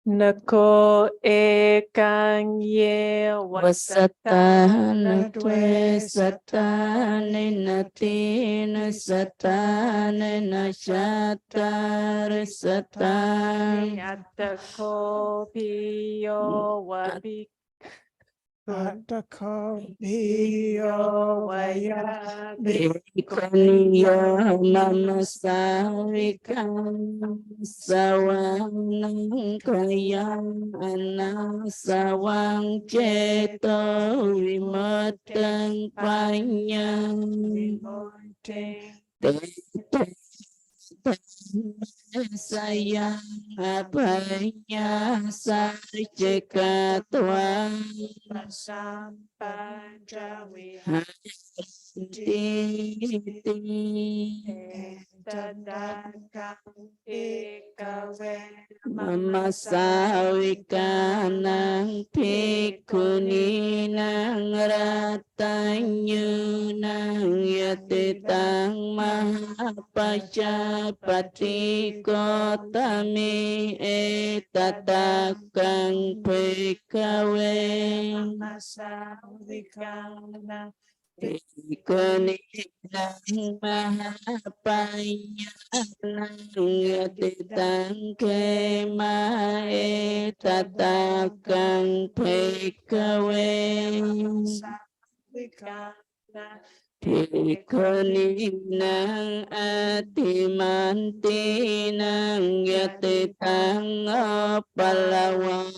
Nako ekang ye Wasatana twe satane natin satane nashatar satane atako piyo wabi Atako biyo waya Bhikkuniya namasavikam sawanang kayana sawang ceto vimutang panyang sayang apanya sarjekatwang Mama sawikanang bhikkhuni nang ratanyu nang yatitang mahapajapati kotami etatakang bhikkhave Bhikkhuni nang mahapanya nang yatitang kema etatakang bhikkhave Bhikkhuni nang atimanti nang yatitang apalawana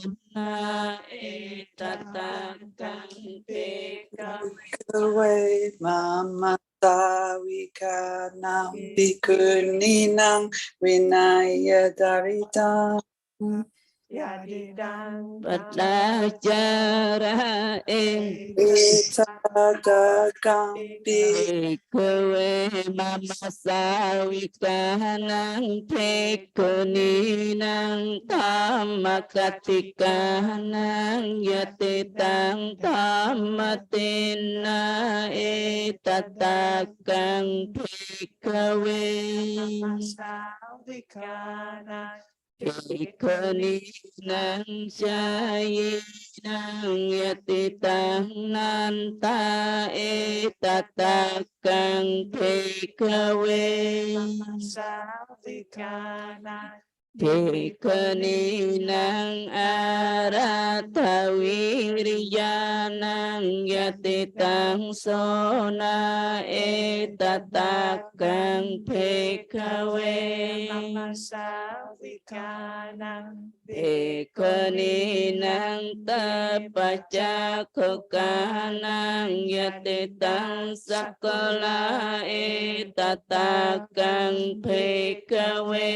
etatakang Bhikkhuve mama savikanam bhikkhuni nang Vinaya daritam Padajara etadagam Bhikkhave mama savikanang bhikkhuni nang dhammakatikanang yatitang dhammatina etatakang bhikkhave Bhikkhuni nang jayinang yatitang nanta etatakang bhikkhave Bhikkhuni nang aratawiriyanang yatitang sona etatakang bhikkhave Bhikkhuni nang tapacakokanang yatitang sakala etatakang bhikkhave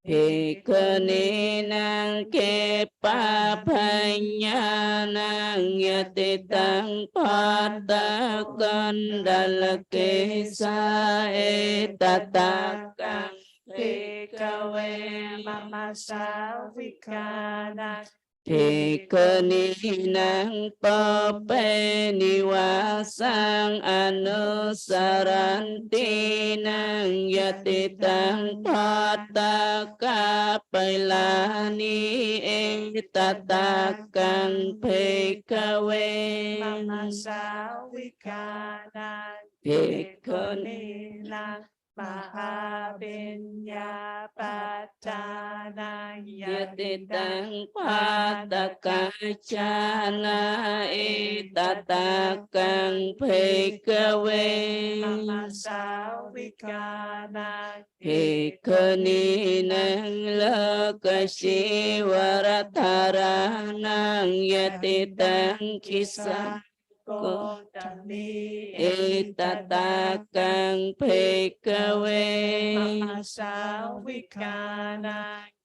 Bhikkhuni nang kepapanyanang yatitang padakandalakesa etatakang bhikkhave Bhikkhuni nang papeniwasang anusaranti nang yatitang patakapailani etatakang bhikkhave Bhikkhuni nang Mahavinya patana yatitang Kaccayana etatakang bhikkhave Bhikkhuni nang lokasivarataranang yatitang kisah Kotami etatakang bhikkhave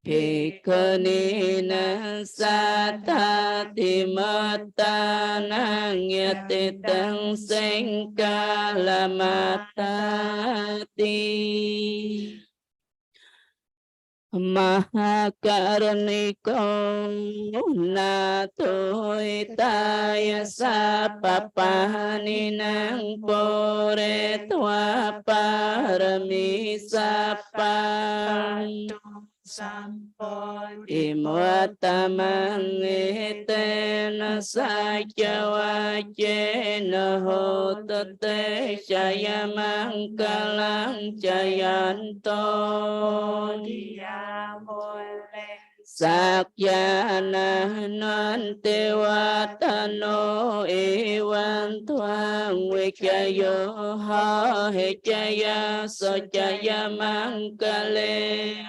Bhikkhunis Sathati Mattanang Yatitang Sengkalamatati Mahakaruniko Nato Itaya Sapapaninang Pore Tua Parami Sapang Imuatamang Etena Sakyawachena Hotate Jayamangkalang Jayanto Sakyana Nantewatano Ewan Tuang Wijayo Ha Hejaya Sojaya Mangkale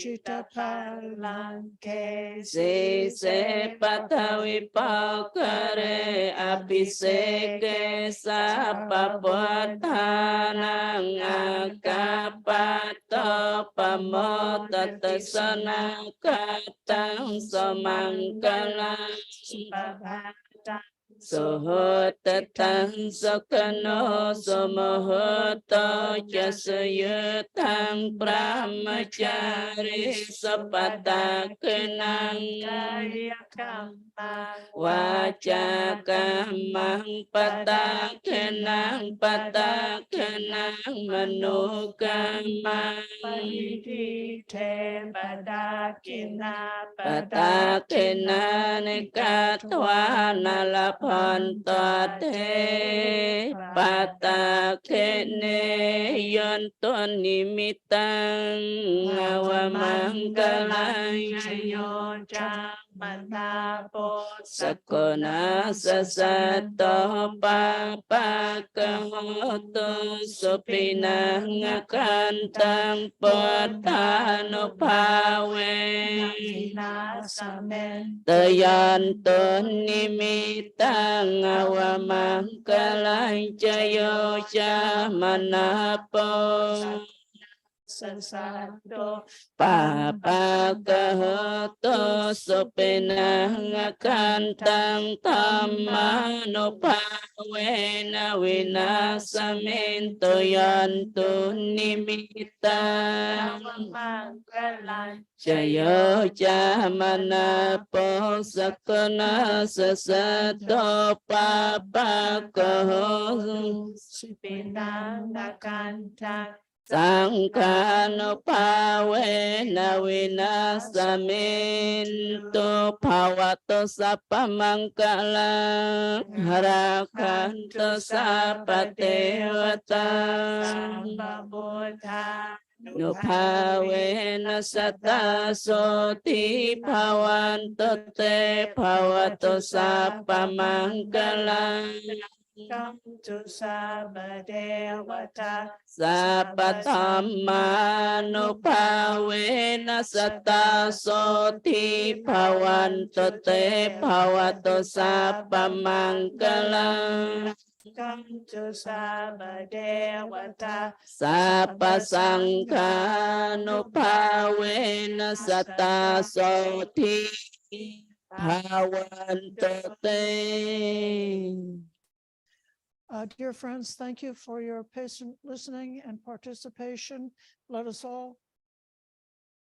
Chita Palanke Se Patawi Pakare Abhiseke Sapapatanang Akapato Pamotatasana Katang Samangkalang Sohotatang Sokano Somohoto Jasayatang Brahmachari Sapatakanang Wajakamang Patakanang Manukamang Patakanang Nikatwana Pantate patakene yonton nimitang awamangkalay sakona sasato papakahoto supinang kantang potano pawe tayanton nimitang awamangkalay jayo manapo papakahoto supinang kantang tamano pawena winasaminto yanto nimitang jayo manapo sakana sasato papakahoto supinang kantang Sangkano pawena winasaminto pawato sapamangkala harakanto sapatewata no pawena satasoti pawanto te pawato sapamangkala Sapatamano pawena satasoti pawanto te pawato sapamangkala Sapasangkano pawena satasoti pawanto te. Dear friends, thank you for your patient listening and participation. Let us all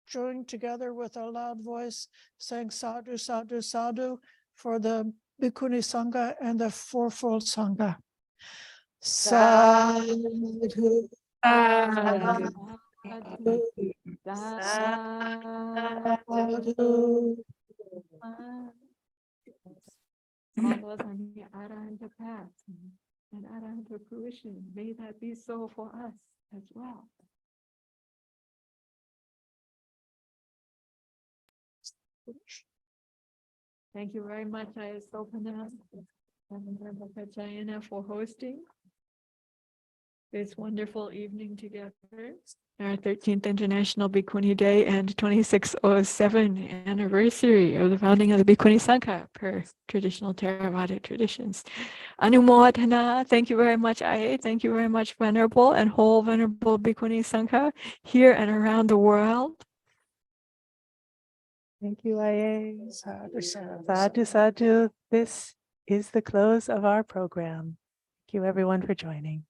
join together with our loud voice, saying sadhu, sadhu, sadhu for the Bhikkhuni Sangha and the Fourfold Sangha. Sadhu, sadhu, sadhu. All those on the Arahanta path and Arahanta fruition, may that be so for us as well. Thank you very much, Ayya Sobhana and Kaccayana for hosting this wonderful evening together. Our 13th International Bhikkhuni Day and 2607 anniversary of the founding of the Bhikkhuni Sangha per traditional Theravada traditions. Anumodhana, thank you very much, Ayya. Thank you very much, Venerable and whole Venerable Bhikkhuni Sangha here and around the world. Thank you, Ayya. Sadhu, sadhu, Sadhu, sadhu. This is the close of our program. Thank you, everyone, for joining.